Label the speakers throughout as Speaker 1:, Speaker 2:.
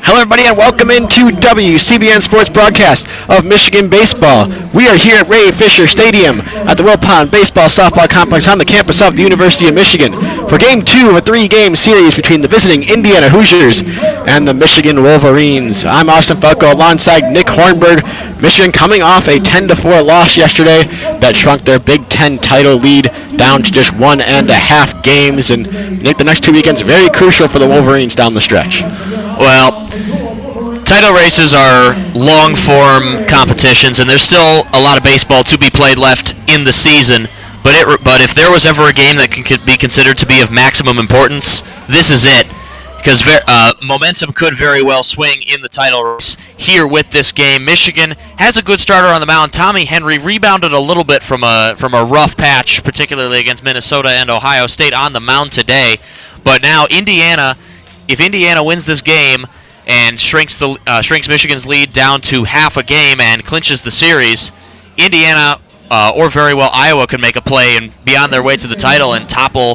Speaker 1: Hello, everybody, and welcome into WCBN Sports Broadcast of Michigan Baseball. We are here at Ray Fisher Stadium at the Wilpon Baseball Softball Complex on the campus of the University of Michigan for Game 2 of a 3-game series between the visiting Indiana Hoosiers and the Michigan Wolverines. I'm Austin Falco alongside Nick Hornberg. Michigan coming off a 10-4 loss yesterday that shrunk their Big Ten title lead down to just 1.5 games. And Nick, the next 2 weekends very crucial for the Wolverines down the stretch.
Speaker 2: Well, title races are long-form competitions, and there's still a lot of baseball to be played left in the season. But if there was ever a game that could be considered to be of maximum importance, this is it. Because momentum could very well swing in the title race here with this game. Michigan has a good starter on the mound. Tommy Henry rebounded a little bit from a rough patch, particularly against Minnesota and Ohio State on the mound today. But now if Indiana wins this game and shrinks Michigan's lead down to half a game and clinches the series, Indiana or very well Iowa could make a play and be on their way to the title and topple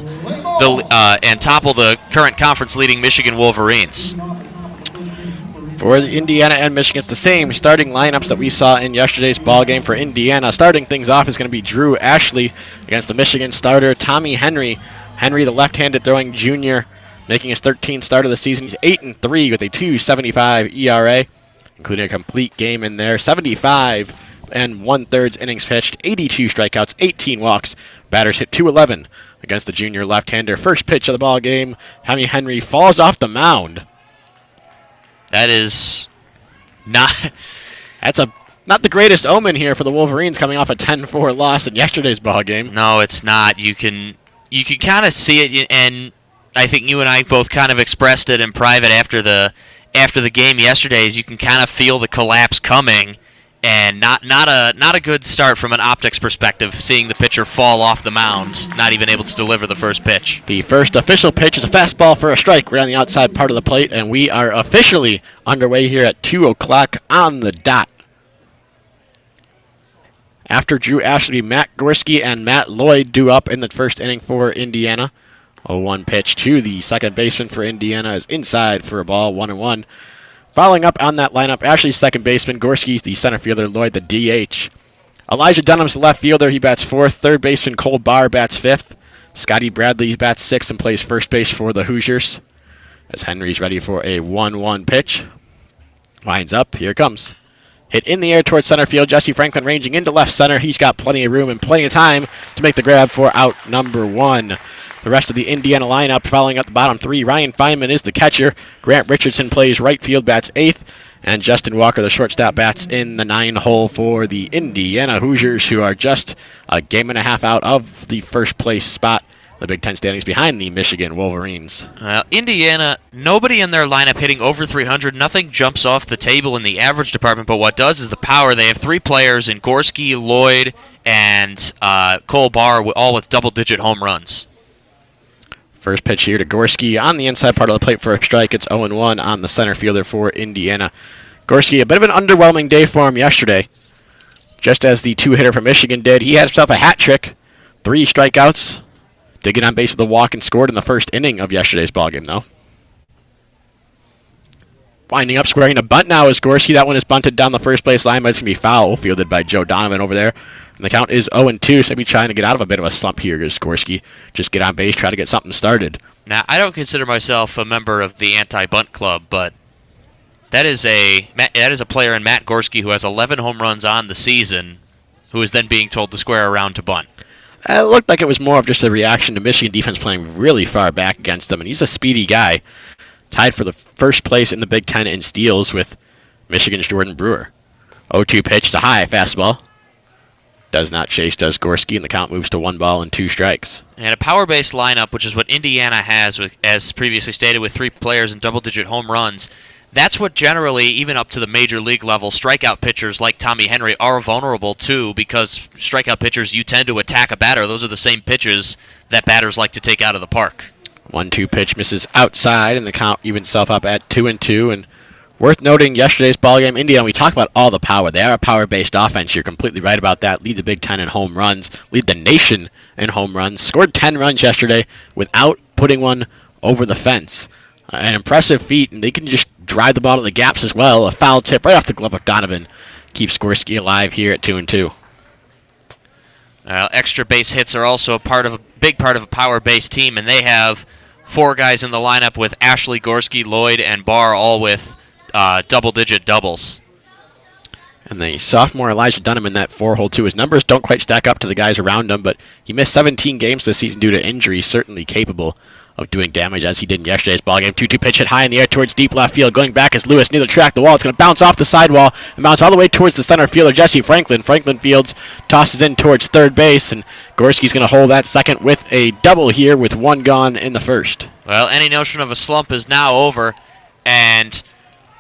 Speaker 2: the current conference-leading Michigan Wolverines.
Speaker 1: For Indiana and Michigan, it's the same starting lineups that we saw in yesterday's ball game. For Indiana, starting things off is going to be Drew Ashley against the Michigan starter Tommy Henry. Henry, the left-handed throwing junior, making his 13th start of the season. He's 8-3 with a 2.75 ERA, including a complete game in there. 75 and 1/3 innings pitched, 82 strikeouts, 18 walks. Batters hit .211 against the junior left-hander. First pitch of the ball game, Tommy Henry falls off the mound.
Speaker 2: That is not.
Speaker 1: That's not the greatest omen here for the Wolverines coming off a 10-4 loss in yesterday's ball game.
Speaker 2: No, it's not. You can kind of see it, and I think you and I both kind of expressed it in private after the game yesterday. Is you can kind of feel the collapse coming, and not a good start from an optics perspective. Seeing the pitcher fall off the mound, not even able to deliver the first pitch.
Speaker 1: The first official pitch is a fastball for a strike right on the outside part of the plate, and we are officially underway here at 2:00 on the dot. After Drew Ashley, Matt Gorski and Matt Lloyd do up in the first inning for Indiana. 0-1 pitch to the second baseman for Indiana is inside for a ball, 1-1. Following up on that lineup, Ashley's second baseman, Gorski's the center fielder, Lloyd the DH. Elijah Dunham's the left fielder, he bats fourth. Third baseman Cole Barr bats fifth. Scotty Bradley bats sixth and plays first base for the Hoosiers. As Henry's ready for a 1-1 pitch. Lines up, here it comes. Hit in the air towards center field. Jesse Franklin ranging into left center. He's got plenty of room and plenty of time to make the grab for out number 1. The rest of the Indiana lineup following up the bottom 3. Ryan Feynman is the catcher. Grant Richardson plays right field, bats 8th. And Justin Walker, the shortstop, bats in the 9 hole for the Indiana Hoosiers, who are just a game and a half out of the first place spot in the Big Ten standings behind the Michigan Wolverines.
Speaker 2: Indiana, nobody in their lineup hitting over 300. Nothing jumps off the table in the average department, but what does is the power. They have 3 players in Gorski, Lloyd, and Cole Barr, all with double-digit home runs.
Speaker 1: First pitch here to Gorski on the inside part of the plate for a strike. It's 0-1 on the center fielder for Indiana. Gorski, a bit of an underwhelming day for him yesterday. Just as the 2-hitter from Michigan did, he had himself a hat trick. 3 strikeouts. Did get on base with a walk and scored in the first inning of yesterday's ballgame, though. Winding up, squaring a bunt now is Gorski. That one is bunted down the first base line, but it's going to be foul, fielded by Joe Donovan over there. And the count is 0-2, so maybe trying to get out of a bit of a slump here is Gorski. Just get on base, try to get something started.
Speaker 2: Now, I don't consider myself a member of the anti-bunt club, but that is a player in Matt Gorski who has 11 home runs on the season, who is then being told to square around to bunt.
Speaker 1: It looked like it was more of just a reaction to Michigan defense playing really far back against them, and he's a speedy guy. Tied for the first place in the Big Ten in steals with Michigan's Jordan Brewer. 0-2 pitch, a high fastball. Does not chase, does Gorski, and the count moves to 1 ball and 2 strikes.
Speaker 2: And a power-based lineup, which is what Indiana has, as previously stated, with 3 players and double-digit home runs. That's what generally, even up to the major league level, strikeout pitchers like Tommy Henry are vulnerable to, because strikeout pitchers, you tend to attack a batter. Those are the same pitches that batters like to take out of the park.
Speaker 1: 1-2 pitch misses outside, and the count evens itself up at 2-2. And worth noting, yesterday's ballgame, Indiana, we talk about all the power. They are a power-based offense. You're completely right about that. Lead the Big Ten in home runs. Lead the nation in home runs. Scored 10 runs yesterday without putting one over the fence. An impressive feat, and they can just drive the ball to the gaps as well. A foul tip right off the glove of Donovan keeps Gorski alive here at 2-2.
Speaker 2: Extra base hits are also a big part of a power-based team, and they have 4 guys in the lineup with Ashley, Gorski, Lloyd, and Barr, all with double-digit doubles.
Speaker 1: And the sophomore Elijah Dunham in that 4-hole, too. His numbers don't quite stack up to the guys around him, but he missed 17 games this season due to injury, certainly capable of doing damage as he did in yesterday's ballgame. 2-2 pitch hit high in the air towards deep left field. Going back is Lewis near the track. The wall. It's going to bounce off the sidewall and bounce all the way towards the center fielder, Jesse Franklin. Franklin fields, tosses in towards third base, and Gorski's going to hold that second with a double here with 1 gone in the first.
Speaker 2: Well, any notion of a slump is now over, and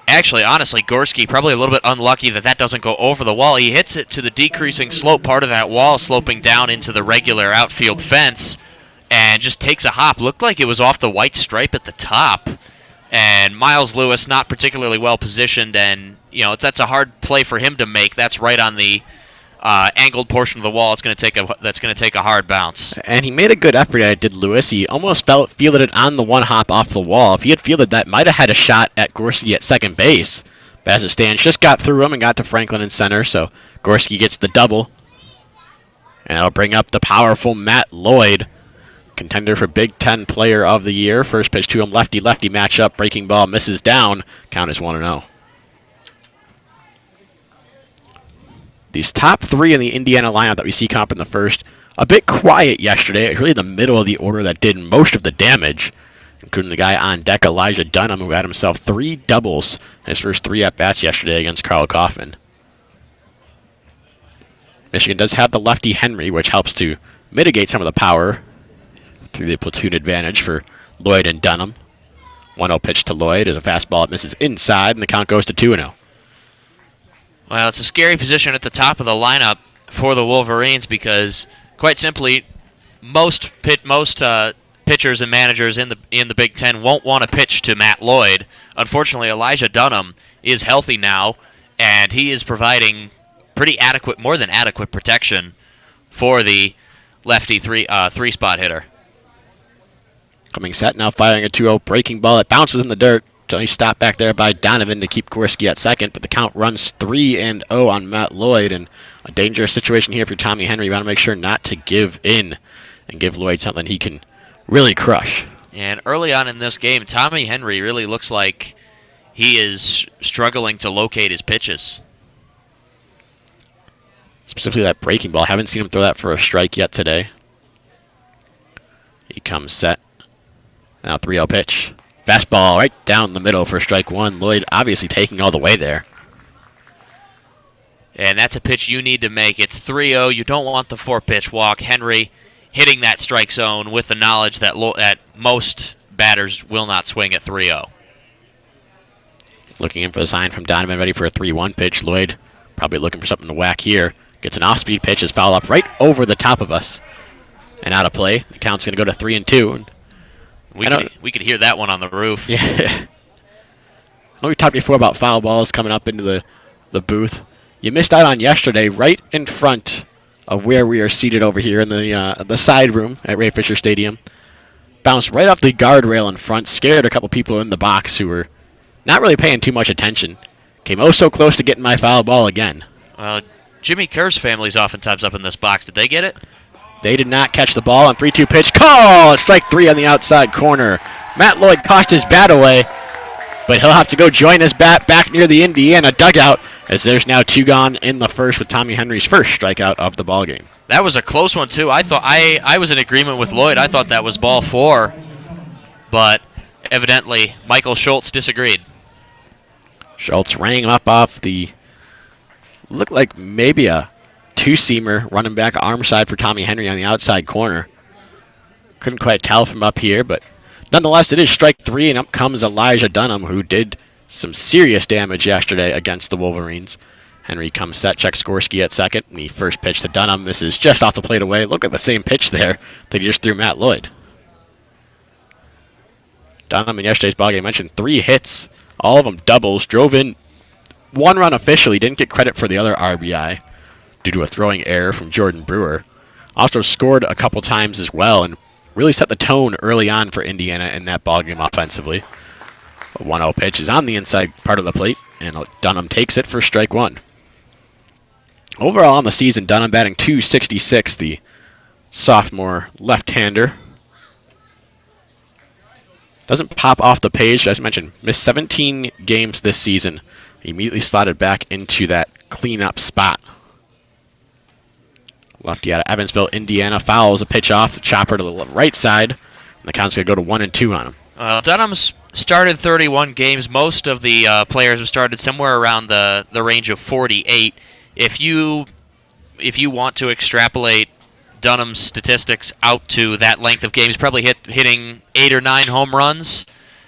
Speaker 2: actually, honestly, Gorski probably a little bit unlucky that doesn't go over the wall. He hits it to the decreasing slope part of that wall, sloping down into the regular outfield fence, and just takes a hop. Looked like it was off the white stripe at the top. And Miles Lewis not particularly well positioned, and that's a hard play for him to make. That's right on the angled portion of the wall. That's going to take a hard bounce.
Speaker 1: And he made a good effort at it, did Lewis. He almost fielded it on the one hop off the wall. If he had fielded that, might have had a shot at Gorski at second base. But as it stands, just got through him and got to Franklin in center. So Gorski gets the double. And that'll bring up the powerful Matt Lloyd, contender for Big Ten Player of the Year. First pitch to him, lefty-lefty matchup. Breaking ball misses down. Count is 1-0. These top 3 in the Indiana lineup that we see come up in the first, a bit quiet yesterday. It's really the middle of the order that did most of the damage, including the guy on deck, Elijah Dunham, who had himself 3 doubles in his first 3 at-bats yesterday against Carl Kaufman. Michigan does have the lefty Henry, which helps to mitigate some of the power through the platoon advantage for Lloyd and Dunham. 1-0 pitch to Lloyd is a fastball that misses inside, and the count goes to 2-0.
Speaker 2: Well, it's a scary position at the top of the lineup for the Wolverines because, quite simply, most pitchers and managers in the Big Ten won't want to pitch to Matt Lloyd. Unfortunately, Elijah Dunham is healthy now, and he is providing more than adequate protection for the lefty three-spot hitter.
Speaker 1: Coming set now, firing a 2-0 breaking ball. It bounces in the dirt. Only stopped back there by Donovan to keep Gorski at second, but the count runs 3-0 on Matt Lloyd, and a dangerous situation here for Tommy Henry. You want to make sure not to give in and give Lloyd something he can really crush.
Speaker 2: And early on in this game, Tommy Henry really looks like he is struggling to locate his pitches.
Speaker 1: Specifically that breaking ball. Haven't seen him throw that for a strike yet today. He comes set. Now 3-0 pitch. Fastball right down the middle for strike 1. Lloyd obviously taking all the way there.
Speaker 2: And that's a pitch you need to make. It's 3-0. You don't want the 4-pitch walk. Henry hitting that strike zone with the knowledge that most batters will not swing at 3-0.
Speaker 1: Looking in for the sign from Donovan, ready for a 3-1 pitch. Lloyd probably looking for something to whack here. Gets an off-speed pitch, is foul up right over the top of us. And out of play. The count's going to go to 3-2.
Speaker 2: We could hear that one on the roof.
Speaker 1: Yeah. I know we talked before about foul balls coming up into the booth. You missed out on yesterday right in front of where we are seated over here in the side room at Ray Fisher Stadium. Bounced right off the guardrail in front, scared a couple people in the box who were not really paying too much attention. Came oh so close to getting my foul ball again.
Speaker 2: Well, Jimmy Kerr's family's oftentimes up in this box. Did they get it?
Speaker 1: They did not catch the ball on 3-2 pitch. Call! Strike 3 on the outside corner. Matt Lloyd tossed his bat away, but he'll have to go join his bat back near the Indiana dugout as there's now 2 gone in the first with Tommy Henry's first strikeout of the ballgame.
Speaker 2: That was a close one, too. I thought I was in agreement with Lloyd. I thought that was ball 4, but evidently Michael Schultz disagreed.
Speaker 1: Schultz rang him up off the, looked like maybe a 2-seamer running back arm side for Tommy Henry on the outside corner. Couldn't quite tell from up here, but nonetheless, it is strike 3, and up comes Elijah Dunham, who did some serious damage yesterday against the Wolverines. Henry comes set, checks Gorski at second, and the first pitch to Dunham misses just off the plate away. Look at the same pitch there that he just threw Matt Lloyd. Dunham in yesterday's ballgame mentioned 3 hits, all of them doubles, drove in 1 run officially, didn't get credit for the other RBI due to a throwing error from Jordan Brewer. Also scored a couple times as well and really set the tone early on for Indiana in that ballgame offensively. A 1-0 pitch is on the inside part of the plate, and Dunham takes it for strike one. Overall on the season, Dunham batting .266, the sophomore left-hander. Doesn't pop off the page, as I mentioned, missed 17 games this season. He immediately slotted back into that cleanup spot. Lefty out of Evansville, Indiana, fouls a pitch off the chopper to the right side, and the count's going to go to 1-2 on him.
Speaker 2: Dunham's started 31 games. Most of the players have started somewhere around the range of 48. If you want to extrapolate Dunham's statistics out to that length of games, probably hitting 8 or 9 home runs.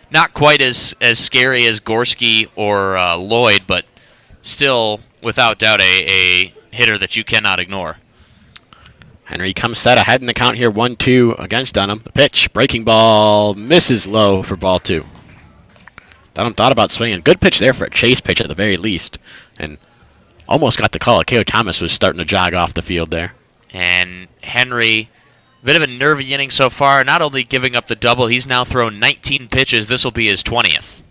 Speaker 2: Not quite as scary as Gorski or Lloyd, but still, without doubt, a hitter that you cannot ignore.
Speaker 1: Henry comes set ahead in the count here, 1-2 against Dunham. The pitch, breaking ball, misses low for ball 2. Dunham thought about swinging. Good pitch there for a chase pitch at the very least. And almost got the call. K.O. Thomas was starting to jog off the field there.
Speaker 2: And Henry, a bit of a nervy inning so far. Not only giving up the double, he's now thrown 19 pitches. This will be his 20th.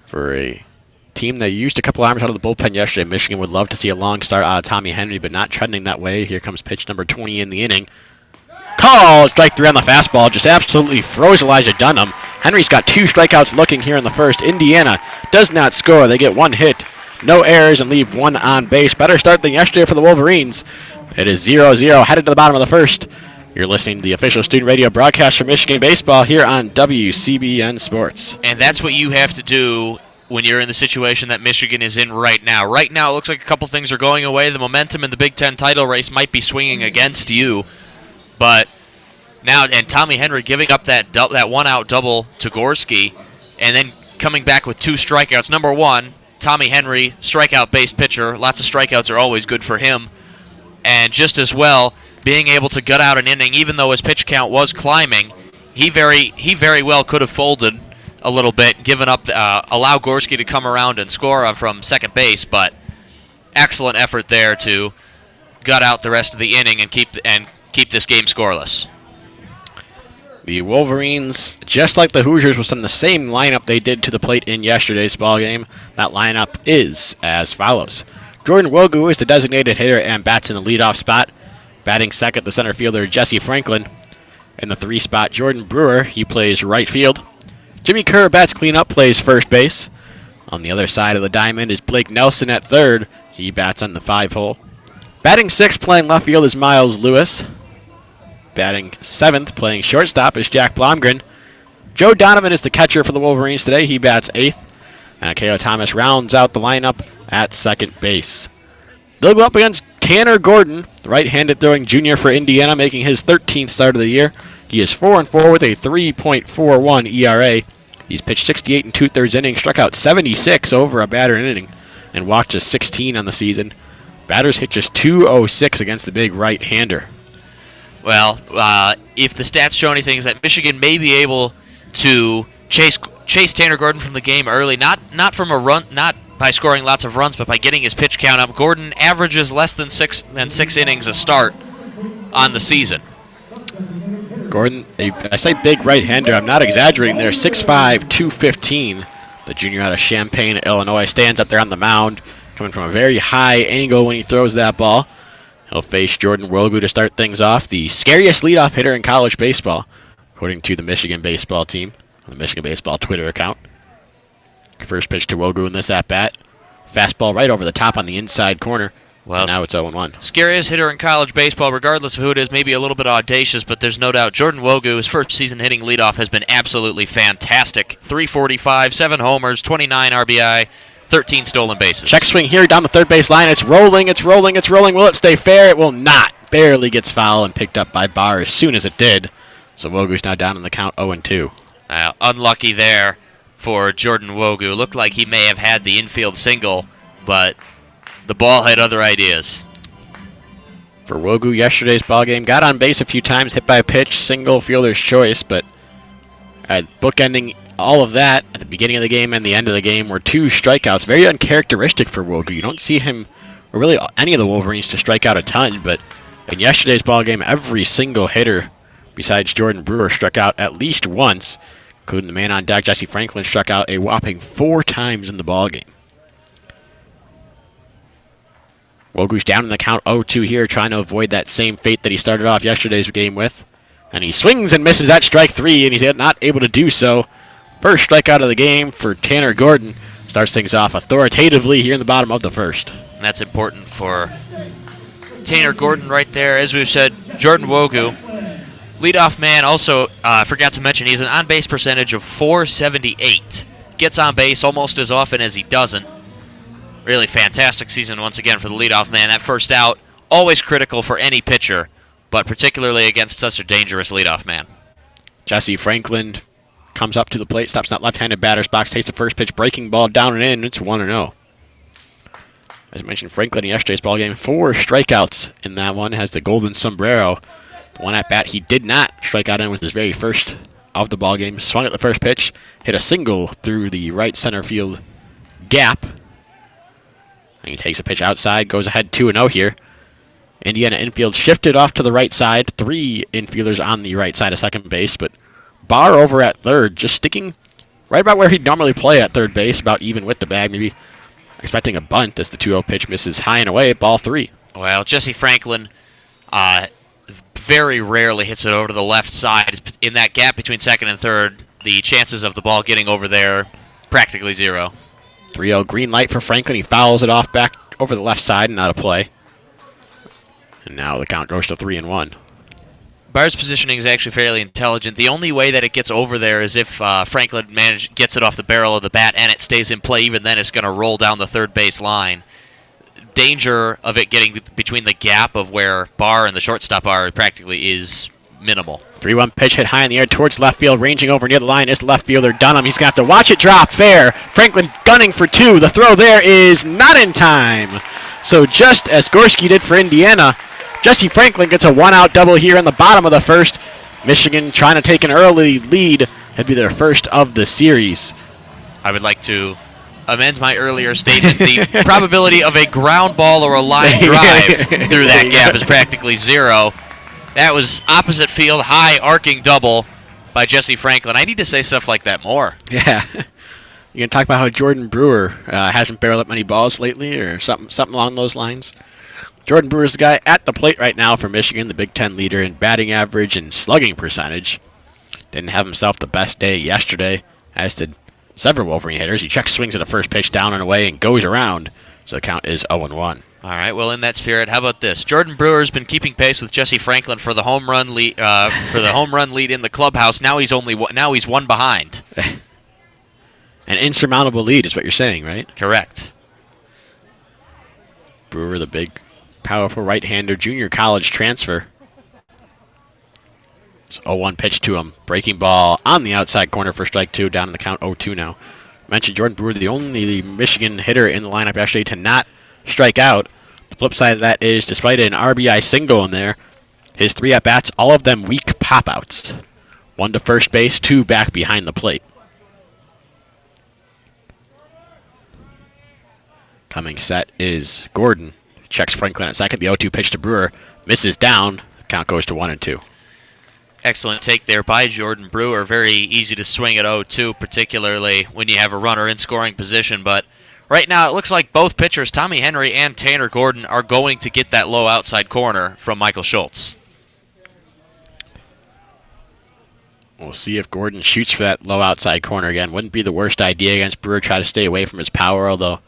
Speaker 1: For a team that used a couple arms out of the bullpen yesterday, Michigan would love to see a long start out of Tommy Henry, but not trending that way. Here comes pitch number 20 in the inning. Call! Strike 3 on the fastball. Just absolutely froze Elijah Dunham. Henry's got 2 strikeouts looking here in the first. Indiana does not score. They get 1 hit, no errors, and leave 1 on base. Better start than yesterday for the Wolverines. It is 0-0, headed to the bottom of the first. You're listening to the official student radio broadcast for Michigan Baseball here on WCBN Sports.
Speaker 2: And that's what you have to do when you're in the situation that Michigan is in right now. Right now, it looks like a couple things are going away. The momentum in the Big Ten title race might be swinging against you. But now, and Tommy Henry giving up that one-out double to Gorski, and then coming back with 2 strikeouts. Number 1, Tommy Henry, strikeout-based pitcher. Lots of strikeouts are always good for him. And just as well, being able to gut out an inning, even though his pitch count was climbing, he very well could have folded a little bit, given up, allow Gorski to come around and score from second base. But excellent effort there to gut out the rest of the inning and keep this game scoreless.
Speaker 1: The Wolverines, just like the Hoosiers, will send the same lineup they did to the plate in yesterday's ballgame. That lineup is as follows. Jordan Wogu is the designated hitter and bats in the leadoff spot. Batting second, the center fielder Jesse Franklin. In the 3 spot, Jordan Brewer, he plays right field. Jimmy Kerr bats cleanup, plays first base. On the other side of the diamond is Blake Nelson at third. He bats on the 5 hole. Batting 6th, playing left field, is Miles Lewis. Batting 7th, playing shortstop, is Jack Blomgren. Joe Donovan is the catcher for the Wolverines today. He bats 8th. And K.O. Thomas rounds out the lineup at second base. They'll go up against Tanner Gordon, the right-handed throwing junior for Indiana, making his 13th start of the year. He is 4-4 with a 3.41 ERA. He's pitched 68 and 2/3 innings, struck out 76 over a batter an inning, and walked just 16 on the season. Batters hit just .206 against the big right-hander. Well,
Speaker 2: If the stats show anything, is that Michigan may be able to chase Tanner Gordon from the game early, not from a run, not by scoring lots of runs, but by getting his pitch count up. Gordon averages less than six innings a start on the season.
Speaker 1: Gordon, I say big right-hander. I'm not exaggerating there. 6'5", 215. The junior out of Champaign, Illinois, stands up there on the mound, coming from a very high angle when he throws that ball. He'll face Jordan Wogu to start things off, the scariest leadoff hitter in college baseball, according to the Michigan baseball team, on the Michigan baseball Twitter account. First pitch to Wogu in this at-bat. Fastball right over the top on the inside corner. Well, and now it's 0-1.
Speaker 2: Scariest hitter in college baseball, regardless of who it is, maybe a little bit audacious, but there's no doubt Jordan Wogu, his first season hitting leadoff, has been absolutely fantastic. 345, 7 homers, 29 RBI, 13 stolen bases.
Speaker 1: Check swing here down the third base line. It's rolling, it's rolling, it's rolling. Will it stay fair? It will not. Barely gets foul and picked up by Barr as soon as it did. So Wogu's now down in the count 0-2.
Speaker 2: Unlucky there for Jordan Wogu. Looked like he may have had the infield single, but the ball had other ideas.
Speaker 1: For Wogu, yesterday's ball game, got on base a few times, hit by a pitch, single, fielder's choice, but bookending all of that at the beginning of the game and the end of the game were 2 strikeouts. Very uncharacteristic for Wogu. You don't see him, or really any of the Wolverines, to strike out a ton, but in yesterday's ball game, every single hitter besides Jordan Brewer struck out at least once. including the man on deck, Jesse Franklin, struck out a whopping 4 times in the ballgame. Wogu's down in the count 0-2 here, trying to avoid that same fate that he started off yesterday's game with. And he swings and misses at strike 3, and he's not able to do so. First strikeout of the game for Tanner Gordon. Starts things off authoritatively here in the bottom of the first.
Speaker 2: And that's important for Tanner Gordon right there. As we've said, Jordan Wogu, leadoff man, also forgot to mention he's an on-base percentage of .478. Gets on base almost as often as he doesn't. Really fantastic season once again for the leadoff man. That first out, always critical for any pitcher, but particularly against such a dangerous leadoff man.
Speaker 1: Jesse Franklin comes up to the plate, stops in that left-handed batter's box, takes the first pitch, breaking ball down and in. It's 1-0. As I mentioned, Franklin in yesterday's ballgame, 4 strikeouts in that one, has the golden sombrero. The one at bat he did not strike out in was his very first of the ballgame. Swung at the first pitch, hit a single through the right center field gap. And he takes a pitch outside, goes ahead 2-0 here. Indiana infield shifted off to the right side. 3 infielders on the right side of second base, but Barr over at third, just sticking right about where he'd normally play at third base, about even with the bag, maybe expecting a bunt as the 2-0 pitch misses high and away, ball 3.
Speaker 2: Well, Jesse Franklin very rarely hits it over to the left side. In that gap between second and third, the chances of the ball getting over there, practically 0.
Speaker 1: 3-0 green light for Franklin. He fouls it off back over the left side and out of play. And now the count goes to 3-1.
Speaker 2: Barr's positioning is actually fairly intelligent. The only way that it gets over there is if Franklin gets it off the barrel of the bat and it stays in play. Even then, it's going to roll down the third base line. Danger of it getting between the gap of where Barr and the shortstop are practically is minimal.
Speaker 1: 3-1 pitch hit high in the air towards left field, ranging over near the line is left fielder Dunham. He's going to have to watch it drop fair. Franklin gunning for 2. The throw there is not in time. So just as Gorski did for Indiana, Jesse Franklin gets a 1-out double here in the bottom of the first. Michigan trying to take an early lead. It'd be their first of the series.
Speaker 2: I would like to amend my earlier statement. The probability of a ground ball or a line drive through that gap is practically 0. That was opposite field, high arcing double by Jesse Franklin. I need to say stuff like that more.
Speaker 1: Yeah. You can talk about how Jordan Brewer hasn't barreled up many balls lately or something along those lines. Jordan Brewer's the guy at the plate right now for Michigan, the Big Ten leader in batting average and slugging percentage. Didn't have himself the best day yesterday, as did several Wolverine hitters. He checks swings at the first pitch down and away and goes around, so the count is 0-1.
Speaker 2: All right, well, in that spirit, how about this? Jordan Brewer's been keeping pace with Jesse Franklin for the home run lead in the clubhouse. Now he's one behind.
Speaker 1: An insurmountable lead is what you're saying, right?
Speaker 2: Correct.
Speaker 1: Brewer, the big, powerful right-hander, junior college transfer. It's 0-1 pitch to him. Breaking ball on the outside corner for strike 2, down in the count 0-2 now. Mentioned Jordan Brewer, the only Michigan hitter in the lineup actually to not strike out. The flip side of that is, despite an RBI single in there, his 3 at-bats, all of them weak pop-outs. 1 to first base, 2 back behind the plate. Coming set is Gordon. Checks Franklin at second. The 0-2 pitch to Brewer. Misses down. Count goes to 1-2.
Speaker 2: Excellent take there by Jordan Brewer. Very easy to swing at 0-2, particularly when you have a runner in scoring position. But right now it looks like both pitchers, Tommy Henry and Tanner Gordon, are going to get that low outside corner from Michael Schultz.
Speaker 1: We'll see if Gordon shoots for that low outside corner again. Wouldn't be the worst idea against Brewer. Try to stay away from his power, although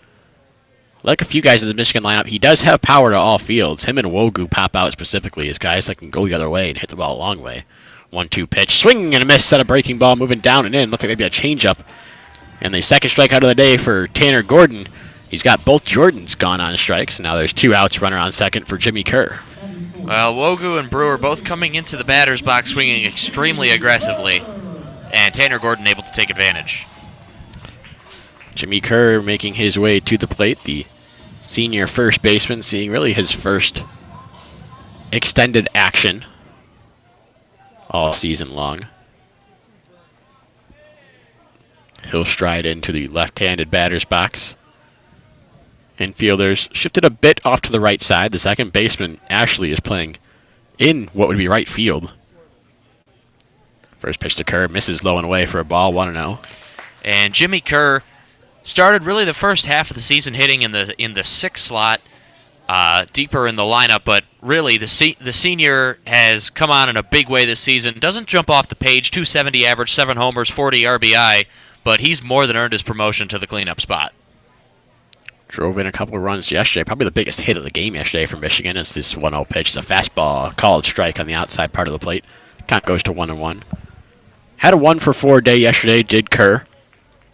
Speaker 1: like a few guys in the Michigan lineup, he does have power to all fields. Him and Wogu pop out specifically as guys that can go the other way and hit the ball a long way. 1-2 pitch. Swing and a miss. Set a breaking ball moving down and in. Looks like maybe a changeup. And the second strikeout of the day for Tanner Gordon. He's got both Jordans gone on strikes. Now there's 2 outs, runner on second for Jimmy Kerr.
Speaker 2: Well, Wogu and Brewer both coming into the batter's box swinging extremely aggressively. And Tanner Gordon able to take advantage.
Speaker 1: Jimmy Kerr making his way to the plate, the senior first baseman, seeing really his first extended action all season long. He'll stride into the left-handed batter's box. Infielders shifted a bit off to the right side. The second baseman, Ashley, is playing in what would be right field. First pitch to Kerr, misses low and away for a ball, 1-0.
Speaker 2: And Jimmy Kerr started really the first half of the season hitting in the 6 slot, deeper in the lineup, but really the senior has come on in a big way this season. Doesn't jump off the page, 270 average, 7 homers, 40 RBI, but he's more than earned his promotion to the cleanup spot.
Speaker 1: Drove in a couple of runs yesterday. Probably the biggest hit of the game yesterday for Michigan is this 1-0 pitch. It's a fastball, called strike on the outside part of the plate. Count goes to 1-1. Had a 1-for-4 day yesterday, did Kerr.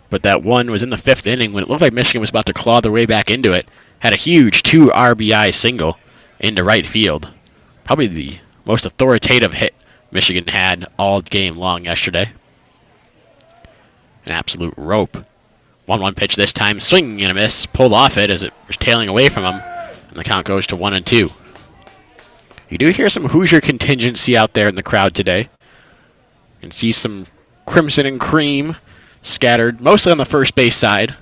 Speaker 1: But that one was in the 5th inning when it looked like Michigan was about to claw their way back into it. Had a huge 2 RBI single into right field. Probably the most authoritative hit Michigan had all game long yesterday. An absolute rope. 1-1 pitch this time, swinging and a miss, pulled off it as it was tailing away from him, and the count goes to 1-2. You do hear some Hoosier contingency out there in the crowd today. You can see some crimson and cream scattered, mostly on the first base side,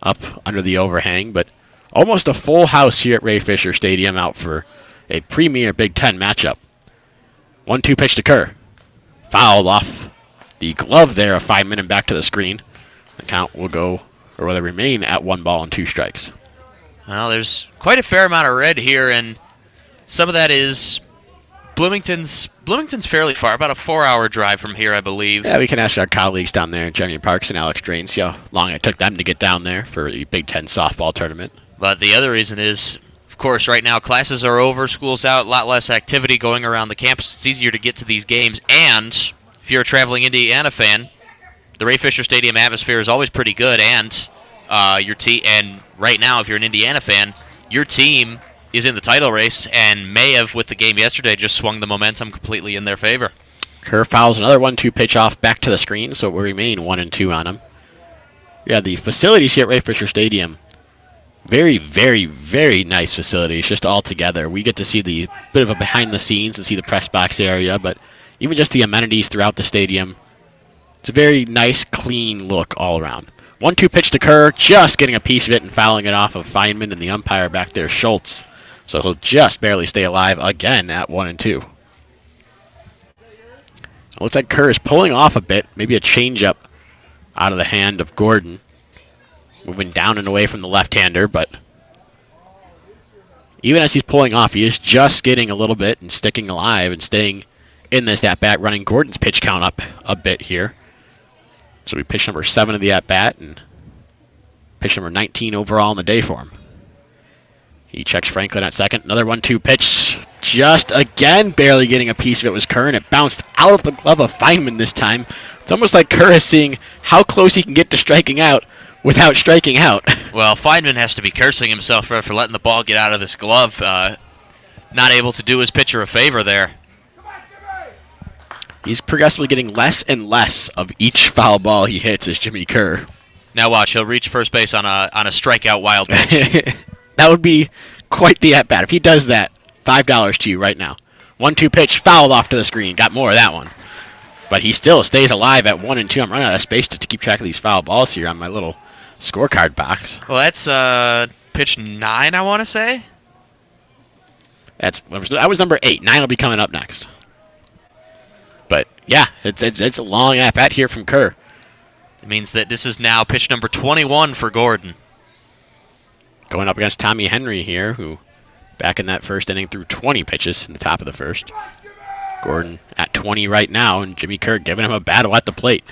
Speaker 1: up under the overhang, but almost a full house here at Ray Fisher Stadium out for a premier Big Ten matchup. 1-2 pitch to Kerr. Fouled off the glove there of Feynman and back to the screen. The count will go, or will remain at 1 ball and 2 strikes.
Speaker 2: Well, there's quite a fair amount of red here, and some of that is Bloomington's fairly far, about a 4-hour drive from here, I believe.
Speaker 1: Yeah, we can ask our colleagues down there, Jeremy Parks and Alex Drain, see how long it took them to get down there for the Big Ten softball tournament.
Speaker 2: But the other reason is, of course, right now classes are over, school's out, a lot less activity going around the campus. It's easier to get to these games, and if you're a traveling Indiana fan, the Ray Fisher Stadium atmosphere is always pretty good, and and right now, if you're an Indiana fan, your team is in the title race, and may have, with the game yesterday, just swung the momentum completely in their favor.
Speaker 1: Kerr fouls another 1-2 pitch off back to the screen, so it will remain 1-2 on him. Yeah, the facilities here at Ray Fisher Stadium, very, very, very nice facilities, just all together. We get to see the bit of a behind the scenes and see the press box area, but even just the amenities throughout the stadium, it's a very nice, clean look all around. 1-2 pitch to Kerr, just getting a piece of it and fouling it off of Feynman and the umpire back there, Schultz. So he'll just barely stay alive again at 1-2. It looks like Kerr is pulling off a bit, maybe a changeup out of the hand of Gordon. Moving down and away from the left-hander, but even as he's pulling off, he is just getting a little bit and sticking alive and staying in this at-bat, running Gordon's pitch count up a bit here. So we pitch number 7 of the at-bat and pitch number 19 overall in the day for him. He checks Franklin at second. Another 1-2 pitch. Just again barely getting a piece of it was Kerr, and it bounced out of the glove of Feynman this time. It's almost like Kerr is seeing how close he can get to striking out without striking out.
Speaker 2: Well, Feynman has to be cursing himself for letting the ball get out of this glove. Not able to do his pitcher a favor there.
Speaker 1: He's progressively getting less and less of each foul ball he hits as Jimmy Kerr.
Speaker 2: Now watch, he'll reach first base on a strikeout wild pitch.
Speaker 1: That would be quite the at-bat. If he does that, $5 to you right now. 1-2 pitch, fouled off to the screen. Got more of that one. But he still stays alive at 1-2. I'm running out of space to keep track of these foul balls here on my little scorecard box.
Speaker 2: Well, that's pitch 9, I want to say.
Speaker 1: That was number 8. 9 will be coming up next. But yeah, it's a long at-bat here from Kerr.
Speaker 2: It means that this is now pitch number 21 for Gordon.
Speaker 1: Going up against Tommy Henry here, who back in that first inning threw 20 pitches in the top of the first. Gordon at 20 right now, and Jimmy Kerr giving him a battle at the plate.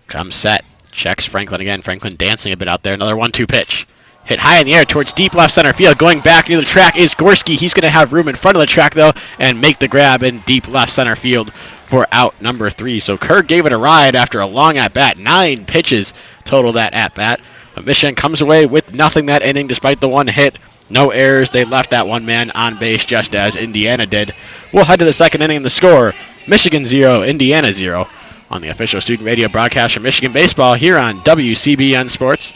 Speaker 1: Comes set. Checks Franklin again. Franklin dancing a bit out there. Another 1-2 pitch. Hit high in the air towards deep left center field. Going back near the track is Gorski. He's going to have room in front of the track, though, and make the grab in deep left center field for out number 3. So Kerr gave it a ride after a long at-bat. 9 pitches total that at-bat. But Michigan comes away with nothing that inning despite the one hit. No errors. They left that one man on base just as Indiana did. We'll head to the second inning. The score, Michigan 0, Indiana 0 on the official student radio broadcast for Michigan Baseball here on WCBN Sports.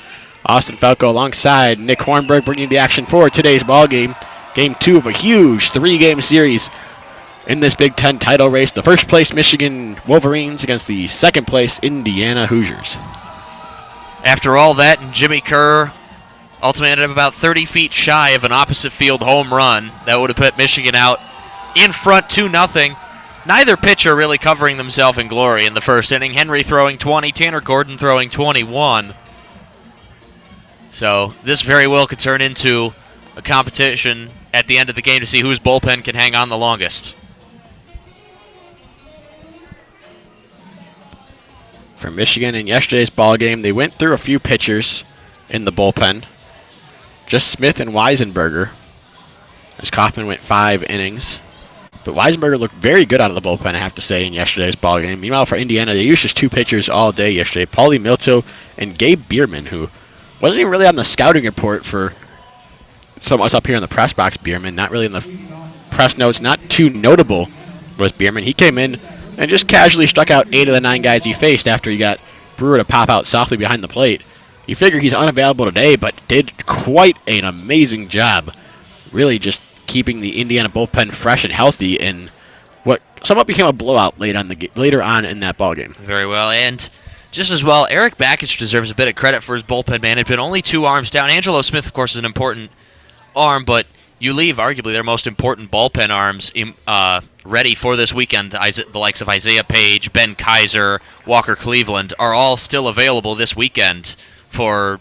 Speaker 1: Austin Falco alongside Nick Hornberg bringing the action for today's ball game. Game 2 of a huge 3-game series in this Big Ten title race. The first place Michigan Wolverines against the second place Indiana Hoosiers.
Speaker 2: After all that, and Jimmy Kerr ultimately ended up about 30 feet shy of an opposite field home run. That would have put Michigan out in front 2-0. neither pitcher really covering themselves in glory in the first inning. Henry throwing 20, Tanner Gordon throwing 21. So this very well could turn into a competition at the end of the game to see whose bullpen can hang on the longest.
Speaker 1: For Michigan in yesterday's ball game, they went through a few pitchers in the bullpen. Just Smith and Weisenberger, as Kaufman went 5 innings. But Weisenberger looked very good out of the bullpen, I have to say, in yesterday's ball game. Meanwhile, for Indiana, they used just 2 pitchers all day yesterday. Paulie Milto and Gabe Bierman, who wasn't even really on the scouting report for some of us up here in the press box. Bierman, not really in the press notes, not too notable was Bierman. He came in and just casually struck out 8 of the 9 guys he faced after he got Brewer to pop out softly behind the plate. You figure he's unavailable today, but did quite an amazing job really just keeping the Indiana bullpen fresh and healthy in what somewhat became a blowout later on in that ballgame.
Speaker 2: Very well, and just as well, Eric Bakich deserves a bit of credit for his bullpen management. Only 2 arms down. Angelo Smith, of course, is an important arm, but you leave arguably their most important bullpen arms ready for this weekend. The likes of Isaiah Page, Ben Kaiser, Walker Cleveland are all still available this weekend for,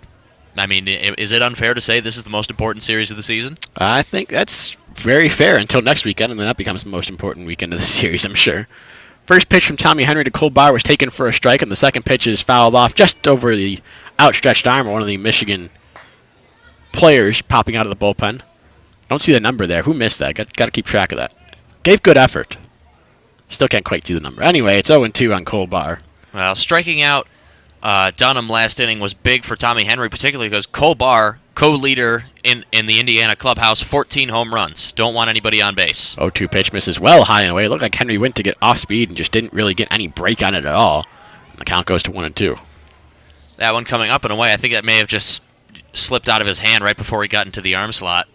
Speaker 2: I mean, is it unfair to say this is the most important series of the season?
Speaker 1: I think that's very fair until next weekend, and then that becomes the most important weekend of the series, I'm sure. First pitch from Tommy Henry to Cole Barr was taken for a strike, and the second pitch is fouled off just over the outstretched arm of one of the Michigan players popping out of the bullpen. I don't see the number there. Who missed that? Got to keep track of that. Gave good effort. Still can't quite see the number. Anyway, it's 0-2 on Cole Barr.
Speaker 2: Well, striking out Dunham last inning was big for Tommy Henry, particularly because Cole Barr, co-leader in the Indiana clubhouse, 14 home runs. Don't want anybody on base.
Speaker 1: 0-2 pitch misses well high and away. It looked like Henry went to get off speed and just didn't really get any break on it at all. And the count goes to 1-2.
Speaker 2: That one coming up and away, I think that may have just slipped out of his hand right before he got into the arm slot.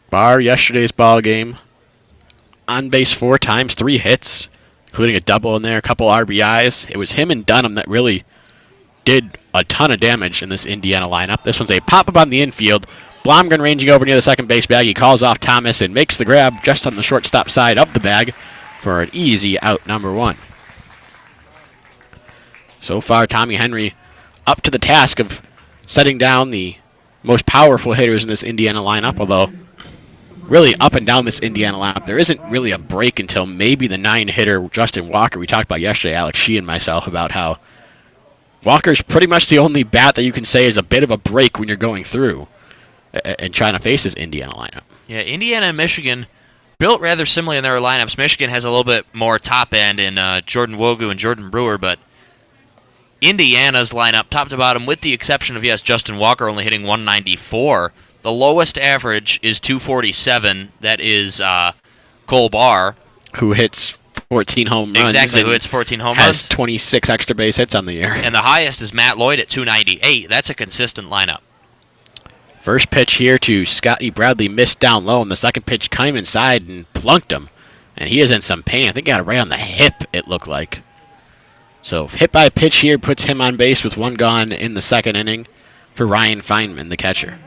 Speaker 1: Barr, yesterday's ball game, on base 4 times, 3 hits, including a double in there, a couple RBIs. It was him and Dunham that really did a ton of damage in this Indiana lineup. This one's a pop-up on the infield. Blomgren ranging over near the second base bag. He calls off Thomas and makes the grab just on the shortstop side of the bag for an easy out number 1. So far, Tommy Henry up to the task of setting down the most powerful hitters in this Indiana lineup, although really up and down this Indiana lineup, there isn't really a break until maybe the 9-hitter Justin Walker. We talked about yesterday, Alex Shee and myself, about how Walker's pretty much the only bat that you can say is a bit of a break when you're going through and trying to face this Indiana lineup.
Speaker 2: Yeah, Indiana and Michigan built rather similarly in their lineups. Michigan has a little bit more top end in Jordan Wogu and Jordan Brewer, but Indiana's lineup, top to bottom, with the exception of, yes, Justin Walker only hitting 194. The lowest average is 247. That is Cole Barr,
Speaker 1: who hits 14 home runs.
Speaker 2: Exactly, who hits 14 home
Speaker 1: has
Speaker 2: runs.
Speaker 1: 26 extra base hits on the year.
Speaker 2: And the highest is Matt Lloyd at 298. That's a consistent lineup.
Speaker 1: First pitch here to Scotty Bradley, missed down low, and the second pitch came inside and plunked him. And he is in some pain. I think he got it right on the hip, it looked like. So hit by pitch here puts him on base with 1 gone in the second inning for Ryan Feynman, the catcher.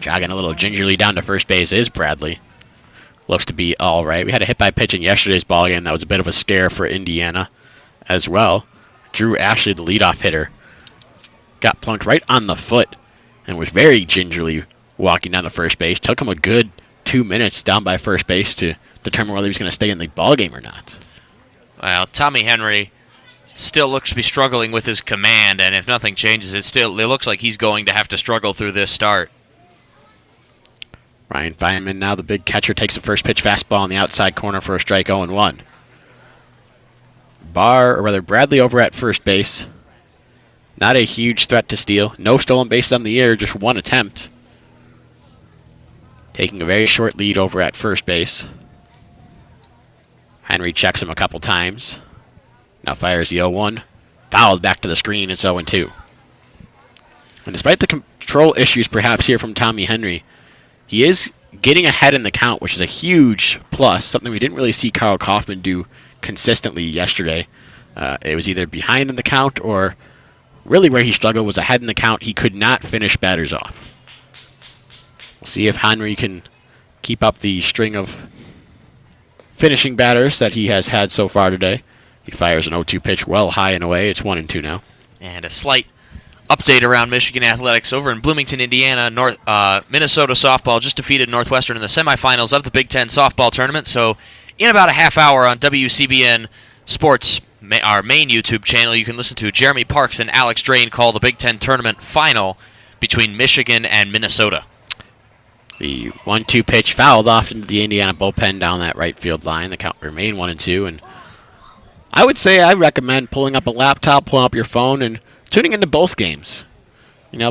Speaker 1: Jogging a little gingerly down to first base is Bradley. Looks to be all right. We had a hit by pitch in yesterday's ballgame. That was a bit of a scare for Indiana as well. Drew Ashley, the leadoff hitter, got plunked right on the foot and was very gingerly walking down to first base. Took him a good 2 minutes down by first base to determine whether he was going to stay in the ballgame or not.
Speaker 2: Well, Tommy Henry still looks to be struggling with his command, and if nothing changes, it looks like he's going to have to struggle through this start.
Speaker 1: Ryan Feynman, now the big catcher, takes the first pitch fastball on the outside corner for a strike, 0-1. Bradley over at first base. Not a huge threat to steal. No stolen bases on the year, just 1 attempt. Taking a very short lead over at first base. Henry checks him a couple times. Now fires the 0-1. Fouled back to the screen, it's 0-2. And despite the control issues perhaps here from Tommy Henry, he is getting ahead in the count, which is a huge plus, something we didn't really see Carl Kaufman do consistently yesterday. It was either behind in the count or really where he struggled was ahead in the count. He could not finish batters off. We'll see if Henry can keep up the string of finishing batters that he has had so far today. He fires an 0-2 pitch well high and away. It's 1-2 now.
Speaker 2: And a slight update around Michigan athletics over in Bloomington, Indiana. Minnesota softball just defeated Northwestern in the semifinals of the Big Ten softball tournament. So in about a half hour on WCBN Sports, our main YouTube channel, you can listen to Jeremy Parks and Alex Drain call the Big Ten tournament final between Michigan and Minnesota.
Speaker 1: The 1-2 pitch fouled off into the Indiana bullpen down that right field line. The count remained 1-2. And I would say I recommend pulling up a laptop, pulling up your phone, and tuning into both games.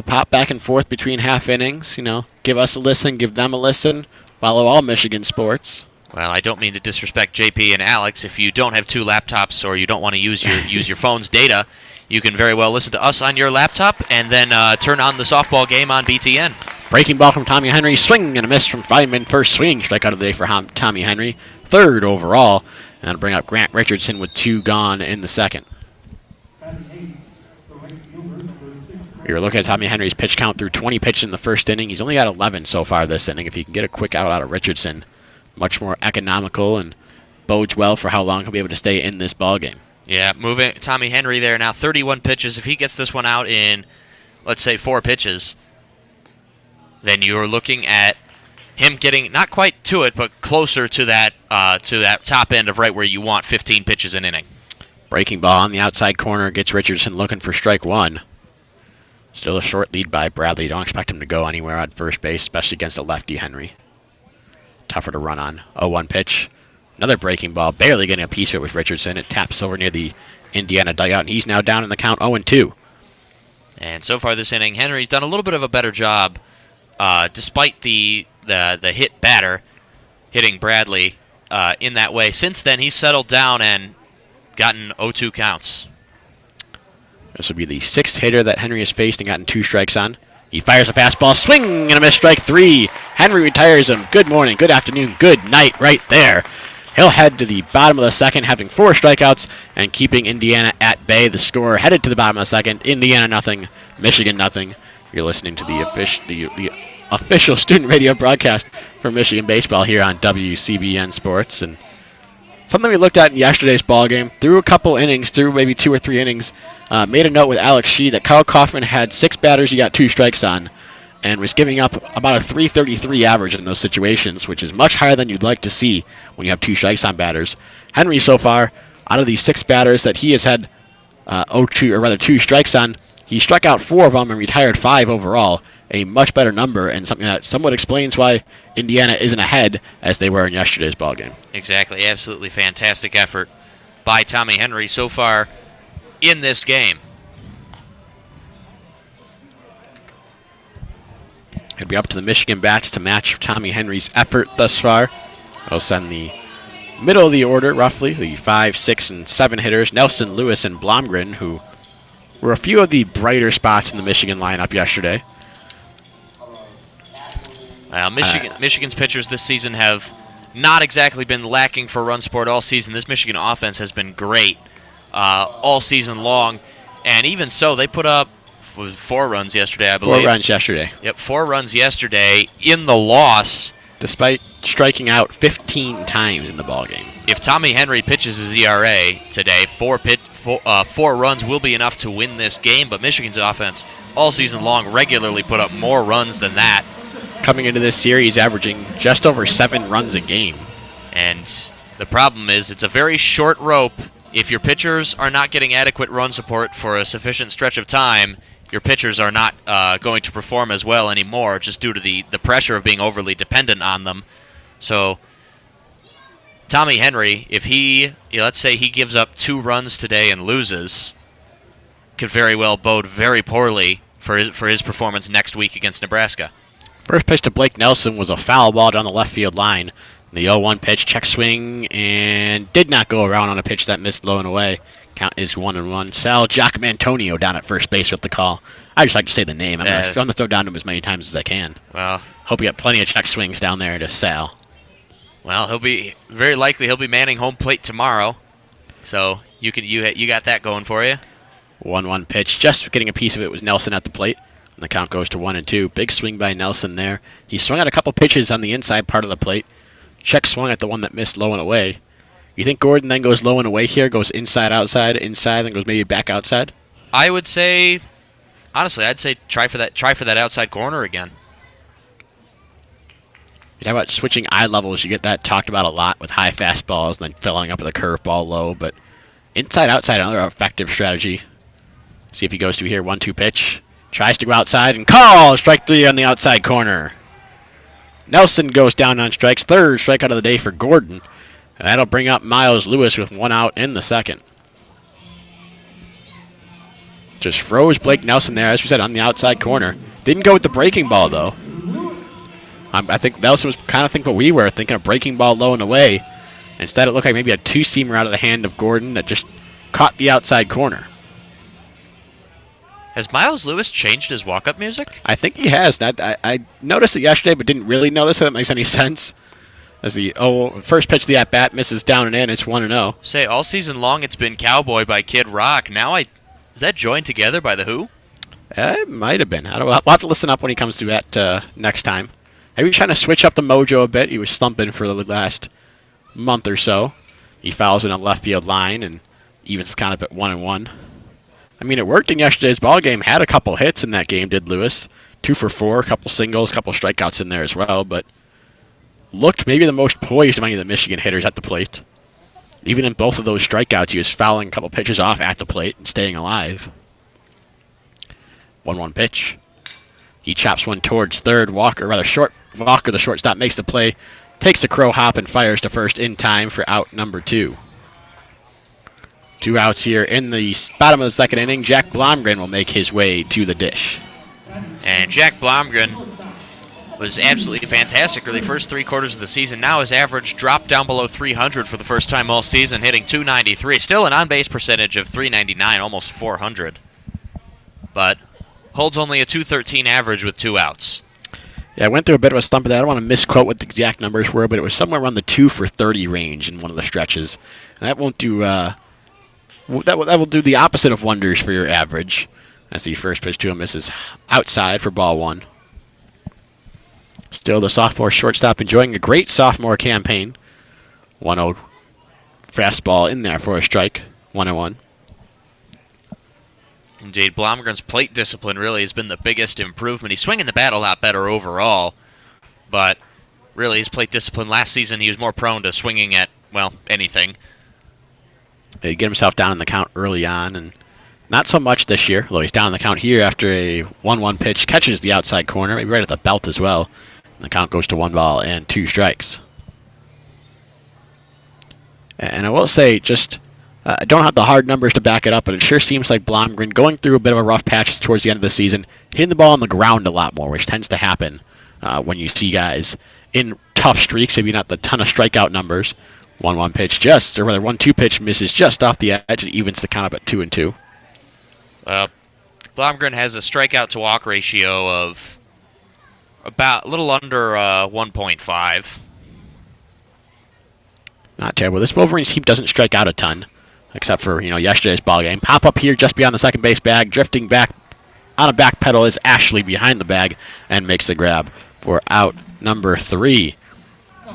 Speaker 1: Pop back and forth between half innings. Give us a listen, give them a listen. Follow all Michigan sports.
Speaker 2: Well, I don't mean to disrespect JP and Alex. If you don't have two laptops or you don't want to use your phone's data, you can very well listen to us on your laptop and then turn on the softball game on BTN.
Speaker 1: Breaking ball from Tommy Henry, swing and a miss from Feynman. First swing, strikeout of the day for Tommy Henry. Third overall, and that'll bring up Grant Richardson with 2 gone in the second. We were looking at Tommy Henry's pitch count through 20 pitches in the first inning. He's only got 11 so far this inning. If he can get a quick out of Richardson, much more economical and bodes well for how long he'll be able to stay in this ballgame.
Speaker 2: Yeah, moving Tommy Henry there now, 31 pitches. If he gets this one out in, let's say, 4 pitches, then you're looking at him getting not quite to it, but closer to that top end of right where you want 15 pitches an inning.
Speaker 1: Breaking ball on the outside corner gets Richardson looking for strike 1. Still a short lead by Bradley. Don't expect him to go anywhere on first base, especially against a lefty Henry. Tougher to run on. 0-1 pitch. Another breaking ball, barely getting a piece of it with Richardson. It taps over near the Indiana dugout, and he's now down in the count 0-2.
Speaker 2: And so far this inning, Henry's done a little bit of a better job, despite the hit batter hitting Bradley in that way. Since then, he's settled down and gotten 0-2 counts.
Speaker 1: This will be the 6th hitter that Henry has faced and gotten 2 strikes on. He fires a fastball, swing and a miss, strike 3. Henry retires him. Good morning, good afternoon, good night right there. He'll head to the bottom of the second, having 4 strikeouts and keeping Indiana at bay. The score headed to the bottom of the second. Indiana nothing, Michigan nothing. You're listening to the official student radio broadcast for Michigan baseball here on WCBN Sports. And something we looked at in yesterday's ball game, through a couple innings, through maybe 2 or 3 innings, made a note with Alex Shee that Kyle Kaufman had 6 batters he got 2 strikes on, and was giving up about a .333 average in those situations, which is much higher than you'd like to see when you have 2 strikes on batters. Henry so far, out of these 6 batters that he has had 2 strikes on, he struck out 4 of them and retired 5 overall. A much better number, and something that somewhat explains why Indiana isn't ahead as they were in yesterday's ballgame.
Speaker 2: Exactly. Absolutely fantastic effort by Tommy Henry so far in this game.
Speaker 1: It'll be up to the Michigan bats to match Tommy Henry's effort thus far. They'll send the middle of the order, roughly, the 5, 6, and 7 hitters, Nelson, Lewis, and Blomgren, who were a few of the brighter spots in the Michigan lineup yesterday.
Speaker 2: Michigan's pitchers this season have not exactly been lacking for run support all season. This Michigan offense has been great all season long, and even so, they put up 4 runs yesterday, I believe.
Speaker 1: 4 runs yesterday.
Speaker 2: Yep, 4 runs yesterday in the loss.
Speaker 1: Despite striking out 15 times in the ballgame.
Speaker 2: If Tommy Henry pitches his ERA today, 4 runs will be enough to win this game, but Michigan's offense all season long regularly put up more runs than that.
Speaker 1: Coming into this series, averaging just over 7 runs a game.
Speaker 2: And the problem is it's a very short rope. If your pitchers are not getting adequate run support for a sufficient stretch of time, your pitchers are not going to perform as well anymore just due to the pressure of being overly dependent on them. So Tommy Henry, if let's say he gives up 2 runs today and loses, could very well bode very poorly for his performance next week against Nebraska.
Speaker 1: First pitch to Blake Nelson was a foul ball down the left field line. The 0-1 pitch, check swing, and did not go around on a pitch that missed low and away. Count is 1-1. Sal Giacomantonio down at first base with the call. I just like to say the name. I'm going to throw down to him as many times as I can.
Speaker 2: Well,
Speaker 1: hope you got plenty of check swings down there to Sal.
Speaker 2: Well, he'll be manning home plate tomorrow. So you got that going for you.
Speaker 1: 1-1 pitch, just getting a piece of it was Nelson at the plate. And the count goes to 1-2. Big swing by Nelson there. He swung out a couple pitches on the inside part of the plate. Check swung at the one that missed low and away. You think Gordon then goes low and away here, goes inside, outside, then goes maybe back outside?
Speaker 2: I would say, honestly, I'd say try for that outside corner again.
Speaker 1: You talk about switching eye levels, you get that talked about a lot with high fastballs and then filling up with a curveball low, but inside, outside, another effective strategy. See if he goes to here, 1-2 pitch. Tries to go outside and call! Strike 3 on the outside corner. Nelson goes down on strikes. Third strikeout of the day for Gordon. And that'll bring up Miles Lewis with 1 out in the second. Just froze Blake Nelson there, as we said, on the outside corner. Didn't go with the breaking ball, though. I think Nelson was kind of thinking what we were, thinking a breaking ball low and away. Instead, it looked like maybe a two-seamer out of the hand of Gordon that just caught the outside corner.
Speaker 2: Has Miles Lewis changed his walk-up music?
Speaker 1: I think he has. I noticed it yesterday, but didn't really notice it. If it makes any sense. As the first pitch of the at-bat misses down and in, it's 1-0.
Speaker 2: Say, all season long it's been Cowboy by Kid Rock. Now is that joined together by The Who?
Speaker 1: It might have been. We'll have to listen up when he comes to that next time. Maybe trying to switch up the mojo a bit. He was slumping for the last month or so. He fouls in a left field line and evens kind of at 1-1. I mean, it worked in yesterday's ball game. Had a couple hits in that game, did Lewis. 2 for 4, a couple singles, a couple strikeouts in there as well, but looked maybe the most poised of any of the Michigan hitters at the plate. Even in both of those strikeouts, he was fouling a couple pitches off at the plate and staying alive. 1-1 pitch. He chops one towards third. Walker, the shortstop, makes the play, takes a crow hop and fires to first in time for out number 2. 2 outs here in the bottom of the second inning. Jack Blomgren will make his way to the dish.
Speaker 2: And Jack Blomgren was absolutely fantastic really first 3 quarters of the season. Now his average dropped down below 300 for the first time all season, hitting .293. Still an on-base percentage of .399, almost 400. But holds only a .213 average with 2 outs.
Speaker 1: Yeah, I went through a bit of a slump of that. I don't want to misquote what the exact numbers were, but it was somewhere around the 2 for 30 range in one of the stretches. And that won't do... that will do the opposite of wonders for your average. As the first pitch to him misses outside for ball 1. Still the sophomore shortstop enjoying a great sophomore campaign. 1-0 fastball in there for a strike. 1-1.
Speaker 2: Indeed, Blomgren's plate discipline really has been the biggest improvement. He's swinging the bat a lot better overall, but really his plate discipline last season, he was more prone to swinging at, well, anything.
Speaker 1: He'd get himself down in the count early on, and not so much this year, although he's down in the count here after a 1-1 pitch, catches the outside corner, maybe right at the belt as well. And the count goes to 1 ball and 2 strikes. And I will say, just I don't have the hard numbers to back it up, but it sure seems like Blomgren going through a bit of a rough patch towards the end of the season, hitting the ball on the ground a lot more, which tends to happen when you see guys in tough streaks, maybe not the ton of strikeout numbers. 1-1 pitch just, or rather 1-2 pitch misses just off the edge and evens the count up at 2-2.
Speaker 2: Blomgren has a strikeout to walk ratio of about a little under 1.5.
Speaker 1: Not terrible. This Wolverines team doesn't strike out a ton, except for yesterday's ball game. Pop up here just beyond the second base bag, drifting back on a back pedal is Ashley behind the bag and makes the grab for out number 3.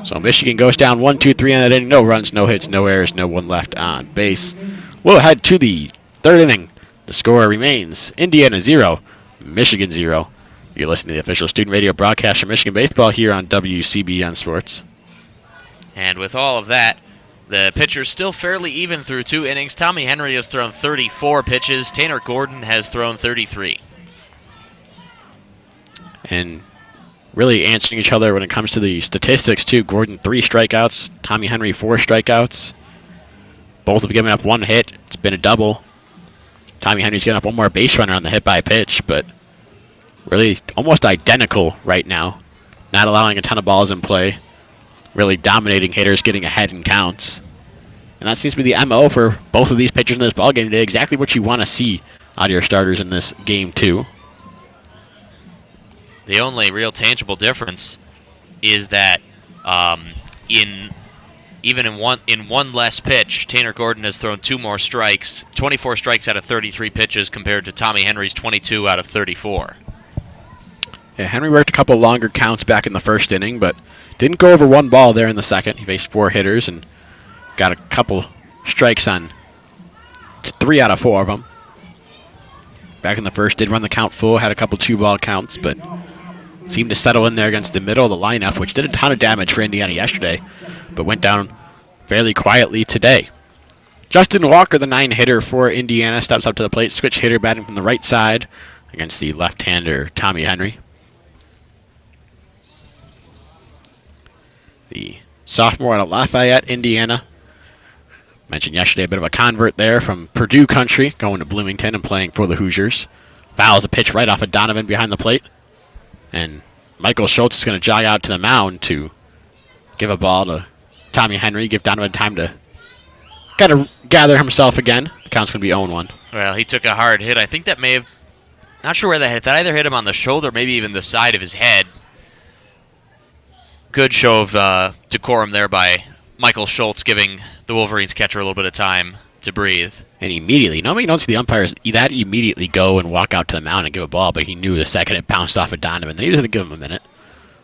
Speaker 1: So Michigan goes down 1-2-3 in that inning. No runs, no hits, no errors, no one left on base. We'll head to the third inning. The score remains Indiana 0, Michigan 0. You're listening to the official student radio broadcast for Michigan baseball here on WCBN Sports.
Speaker 2: And with all of that, the pitcher's still fairly even through 2 innings. Tommy Henry has thrown 34 pitches. Tanner Gordon has thrown 33.
Speaker 1: And really answering each other when it comes to the statistics, too. Gordon 3 strikeouts, Tommy Henry 4 strikeouts. Both have given up 1 hit. It's been a double. Tommy Henry's getting up 1 more base runner on the hit by pitch, but really almost identical right now. Not allowing a ton of balls in play. Really dominating hitters, getting ahead in counts. And that seems to be the MO for both of these pitchers in this ballgame today. Exactly what you want to see out of your starters in this game, too.
Speaker 2: The only real tangible difference is that in one less pitch, Tanner Gordon has thrown 2 more strikes, 24 strikes out of 33 pitches compared to Tommy Henry's 22 out of 34.
Speaker 1: Yeah, Henry worked a couple longer counts back in the first inning, but didn't go over one ball there in the second. He faced 4 hitters and got a couple strikes on 3 out of 4 of them. Back in the first, did run the count full, had a couple 2-ball counts, but seemed to settle in there against the middle of the lineup, which did a ton of damage for Indiana yesterday, but went down fairly quietly today. Justin Walker, the 9-hitter for Indiana, steps up to the plate, switch hitter batting from the right side against the left-hander Tommy Henry. The sophomore out of Lafayette, Indiana. Mentioned yesterday a bit of a convert there from Purdue country, going to Bloomington and playing for the Hoosiers. Fouls a pitch right off of Donovan behind the plate. And Michael Schultz is going to jog out to the mound to give a ball to Tommy Henry, give Donovan time to kind of gather himself again. The count's going to be 0-1.
Speaker 2: Well, he took a hard hit. I think that may have, not sure where that hit. That either hit him on the shoulder, maybe even the side of his head. Good show of decorum there by Michael Schultz, giving the Wolverines catcher a little bit of time to breathe.
Speaker 1: And immediately, normally you don't see the umpires that immediately go and walk out to the mound and give a ball, but he knew the second it bounced off of Donovan. Then he was going to give him a minute.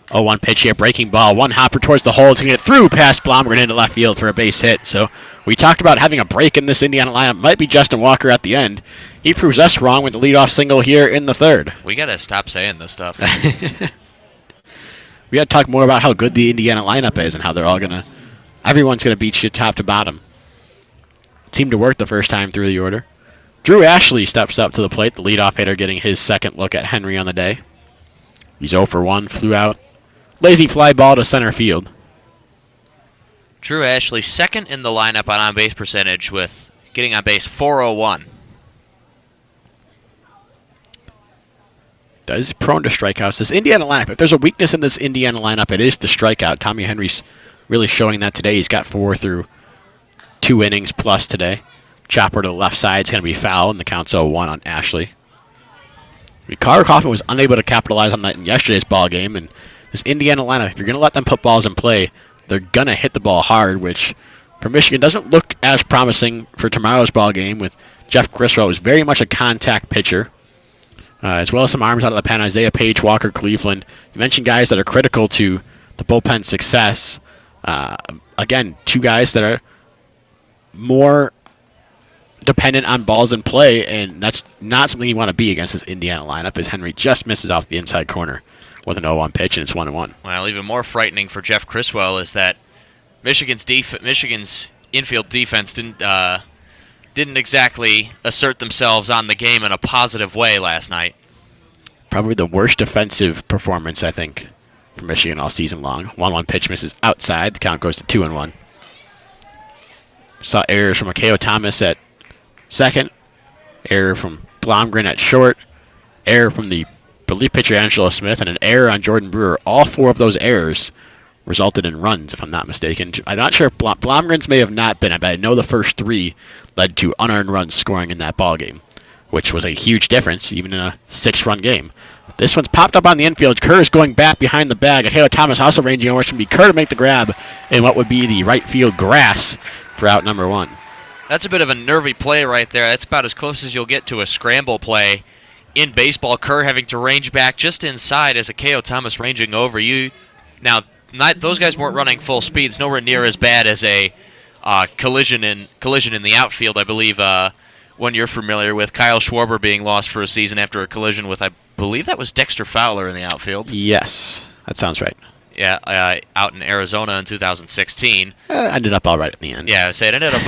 Speaker 1: 0-1 pitch here, breaking ball, one hopper towards the hole. It's going to get through past Blomgren into left field for a base hit. So we talked about having a break in this Indiana lineup. Might be Justin Walker at the end. He proves us wrong with the leadoff single here in the third.
Speaker 2: We got to stop saying this stuff.
Speaker 1: We got to talk more about how good the Indiana lineup is and how they're all going to, everyone's going to beat you top to bottom. It seemed to work the first time through the order. Drew Ashley steps up to the plate, the leadoff hitter getting his second look at Henry on the day. He's 0 for 1, flew out. Lazy fly ball to center field.
Speaker 2: Drew Ashley second in the lineup on on-base percentage with getting on base 401.
Speaker 1: Does prone to strikeouts. This Indiana lineup, if there's a weakness in this Indiana lineup, it is the strikeout. Tommy Henry's really showing that today. He's got 4 through 2 innings plus today. Chopper to the left side is going to be foul, and the count's 0-1 on Ashley. Carter Kaufman was unable to capitalize on that in yesterday's ball game, and this Indiana lineup, if you're going to let them put balls in play, they're going to hit the ball hard, which for Michigan doesn't look as promising for tomorrow's ball game with Jeff Criswell, who's very much a contact pitcher. As well as some arms out of the pen, Isaiah Page, Walker Cleveland. You mentioned guys that are critical to the bullpen success. Again, 2 guys that are more dependent on balls in play, and that's not something you want to be against this Indiana lineup, as Henry just misses off the inside corner with an 0-1 pitch, and it's 1-1.
Speaker 2: Well, even more frightening for Jeff Criswell is that Michigan's infield defense didn't exactly assert themselves on the game in a positive way last night.
Speaker 1: Probably the worst defensive performance, I think, for Michigan all season long. 1-1 pitch misses outside. The count goes to 2-1. Saw errors from Akeo Thomas at second. Error from Blomgren at short. Error from the relief pitcher Angelo Smith. And an error on Jordan Brewer. All 4 of those errors resulted in runs, if I'm not mistaken. I'm not sure if Blomgren's may have not been, but I know the first 3 led to unearned runs scoring in that ball game, which was a huge difference, even in a 6-run game. This one's popped up on the infield. Kerr is going back behind the bag. Halo Thomas also ranging over. It's going to be Kerr to make the grab in what would be the right field grass for out number 1.
Speaker 2: That's a bit of a nervy play right there. That's about as close as you'll get to a scramble play in baseball. Kerr having to range back just inside as Akeo Thomas ranging over. Those guys weren't running full speed. It's nowhere near as bad as a collision in the outfield, I believe, one you're familiar with. Kyle Schwarber being lost for a season after a collision with, I believe that was Dexter Fowler in the outfield.
Speaker 1: Yes, that sounds right.
Speaker 2: Yeah, out in Arizona in 2016.
Speaker 1: Ended up all right in the end.
Speaker 2: Yeah, it ended up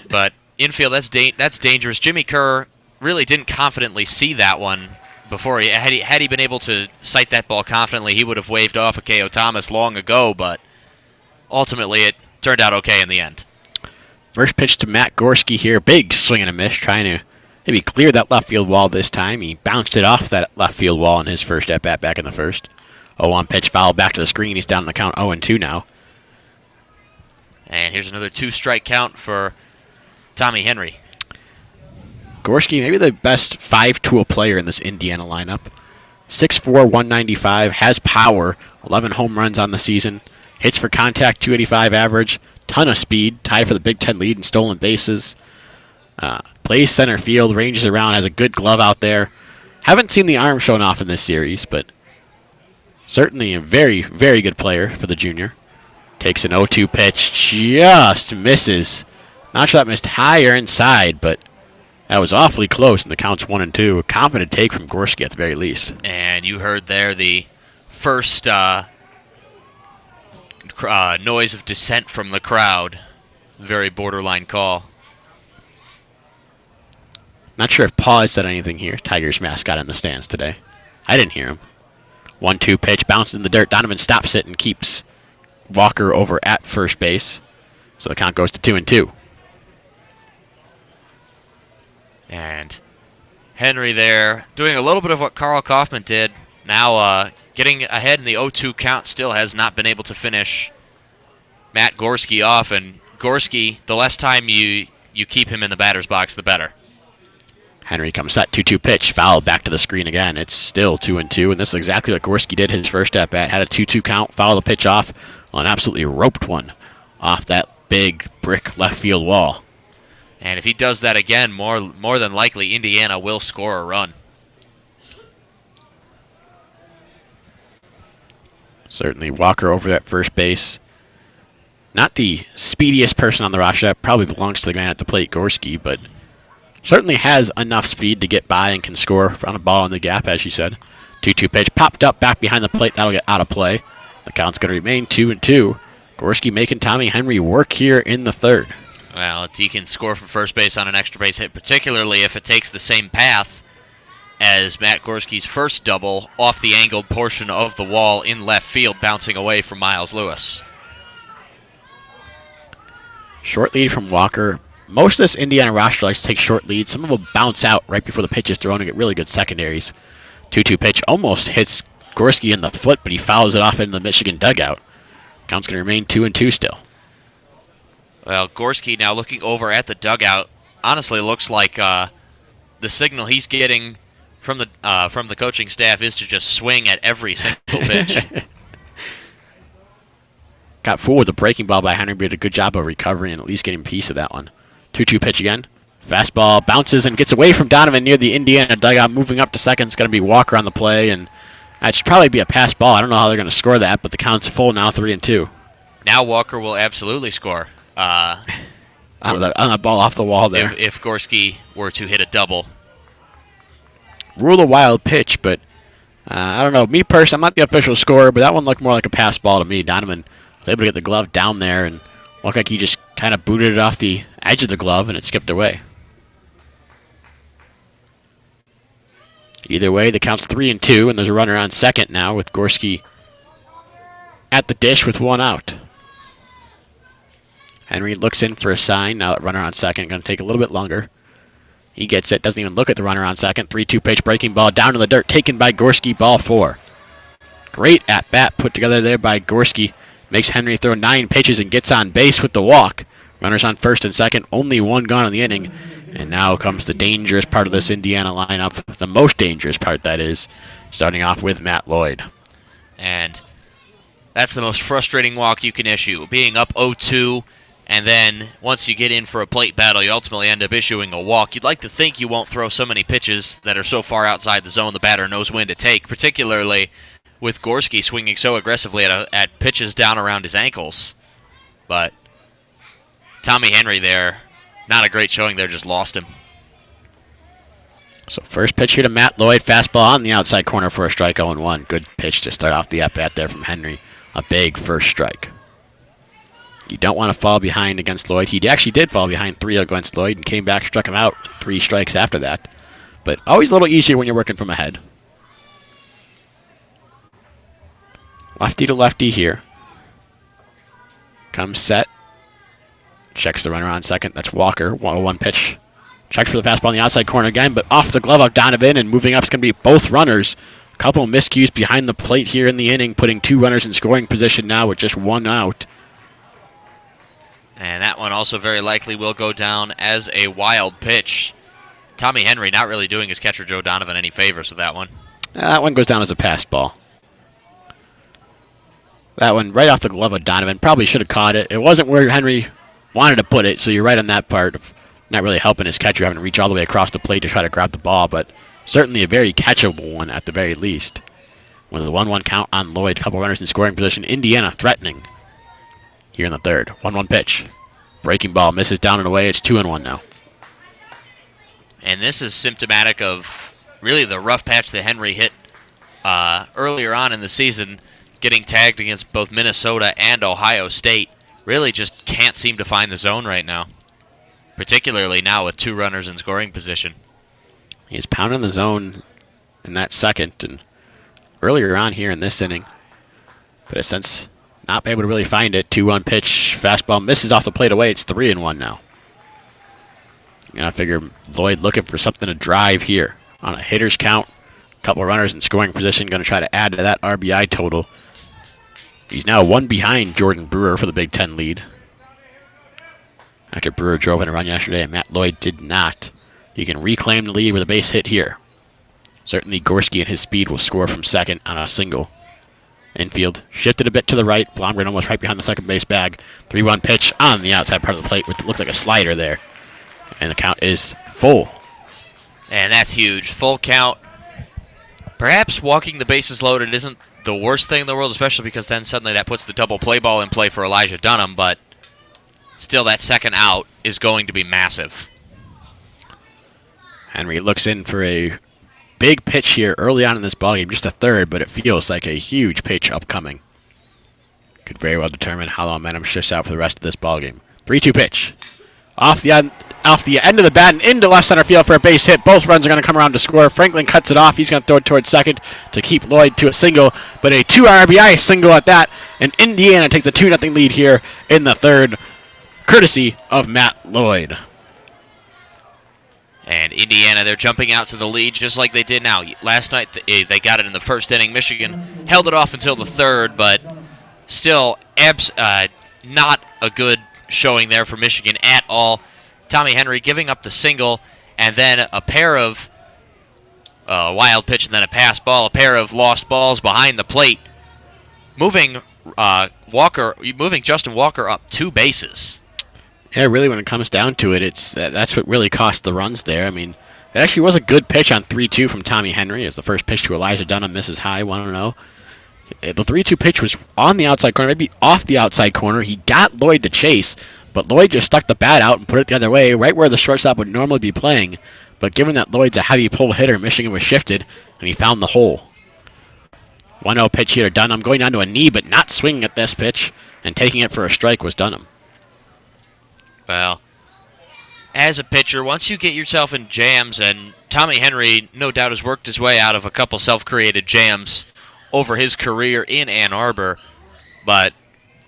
Speaker 2: but infield, that's dangerous. Jimmy Kerr really didn't confidently see that one before. Had he been able to sight that ball confidently, he would have waved off Akeo Thomas long ago, but ultimately it turned out okay in the end.
Speaker 1: First pitch to Matt Gorski here. Big swing and a miss, trying to maybe clear that left field wall this time. He bounced it off that left field wall in his first at-bat back in the first. 0-1 pitch foul back to the screen. He's down on the count 0-2 now.
Speaker 2: And here's another 2-strike count for Tommy Henry.
Speaker 1: Gorski, maybe the best 5-tool player in this Indiana lineup. 6'4", 195, has power, 11 home runs on the season, hits for contact, 285 average, ton of speed, tied for the Big Ten lead in stolen bases. Plays center field, ranges around, has a good glove out there. Haven't seen the arm shown off in this series, but Certainly a very, very good player for the junior. Takes an 0-2 pitch, just misses. Not sure that missed higher inside, but that was awfully close, and the count's 1-2. A confident take from Gorski at the very least.
Speaker 2: And you heard there the first noise of dissent from the crowd. Very borderline call.
Speaker 1: Not sure if Paul has said anything here. Tigers mascot in the stands today. I didn't hear him. 1-2 pitch, bounces in the dirt. Donovan stops it and keeps Walker over at first base. So the count goes to 2-2.
Speaker 2: And Henry there doing a little bit of what Carl Kaufman did. Now getting ahead in the 0-2 count, still has not been able to finish Matt Gorski off. And Gorski, the less time you keep him in the batter's box, the better.
Speaker 1: Henry comes set, 2-2 pitch, foul back to the screen again. It's still 2-2, and this is exactly what Gorski did his first at bat. Had a 2-2 count, foul the pitch off on an absolutely roped one off that big brick left field wall.
Speaker 2: And if he does that again, more than likely Indiana will score a run.
Speaker 1: Certainly Walker over at first base. Not the speediest person on the roster. That probably belongs to the man at the plate, Gorski, but certainly has enough speed to get by and can score on a ball in the gap, as you said. 2-2 pitch, popped up back behind the plate. That'll get out of play. The count's going to remain 2-2. Gorski making Tommy Henry work here in the third.
Speaker 2: Well, if he can score from first base on an extra base hit, particularly if it takes the same path as Matt Gorski's first double off the angled portion of the wall in left field, bouncing away from Miles Lewis.
Speaker 1: Short lead from Walker. Most of this Indiana roster likes to take short leads. Some of them bounce out right before the pitch is thrown and get really good secondaries. 2-2 pitch almost hits Gorski in the foot, but he fouls it off into the Michigan dugout. Count's going to remain 2-2 still.
Speaker 2: Well, Gorski now looking over at the dugout. Honestly, looks like the signal he's getting from the coaching staff is to just swing at every single pitch.
Speaker 1: Got fooled with a breaking ball by Henry, but did a good job of recovering and at least getting a piece of that one. 2-2 pitch again. Fastball bounces and gets away from Donovan near the Indiana dugout. Moving up to second. It's going to be Walker on the play, and that should probably be a pass ball. I don't know how they're going to score that, but the count's full now, 3-2.
Speaker 2: Now Walker will absolutely score.
Speaker 1: On that ball off the wall there.
Speaker 2: If Gorski were to hit a double.
Speaker 1: Rule a wild pitch, but I don't know. Me personally, I'm not the official scorer, but that one looked more like a pass ball to me. Donovan was able to get the glove down there and looked like he just kind of booted it off the edge of the glove and it skipped away. Either way, the count's 3-2, and there's a runner on second now with Gorski at the dish with one out. Henry looks in for a sign. Now that runner on second, going to take a little bit longer. He gets it, doesn't even look at the runner on second. 3-2 pitch, breaking ball down to the dirt, taken by Gorski, ball 4. Great at-bat put together there by Gorski. Makes Henry throw 9 pitches and gets on base with the walk. Runners on first and second, only one gone in the inning. And now comes the dangerous part of this Indiana lineup, the most dangerous part, that is, starting off with Matt Lloyd.
Speaker 2: And that's the most frustrating walk you can issue, being up 0-2, and then once you get in for a plate battle, you ultimately end up issuing a walk. You'd like to think you won't throw so many pitches that are so far outside the zone the batter knows when to take, particularly with Gorski swinging so aggressively at pitches down around his ankles. But Tommy Henry there, not a great showing there, just lost him.
Speaker 1: So first pitch here to Matt Lloyd, fastball on the outside corner for a strike, 0-1. Good pitch to start off the at-bat there from Henry. A big first strike. You don't want to fall behind against Lloyd. He actually did fall behind 3 against Lloyd and came back, struck him out 3 strikes after that. But always a little easier when you're working from ahead. Lefty to lefty here. Comes set. Checks the runner on second. That's Walker. 1-1 pitch. Checks for the fastball on the outside corner again, but off the glove of Donovan, and moving up is going to be both runners. A couple of miscues behind the plate here in the inning, putting 2 runners in scoring position now with just 1 out.
Speaker 2: And that one also very likely will go down as a wild pitch. Tommy Henry not really doing his catcher Joe Donovan any favors with that one.
Speaker 1: That one goes down as a pass ball. That one right off the glove of Donovan. Probably should have caught it. It wasn't where Henry wanted to put it, so you're right on that part of not really helping his catcher having to reach all the way across the plate to try to grab the ball, but certainly a very catchable one at the very least. With a 1-1 count on Lloyd, couple runners in scoring position. Indiana threatening here in the third. 1-1 pitch. Breaking ball misses down and away. It's 2-1 now.
Speaker 2: And this is symptomatic of really the rough patch that Henry hit earlier on in the season, getting tagged against both Minnesota and Ohio State. Really just can't seem to find the zone right now, particularly now with 2 runners in scoring position.
Speaker 1: He's pounding the zone in that second and earlier on here in this inning, but has since not been able to really find it. 2-1 pitch, fastball misses off the plate away. It's 3-1 now. And I figure Lloyd looking for something to drive here on a hitter's count. Couple of runners in scoring position, going to try to add to that RBI total. He's now 1 behind Jordan Brewer for the Big Ten lead. After Brewer drove in a run yesterday and Matt Lloyd did not, he can reclaim the lead with a base hit here. Certainly Gorski and his speed will score from second on a single. Infield shifted a bit to the right. Blomgren almost right behind the second base bag. 3-1 pitch on the outside part of the plate with what looks like a slider there. And the count is full.
Speaker 2: And that's huge. Full count. Perhaps walking the bases loaded isn't the worst thing in the world, especially because then suddenly that puts the double play ball in play for Elijah Dunham, but still that second out is going to be massive.
Speaker 1: Henry looks in for a big pitch here early on in this ballgame, just a third, but it feels like a huge pitch upcoming. Could very well determine how the momentum shifts out for the rest of this ballgame. 3-2 pitch. Off the end of the bat and into left center field for a base hit. Both runs are going to come around to score. Franklin cuts it off. He's going to throw it towards second to keep Lloyd to a single, but a 2 RBI single at that, and Indiana takes a 2-0 lead here in the third, courtesy of Matt Lloyd.
Speaker 2: And Indiana, they're jumping out to the lead just like they did now. Last night, they got it in the first inning. Michigan held it off until the third, but still not a good showing there for Michigan at all. Tommy Henry giving up the single, and then a pair of wild pitch and then a pass ball, a pair of lost balls behind the plate, moving Justin Walker up 2 bases.
Speaker 1: Yeah, really, when it comes down to it, that's what really cost the runs there. I mean, it actually was a good pitch on 3-2 from Tommy Henry. It's the first pitch to Elijah Dunham, misses high, 1-0. The 3-2 pitch was on the outside corner, maybe off the outside corner. He got Lloyd to chase, but Lloyd just stuck the bat out and put it the other way, right where the shortstop would normally be playing. But given that Lloyd's a heavy pull hitter, Michigan was shifted, and he found the hole. 1-0 pitch here to Dunham, going down to a knee, but not swinging at this pitch, and taking it for a strike was Dunham.
Speaker 2: Well, as a pitcher, once you get yourself in jams, and Tommy Henry no doubt has worked his way out of a couple self-created jams over his career in Ann Arbor, but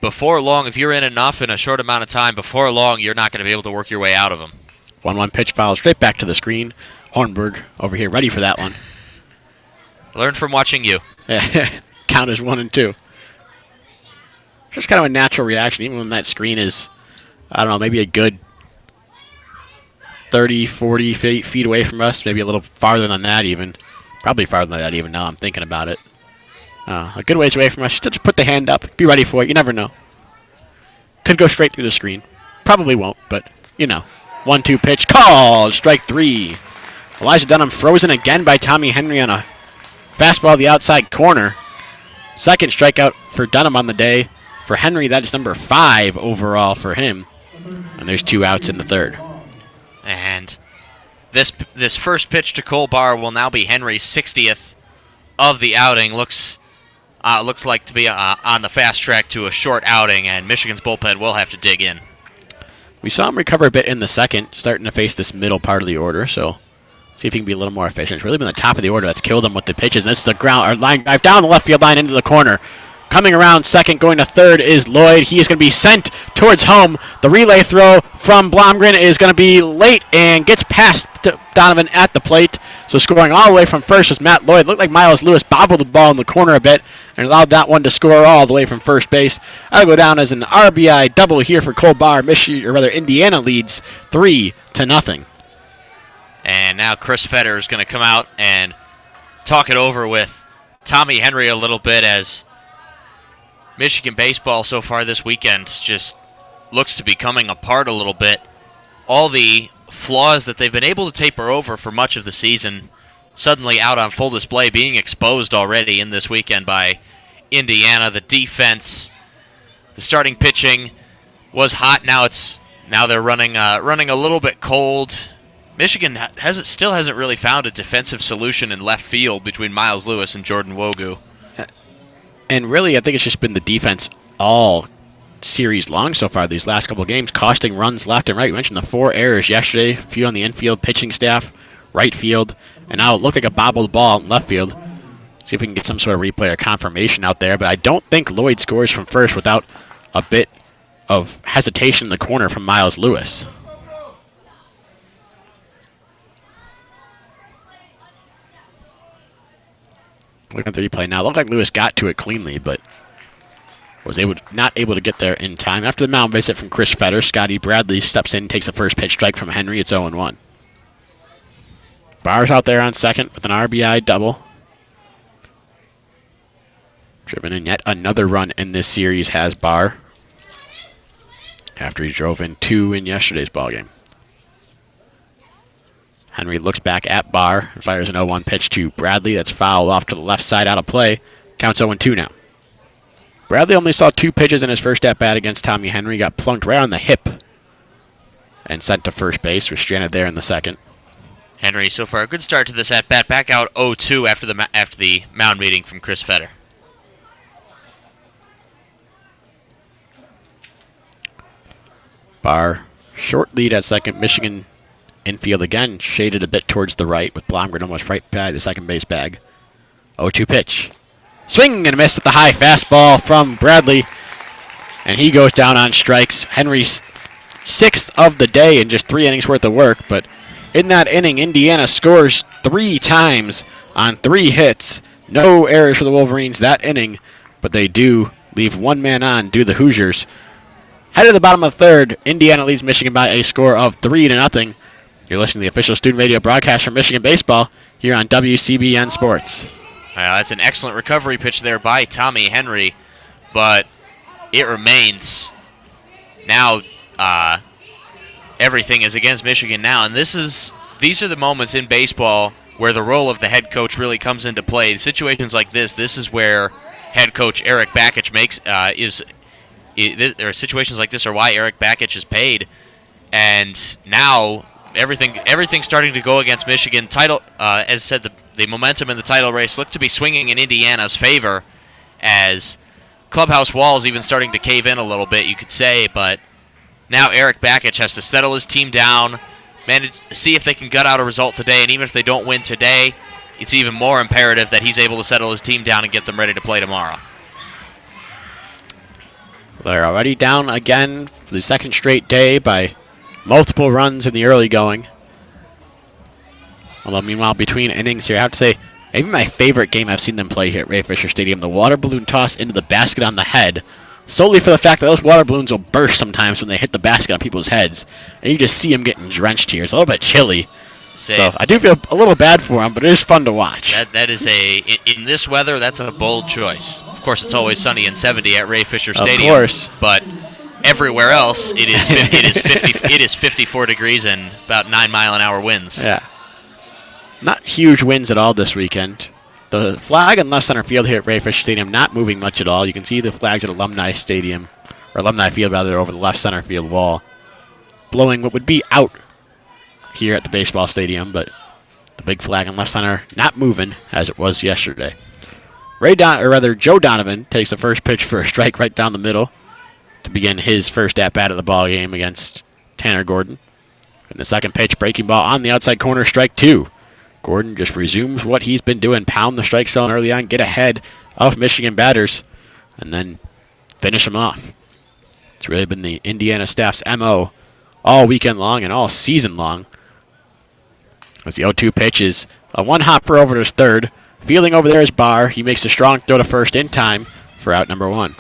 Speaker 2: before long, if you're in enough in a short amount of time, before long, you're not going to be able to work your way out of them.
Speaker 1: 1-1 pitch foul straight back to the screen. Hornberg over here ready for that one.
Speaker 2: Learn from watching you.
Speaker 1: Count is 1-2. Just kind of a natural reaction, even when that screen is, I don't know, maybe a good 30, 40 feet away from us, maybe a little farther than that even. Probably farther than that even now I'm thinking about it. A good ways away from us. Just put the hand up. Be ready for it. You never know. Could go straight through the screen. Probably won't, but, you know. 1-2 pitch. Called. Strike 3. Elijah Dunham frozen again by Tommy Henry on a fastball to the outside corner. Second strikeout for Dunham on the day. For Henry, that is number 5 overall for him. And there's 2 outs in the third.
Speaker 2: And this first pitch to Cole Barr will now be Henry's 60th of the outing. Looks like to be on the fast track to a short outing, and Michigan's bullpen will have to dig in.
Speaker 1: We saw him recover a bit in the second, starting to face this middle part of the order, so see if he can be a little more efficient. It's really been the top of the order that's killed him with the pitches. And this is the line drive down the left field line into the corner. Coming around second, going to third is Lloyd. He is going to be sent towards home. The relay throw from Blomgren is going to be late and gets past Donovan at the plate. So scoring all the way from first was Matt Lloyd. Looked like Miles Lewis bobbled the ball in the corner a bit and allowed that one to score all the way from first base. That'll go down as an RBI double here for Cole Barr. Indiana leads 3-0.
Speaker 2: And now Chris Fetter is going to come out and talk it over with Tommy Henry a little bit, as Michigan baseball so far this weekend just looks to be coming apart a little bit. All the flaws that they've been able to taper over for much of the season suddenly out on full display, being exposed already in this weekend by Indiana. The defense, the starting pitching was hot. Now they're running a little bit cold. Michigan still hasn't really found a defensive solution in left field between Miles Lewis and Jordan Wogu.
Speaker 1: And really, I think it's just been the defense all series long so far, these last couple of games, costing runs left and right. We mentioned the 4 errors yesterday, a few on the infield, pitching staff, right field, and now it looked like a bobbled ball in left field. See if we can get some sort of replay or confirmation out there, but I don't think Lloyd scores from first without a bit of hesitation in the corner from Miles Lewis. Looking at the replay now, looked like Lewis got to it cleanly, but was not able to get there in time. After the mound visit from Chris Fetter, Scotty Bradley steps in and takes a first pitch strike from Henry. It's 0-1. Barr's out there on second with an RBI double. Driven in yet another run in this series has Barr, after he drove in 2 in yesterday's ballgame. Henry looks back at Barr and fires an 0-1 pitch to Bradley. That's fouled off to the left side out of play. Counts 0-2 now. Bradley only saw 2 pitches in his first at-bat against Tommy Henry. Got plunked right on the hip and sent to first base. Was stranded there in the second.
Speaker 2: Henry, so far, a good start to this at-bat. Back out 0-2 after the mound meeting from Chris Fetter.
Speaker 1: Barr, short lead at second. Michigan infield again, shaded a bit towards the right with Blomgren almost right by the second base bag. 0-2 pitch. Swing and a miss at the high fastball from Bradley. And he goes down on strikes. Henry's 6th of the day in just 3 innings worth of work. But in that inning, Indiana scores 3 times on 3 hits. No errors for the Wolverines that inning. But they do leave 1 man on due to the Hoosiers. Head to the bottom of the 3rd. Indiana leads Michigan by a score of 3-0. You're listening to the official student radio broadcast from Michigan Baseball here on WCBN Sports.
Speaker 2: That's an excellent recovery pitch there by Tommy Henry, but it remains. Now everything is against Michigan now, and these are the moments in baseball where the role of the head coach really comes into play. Situations like this is where head coach Eric Bakich there are situations like this are why Eric Bakich is paid, and now everything's starting to go against Michigan. As I said, the momentum in the title race looked to be swinging in Indiana's favor, as clubhouse walls even starting to cave in a little bit, you could say. But now Eric Bakich has to settle his team down, see if they can gut out a result today, and even if they don't win today, it's even more imperative that he's able to settle his team down and get them ready to play tomorrow.
Speaker 1: They're already down again for the 2nd straight day by multiple runs in the early going. Although, meanwhile, between innings here, I have to say, maybe my favorite game I've seen them play here at Ray Fisher Stadium, the water balloon toss into the basket on the head, solely for the fact that those water balloons will burst sometimes when they hit the basket on people's heads, and you just see them getting drenched here. It's a little bit chilly. So I do feel a little bad for them, but it is fun to watch.
Speaker 2: That is in this weather, that's a bold choice. Of course, it's always sunny and 70 at Ray Fisher Stadium.
Speaker 1: Of course.
Speaker 2: But everywhere else, it is 54 degrees and about 9-mile-an-hour winds.
Speaker 1: Yeah. Not huge winds at all this weekend. The flag in left center field here at Ray Fisher Stadium not moving much at all. You can see the flags at Alumni Stadium, or Alumni Field rather, over the left center field wall, blowing what would be out here at the baseball stadium, but the big flag in left center not moving as it was yesterday. Joe Donovan takes the first pitch for a strike right down the middle to begin his first at-bat of the ball game against Tanner Gordon. And the second pitch, breaking ball on the outside corner, strike 2. Gordon just resumes what he's been doing, pound the strike zone early on, get ahead of Michigan batters, and then finish them off. It's really been the Indiana staff's MO all weekend long and all season long. As the 0-2 pitch is a one-hopper over to 3rd. Fielding over there is Barr. He makes a strong throw to first in time for out number 1.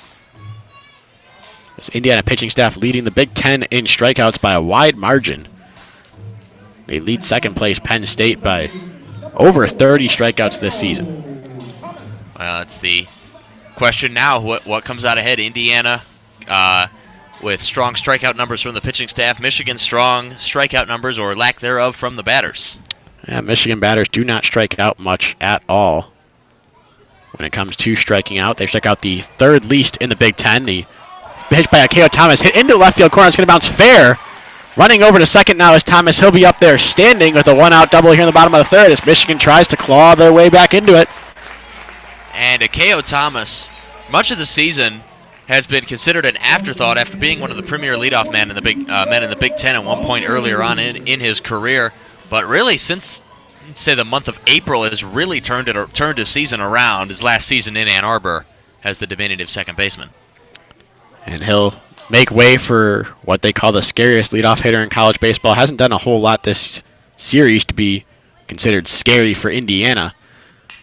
Speaker 1: This Indiana pitching staff leading the Big Ten in strikeouts by a wide margin. They lead second place Penn State by over 30 strikeouts this season.
Speaker 2: Well, that's the question now. What comes out ahead? Indiana with strong strikeout numbers from the pitching staff. Michigan strong strikeout numbers or lack thereof from the batters.
Speaker 1: Yeah, Michigan batters do not strike out much at all. When it comes to striking out, they strike out the third least in the Big Ten. The pitch by Akeo Thomas hit into the left field corner. It's going to bounce fair. Running over to second now is Thomas. He'll be up there standing with a one-out double here in the bottom of the third as Michigan tries to claw their way back into it.
Speaker 2: And Akeo Thomas, much of the season, has been considered an afterthought after being one of the premier leadoff men in the Big Ten at one point earlier on in his career. But really, since say the month of April, has really turned his season around. His last season in Ann Arbor as the diminutive second baseman.
Speaker 1: And he'll make way for what they call the scariest leadoff hitter in college baseball. Hasn't done a whole lot this series to be considered scary for Indiana.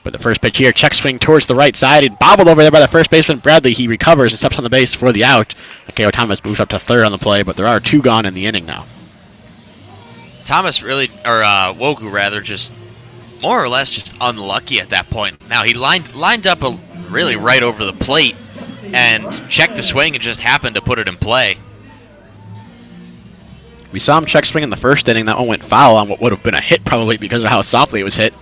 Speaker 1: But the first pitch here, check swing towards the right side and bobbled over there by the first baseman Bradley. He recovers and steps on the base for the out. Akeo Thomas moves up to third on the play, but there are two gone in the inning now.
Speaker 2: Thomas really, or Wogu rather, just more or less just unlucky at that point. Now he lined up really right over the plate and checked the swing and just happened to put it in play.
Speaker 1: We saw him check swing in the first inning. That one went foul on what would have been a hit probably because of how softly it was hit.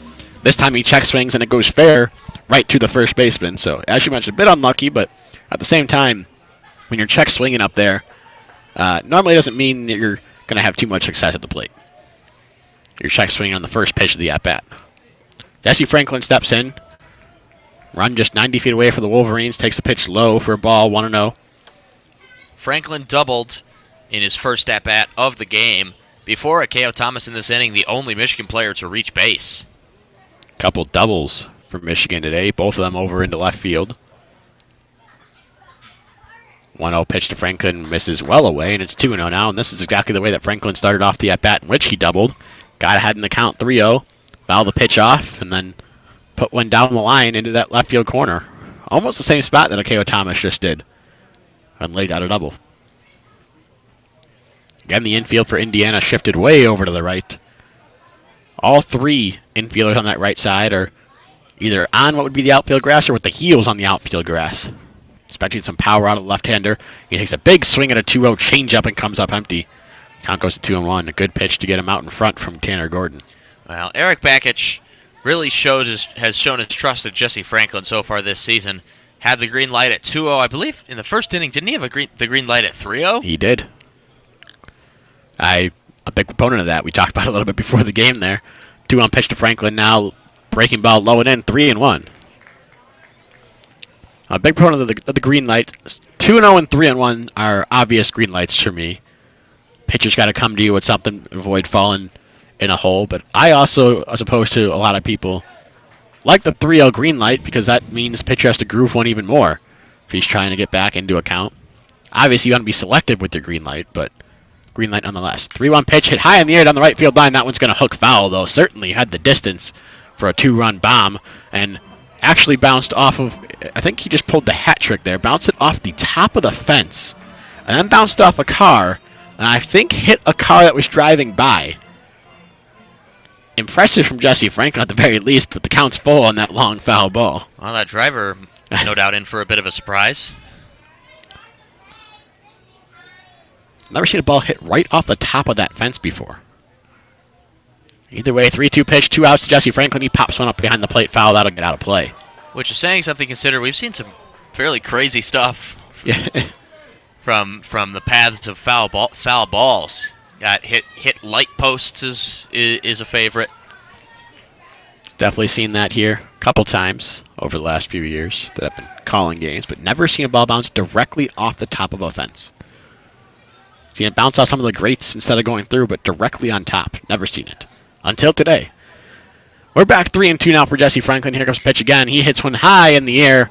Speaker 1: This time he check swings and it goes fair right to the first baseman. So as you mentioned, a bit unlucky, but at the same time, when you're check swinging up there, normally doesn't mean that you're going to have too much success at the plate. You're check swinging on the first pitch of the at-bat. Jesse Franklin steps in. Run just 90 feet away for the Wolverines. Takes the pitch low for a ball, 1-0.
Speaker 2: Franklin doubled in his first at-bat of the game. Before Akeo Thomas in this inning, the only Michigan player to reach base.
Speaker 1: Couple doubles for Michigan today. Both of them over into left field. 1-0 pitch to Franklin misses well away, and it's 2-0 now. And this is exactly the way that Franklin started off the at-bat in which he doubled. Got ahead in the count 3-0. Fouled the pitch off, and then put one down the line into that left field corner. Almost the same spot that Akeo Thomas just did. And laid out a double. Again, the infield for Indiana shifted way over to the right. All three infielders on that right side are either on what would be the outfield grass or with the heels on the outfield grass. Expecting some power out of the left-hander. He takes a big swing at a 2-0 changeup and comes up empty. Count goes to 2-1. A good pitch to get him out in front from Tanner Gordon.
Speaker 2: Well, Eric Bakich really has shown his trust at Jesse Franklin so far this season. Had the green light at 2-0, I believe, in the first inning. Didn't he have the green light at 3-0?
Speaker 1: He did. I'm a big proponent of that. We talked about it a little bit before the game there. 2-1 pitch to Franklin now. Breaking ball low and in, 3-1. A big proponent of the green light. 2-0 and 3-1 are obvious green lights for me. Pitcher's got to come to you with something, avoid falling in a hole. But I also, as opposed to a lot of people, like the 3-0 green light because that means the pitcher has to groove one even more if he's trying to get back into a count. Obviously, you want to be selective with your green light, but green light nonetheless. 3-1 pitch hit high in the air down the right field line. That one's going to hook foul, though. Certainly had the distance for a 2-run bomb and actually bounced off of, I think he just pulled the hat trick there, bounced it off the top of the fence and then bounced off a car and I think hit a car that was driving by. Impressive from Jesse Franklin at the very least, but the count's full on that long foul ball.
Speaker 2: Well, that driver, no doubt in for a bit of a surprise.
Speaker 1: Never seen a ball hit right off the top of that fence before. Either way, 3-2 pitch, 2 outs to Jesse Franklin. He pops one up behind the plate, foul. That'll get out of play.
Speaker 2: Which is saying something considered. We've seen some fairly crazy stuff from the paths of foul balls. Got hit light posts is a favorite.
Speaker 1: Definitely seen that here a couple times over the last few years that I've been calling games, but never seen a ball bounce directly off the top of a fence. Seen it bounce off some of the grates instead of going through, but directly on top. Never seen it. Until today. We're back 3-2 now for Jesse Franklin. Here comes the pitch again. He hits one high in the air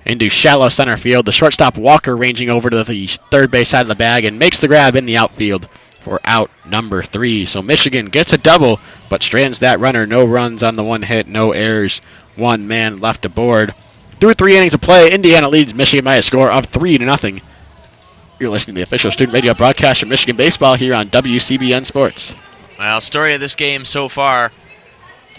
Speaker 1: into shallow center field. The shortstop Walker ranging over to the third base side of the bag and makes the grab in the outfield for out number 3. So Michigan gets a double, but strands that runner. No runs on the one hit, no errors. One man left aboard. Through 3 innings of play, Indiana leads Michigan by a score of 3-0. You're listening to the official student radio broadcast of Michigan baseball here on WCBN Sports.
Speaker 2: Well, story of this game so far,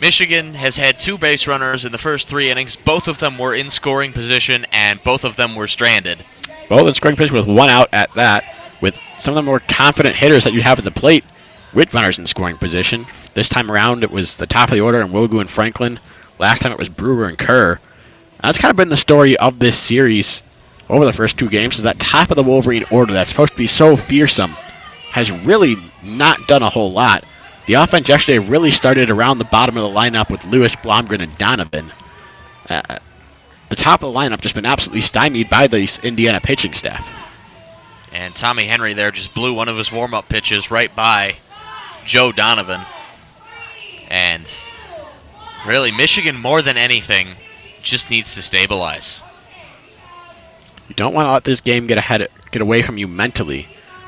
Speaker 2: Michigan has had 2 base runners in the first 3 innings. Both of them were in scoring position, and both of them were stranded.
Speaker 1: Both in scoring position with 1 out at that, with some of the more confident hitters that you have at the plate with runners in scoring position. This time around, it was the top of the order in Wogu and Franklin. Last time it was Brewer and Kerr. That's kind of been the story of this series over the first two games, is that top of the Wolverine order that's supposed to be so fearsome has really not done a whole lot. The offense yesterday really started around the bottom of the lineup with Lewis, Blomgren, and Donovan. The top of the lineup just been absolutely stymied by the Indiana pitching staff.
Speaker 2: And Tommy Henry there just blew one of his warm-up pitches right by Joe Donovan. And really, Michigan, more than anything, just needs to stabilize.
Speaker 1: You don't want to let this game get away from you mentally.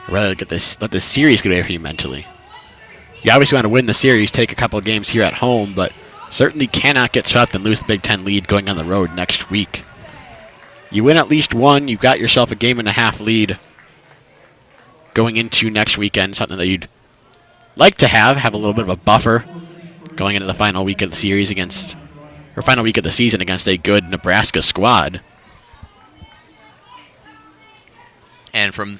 Speaker 1: Or rather, let this series get away from you mentally. You obviously want to win the series, take a couple of games here at home, but certainly cannot get swept and lose the Big Ten lead going on the road next week. You win at least one, you've got yourself a game-and-a-half lead going into next weekend, something that you'd like to have a little bit of a buffer going into the final week of the series final week of the season against a good Nebraska squad.
Speaker 2: And from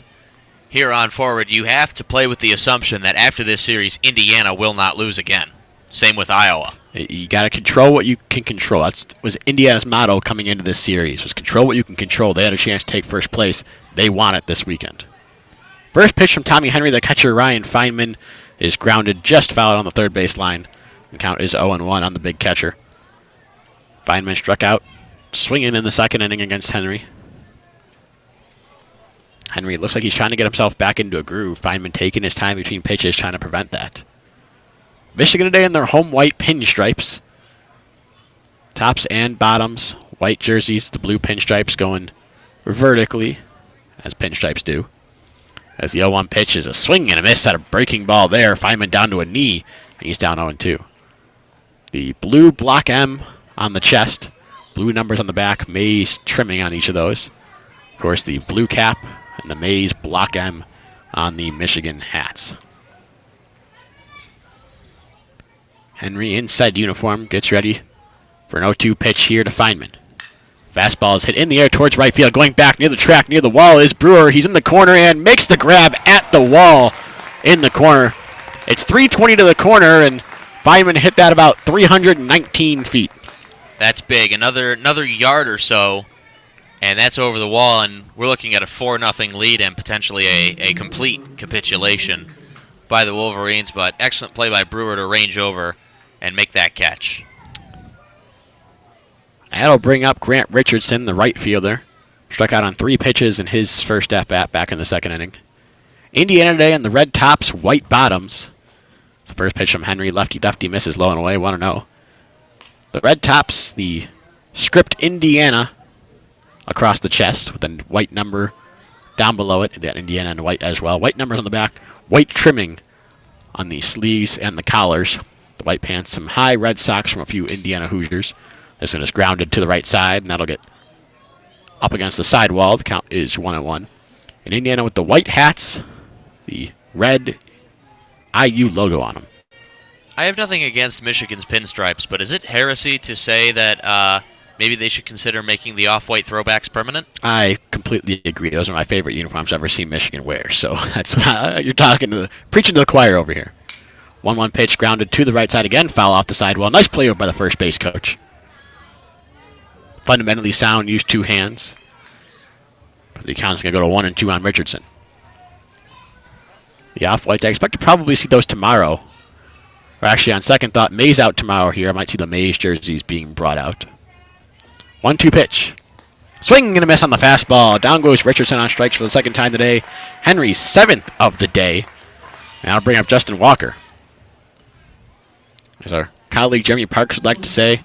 Speaker 2: here on forward, you have to play with the assumption that after this series, Indiana will not lose again. Same with Iowa.
Speaker 1: You got to control what you can control. That was Indiana's motto coming into this series, was control what you can control. They had a chance to take first place. They won it this weekend. First pitch from Tommy Henry, the catcher Ryan Feynman is grounded just foul on the third base line. The count is 0-1 on the big catcher. Feynman struck out, swinging in the second inning against Henry. Henry looks like he's trying to get himself back into a groove. Feynman taking his time between pitches, trying to prevent that. Michigan today in their home white pinstripes. Tops and bottoms, white jerseys, the blue pinstripes going vertically, as pinstripes do. As the 0-1 pitch is a swing and a miss at a breaking ball there. Feynman down to a knee, and he's down 0-2. The blue block M on the chest, blue numbers on the back, maize trimming on each of those. Of course, the blue cap and the maize block M on the Michigan hats. Henry inside uniform gets ready for an 0-2 pitch here to Feynman. Fastball is hit in the air towards right field. Going back near the track, near the wall is Brewer. He's in the corner and makes the grab at the wall in the corner. It's 320 to the corner, and Feynman hit that about 319 feet.
Speaker 2: That's big. Another yard or so, and that's over the wall, and we're looking at a 4-0 lead and potentially a complete capitulation by the Wolverines, but excellent play by Brewer to range over and make that catch.
Speaker 1: That'll bring up Grant Richardson, the right fielder. Struck out on 3 pitches in his first at-bat back in the second inning. Indiana today in the red tops, white bottoms. The first pitch from Henry, lefty misses low and away, 1-0. The red tops, the script Indiana across the chest with a white number down below it, that Indiana in white as well. White numbers on the back, white trimming on the sleeves and the collars. The white pants, some high red socks from a few Indiana Hoosiers. This one is grounded to the right side, and that'll get up against the sidewall. The count is 1-1. And Indiana with the white hats, the red IU logo on them.
Speaker 2: I have nothing against Michigan's pinstripes, but is it heresy to say that maybe they should consider making the off-white throwbacks permanent?
Speaker 1: I completely agree. Those are my favorite uniforms I've ever seen Michigan wear. So that's you're preaching to the choir over here. 1-1 pitch grounded to the right side again, foul off the sidewall. Nice play over by the first base coach. Fundamentally sound, used 2 hands. But the count's going to go to 1-2 on Richardson. The off-whites, I expect to probably see those tomorrow. Or actually, on second thought, May's out tomorrow here. I might see the Mays jerseys being brought out. 1-2 pitch. Swing and a miss on the fastball. Down goes Richardson on strikes for the second time today. Henry's 7th of the day. And I'll bring up Justin Walker. As our colleague Jeremy Parks would like to say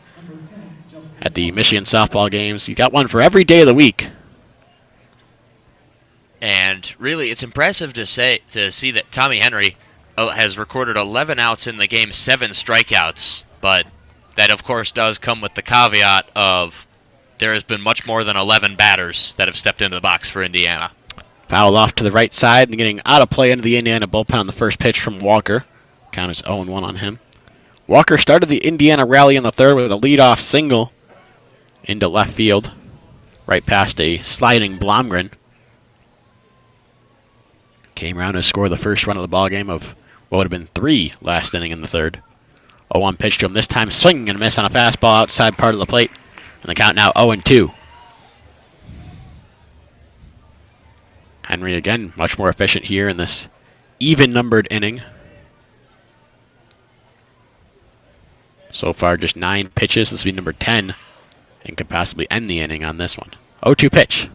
Speaker 1: at the Michigan softball games, you got one for every day of the week.
Speaker 2: And really, it's impressive to see that Tommy Henry has recorded 11 outs in the game, 7 strikeouts. But that, of course, does come with the caveat of there has been much more than 11 batters that have stepped into the box for Indiana.
Speaker 1: Foul off to the right side and getting out of play into the Indiana bullpen on the first pitch from Walker. Count is 0-1 on him. Walker started the Indiana rally in the third with a leadoff single into left field, right past a sliding Blomgren. Came around to score the first run of the ballgame of what would have been 3 last inning in the third. 0-1 pitch to him, this time swinging and a miss on a fastball outside part of the plate. And the count now 0-2. Henry again much more efficient here in this even-numbered inning. So far just 9 pitches. This will be number 10 and could possibly end the inning on this one. 0-2 pitch.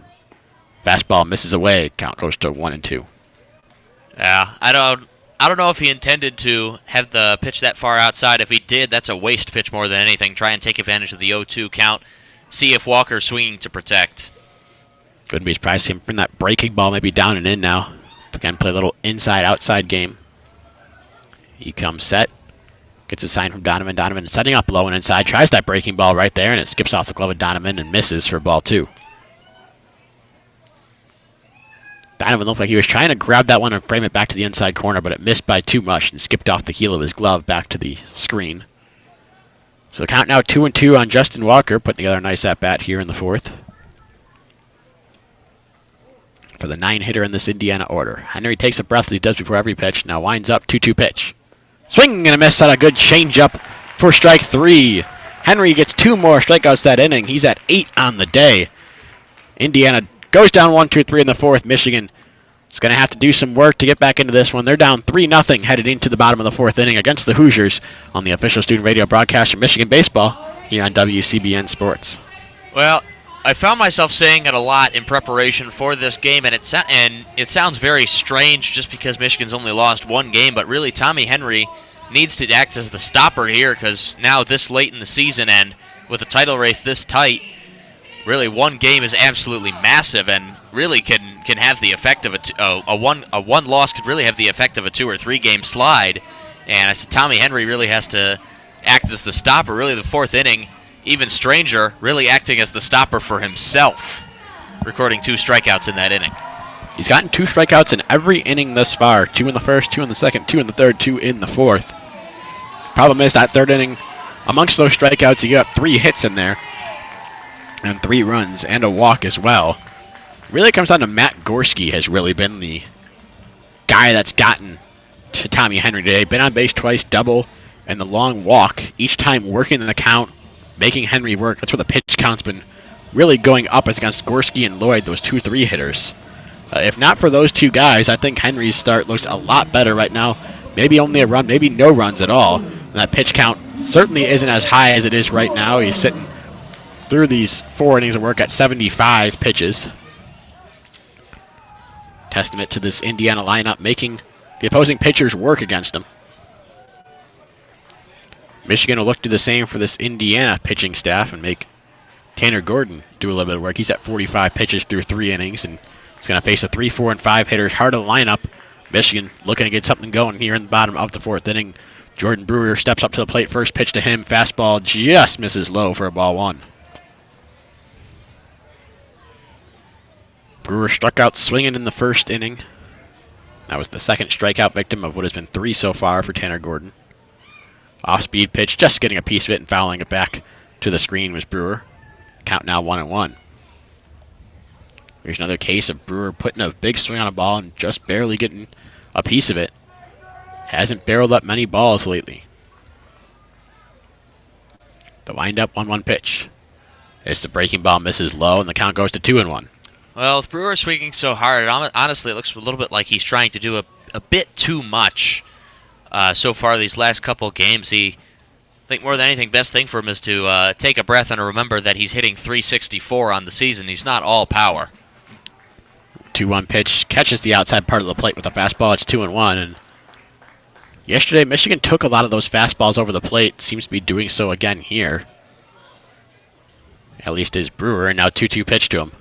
Speaker 1: Fastball misses away. Count goes to 1-2.
Speaker 2: Yeah, I don't know if he intended to have the pitch that far outside. If he did, that's a waste pitch more than anything. Try and take advantage of the 0-2 count. See if Walker's swinging to protect.
Speaker 1: Couldn't be surprised to see him bring that breaking ball maybe down and in now. Again, play a little inside-outside game. He comes set. Gets a sign from Donovan. Donovan setting up low and inside. Tries that breaking ball right there, and it skips off the glove of Donovan and misses for ball 2. Donovan looked like he was trying to grab that one and frame it back to the inside corner, but it missed by too much and skipped off the heel of his glove back to the screen. So the count now 2-2 on Justin Walker, putting together a nice at-bat here in the fourth. For the 9-hitter in this Indiana order. Henry takes a breath as he does before every pitch. Now winds up, 2-2 pitch. Swing and a miss on a good changeup for strike 3. Henry gets 2 more strikeouts that inning. He's at 8 on the day. Indiana goes down 1-2-3 in the fourth. Michigan is going to have to do some work to get back into this one. They're down 3-0 headed into the bottom of the fourth inning against the Hoosiers on the official student radio broadcast of Michigan Baseball here on WCBN Sports.
Speaker 2: Well, I found myself saying it a lot in preparation for this game, and it sounds very strange just because Michigan's only lost 1 game, but really Tommy Henry needs to act as the stopper here because now this late in the season and with the title race this tight, really 1 game is absolutely massive and really can have the effect of a one loss could really have the effect of a 2 or 3 game slide. And I said Tommy Henry really has to act as the stopper. Really the fourth inning, even stranger, really acting as the stopper for himself, recording 2 strikeouts in that inning.
Speaker 1: He's gotten 2 strikeouts in every inning thus far. 2 in the first, 2 in the second, 2 in the third, 2 in the fourth. Problem is that third inning, amongst those strikeouts, he got 3 hits in there. And 3 runs and a walk as well. Really comes down to Matt Gorski has really been the guy that's gotten to Tommy Henry today. Been on base twice, double, and the long walk. Each time working in the count, making Henry work. That's where the pitch count's been really going up against Gorski and Lloyd, those 2-3 hitters. If not for those 2 guys, I think Henry's start looks a lot better right now. Maybe only a run, maybe no runs at all. And that pitch count certainly isn't as high as it is right now. He's sitting through these 4 innings of work at 75 pitches. Testament to this Indiana lineup making the opposing pitchers work against them. Michigan will look to do the same for this Indiana pitching staff and make Tanner Gordon do a little bit of work. He's at 45 pitches through 3 innings, and he's going to face a 3, 4, and 5 hitters. Hard of the lineup. Michigan looking to get something going here in the bottom of the fourth inning. Jordan Brewer steps up to the plate. First pitch to him. Fastball just misses low for a ball 1. Brewer struck out swinging in the first inning. That was the second strikeout victim of what has been 3 so far for Tanner Gordon. Off-speed pitch, just getting a piece of it and fouling it back to the screen was Brewer. Count now 1-1. Here's another case of Brewer putting a big swing on a ball and just barely getting a piece of it. Hasn't barreled up many balls lately. The wind-up 1-1 pitch. It's the breaking ball, misses low, and the count goes to 2-1.
Speaker 2: Well, with Brewer swinging so hard, honestly, it looks a little bit like he's trying to do a bit too much so far these last couple games. I think more than anything, best thing for him is to take a breath and remember that he's hitting .364 on the season. He's not all power.
Speaker 1: 2-1 pitch, catches the outside part of the plate with a fastball. It's 2-1. And yesterday, Michigan took a lot of those fastballs over the plate. Seems to be doing so again here. At least is Brewer, and now 2-2 pitch to him.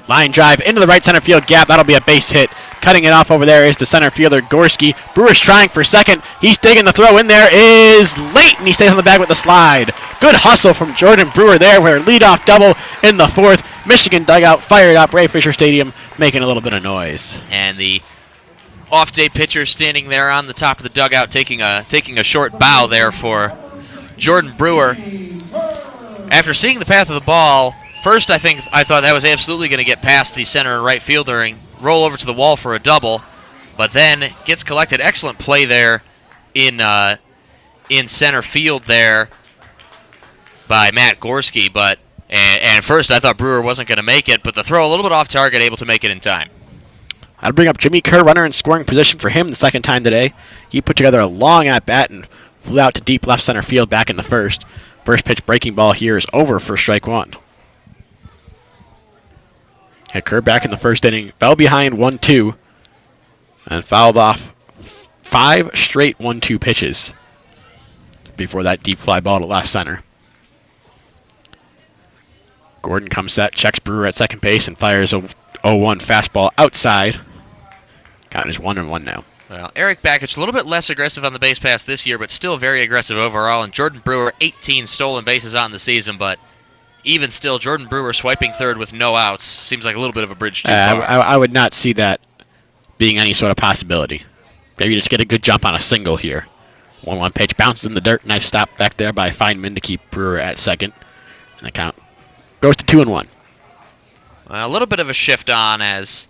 Speaker 1: Line drive into the right center field gap. That'll be a base hit. Cutting it off over there is the center fielder, Gorski. Brewer's trying for second. He's digging the throw in there. Is late, and he stays on the bag with the slide. Good hustle from Jordan Brewer there, where leadoff double in the fourth. Michigan dugout fired up. Ray Fisher Stadium making a little bit of noise.
Speaker 2: And the off-day pitcher standing there on the top of the dugout taking a short bow there for Jordan Brewer. After seeing the path of the ball, first, I thought that was absolutely going to get past the center and right fielder and roll over to the wall for a double. but then gets collected. Excellent play there in center field there by Matt Gorski, but and at first I thought Brewer wasn't going to make it, but the throw a little bit off target, able to make it in time.
Speaker 1: I'd bring up Jimmy Kerr, runner in scoring position for him the second time today. He put together a long at-bat and flew out to deep left center field back in the first. First pitch breaking ball here is over for strike one. Kerr back in the first inning, fell behind 1-2 and fouled off 5 straight 1-2 pitches before that deep fly ball to left center. Gordon comes set, checks Brewer at second base, and fires a 0-1 fastball outside. Got his 1-1 now.
Speaker 2: Well, Eric Bakich a little bit less aggressive on the base pass this year, but still very aggressive overall. And Jordan Brewer, 18 stolen bases on the season, but even still, Jordan Brewer swiping third with no outs seems like a little bit of a bridge too far.
Speaker 1: I would not see that being any sort of possibility. Maybe just get a good jump on a single here. 1-1 pitch, bounces in the dirt. Nice stop back there by Feynman to keep Brewer at second. And the count goes to 2-1.
Speaker 2: A little bit of a shift on as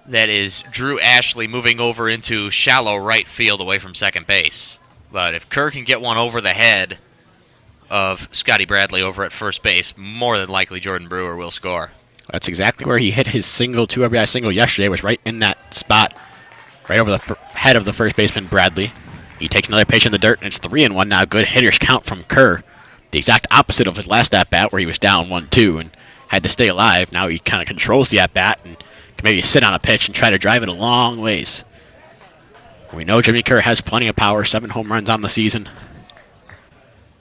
Speaker 2: that is Drew Ashley moving over into shallow right field away from second base. But if Kerr can get one over the head of Scotty Bradley over at first base, more than likely Jordan Brewer will score.
Speaker 1: That's exactly where he hit his single, 2 RBI single yesterday, was right in that spot, right over the head of the first baseman Bradley. He takes another pitch in the dirt, and it's 3-1 now. Good hitter's count from Kerr. The exact opposite of his last at-bat where he was down 1-2 and had to stay alive. Now he kind of controls the at-bat and can maybe sit on a pitch and try to drive it a long ways. We know Jimmy Kerr has plenty of power, 7 home runs on the season.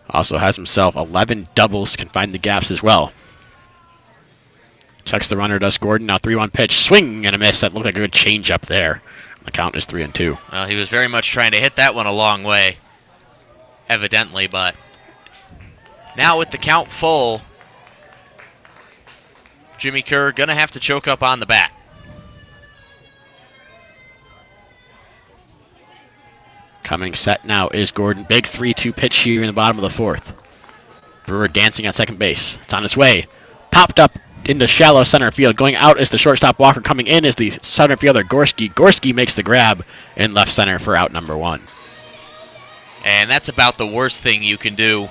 Speaker 1: Also has himself 11 doubles, can find the gaps as well. Checks the runner, does Gordon. Now 3-1 pitch, swing and a miss. That looked like a good change-up there. The count is 3-2.
Speaker 2: Well, he was very much trying to hit that one a long way, evidently, but now with the count full, Jimmy Kerr going to have to choke up on the bat.
Speaker 1: Coming set now is Gordon. Big 3-2 pitch here in the bottom of the fourth. Brewer dancing at second base. It's on its way. Popped up into shallow center field. Going out is the shortstop Walker. Coming in is the center fielder Gorski. Gorski makes the grab in left center for out number 1.
Speaker 2: And that's about the worst thing you can do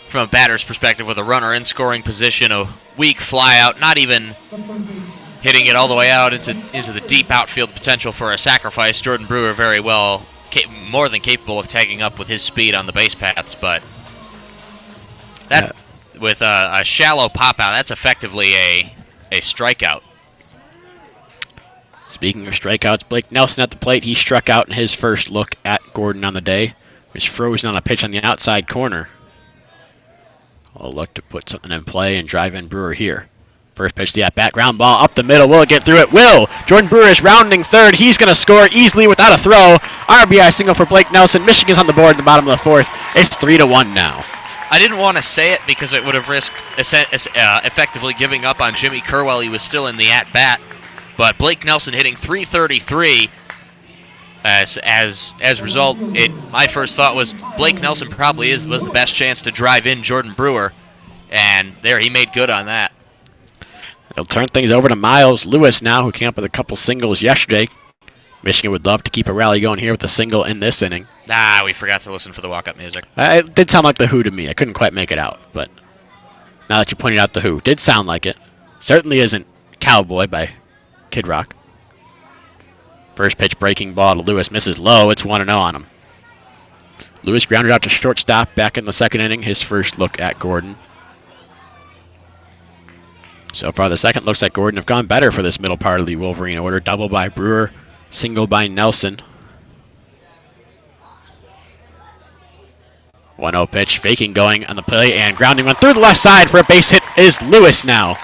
Speaker 2: from a batter's perspective with a runner in scoring position, a weak fly out, not even hitting it all the way out into the deep outfield potential for a sacrifice. Jordan Brewer very well, more than capable of tagging up with his speed on the base paths, but that with a shallow pop out, that's effectively a strikeout.
Speaker 1: Speaking of strikeouts, Blake Nelson at the plate. He struck out in his first look at Gordon on the day. He's frozen on a pitch on the outside corner. I'll look to put something in play and drive in Brewer here. First pitch, the at-bat, ground ball up the middle. Will it get through it? Will! Jordan Brewer is rounding third. He's going to score easily without a throw. RBI single for Blake Nelson. Michigan's on the board in the bottom of the fourth. It's 3-1 now.
Speaker 2: I didn't want to say it because it would have risked effectively giving up on Jimmy Kerr while he was still in the at-bat. But Blake Nelson hitting .333. As a result, my first thought was Blake Nelson probably was the best chance to drive in Jordan Brewer, and there he made good on that.
Speaker 1: He'll turn things over to Miles Lewis now, who came up with a couple singles yesterday. Michigan would love to keep a rally going here with a single in this inning.
Speaker 2: We forgot to listen for the walk-up music.
Speaker 1: It did sound like The Who to me. I couldn't quite make it out, but now that you pointed out The Who, did sound like it. Certainly isn't Cowboy by Kid Rock. First pitch breaking ball to Lewis, misses low. It's 1-0 on him. Lewis grounded out to shortstop back in the second inning. His first look at Gordon. So far, the second looks like Gordon have gone better for this middle part of the Wolverine order. Double by Brewer, single by Nelson. 1-0 pitch, faking going on the play and grounding one through the left side for a base hit is Lewis now.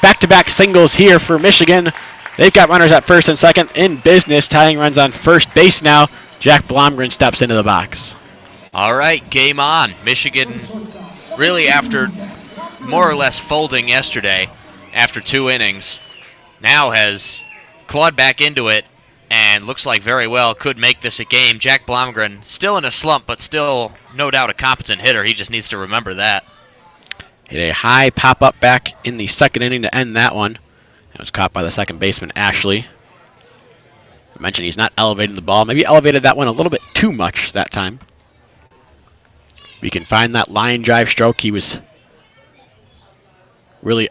Speaker 1: Back-to-back singles here for Michigan. They've got runners at first and second in business. Tying runs on first base now. Jack Blomgren steps into the box.
Speaker 2: All right, game on. Michigan really, after more or less folding yesterday after 2 innings, now has clawed back into it and looks like very well could make this a game. Jack Blomgren still in a slump, but still no doubt a competent hitter. He just needs to remember that.
Speaker 1: Hit a high pop-up back in the second inning to end that one. It was caught by the second baseman, Ashley. I mentioned he's not elevating the ball. Maybe elevated that one a little bit too much that time. We can find that line drive stroke he was really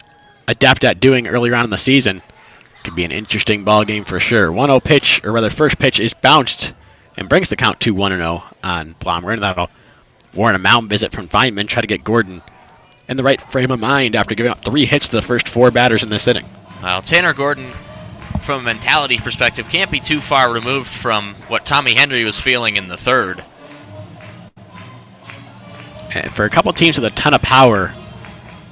Speaker 1: adept at doing earlier on in the season. Could be an interesting ball game for sure. 1-0 pitch, or rather first pitch, is bounced and brings the count to 1-0 on Blomgren. That'll warrant a mound visit from Feynman. Try to get Gordon in the right frame of mind after giving up 3 hits to the first 4 batters in this inning.
Speaker 2: Well, Tanner Gordon, from a mentality perspective, can't be too far removed from what Tommy Henry was feeling in the third.
Speaker 1: And for a couple teams with a ton of power,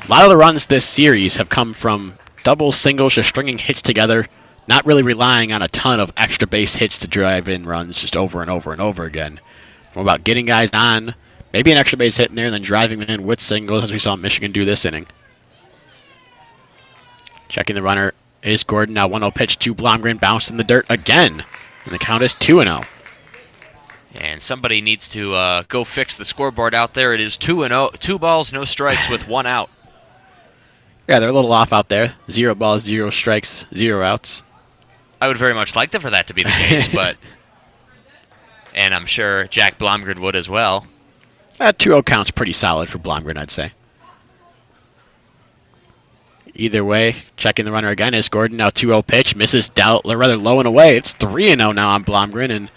Speaker 1: a lot of the runs this series have come from doubles, singles, just stringing hits together, not really relying on a ton of extra base hits to drive in runs just over and over and over again. More about getting guys on, maybe an extra base hit in there, and then driving them in with singles, as we saw Michigan do this inning. Checking the runner is Gordon. Now 1-0 pitch to Blomgren, bounced in the dirt again, and the count is 2-0.
Speaker 2: And somebody needs to go fix the scoreboard out there. It is 2-0, 2 balls, no strikes with 1 out.
Speaker 1: Yeah, they're a little off out there. 0 balls, 0 strikes, 0 outs.
Speaker 2: I would very much like for that to be the case, but... And I'm sure Jack Blomgren would as well.
Speaker 1: That 2-0 count's pretty solid for Blomgren, I'd say. Either way, checking the runner again is Gordon. Now 2-0 pitch. Misses rather low and away. It's 3-0 now on Blomgren. And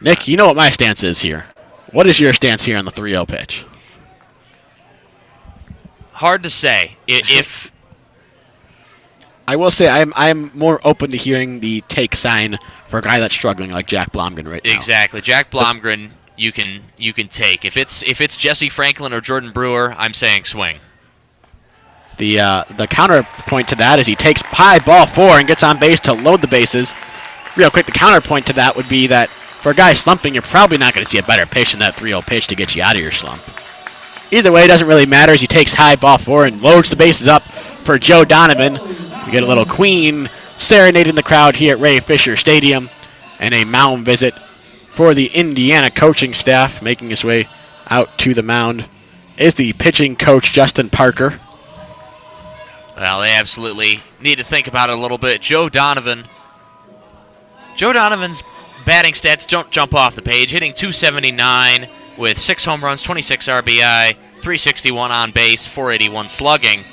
Speaker 1: Nick, you know what my stance is here. What is your stance here on the 3-0 pitch?
Speaker 2: Hard to say. If
Speaker 1: I will say I'm more open to hearing the take sign for a guy that's struggling like Jack Blomgren right now.
Speaker 2: Exactly. Jack Blomgren you can take. If it's Jesse Franklin or Jordan Brewer, I'm saying swing.
Speaker 1: The counterpoint to that is he takes high ball 4 and gets on base to load the bases. Real quick, the counterpoint to that would be that for a guy slumping, you're probably not going to see a better pitch than that 3-0 pitch to get you out of your slump. Either way, it doesn't really matter as he takes high ball 4 and loads the bases up for Joe Donovan. We get a little Queen serenade in the crowd here at Ray Fisher Stadium, and a mound visit for the Indiana coaching staff. Making his way out to the mound is the pitching coach, Justin Parker.
Speaker 2: Well, they absolutely need to think about it a little bit. Joe Donovan's batting stats don't jump off the page, hitting .279 with 6 home runs, 26 RBI, 361 on base, 481 slugging,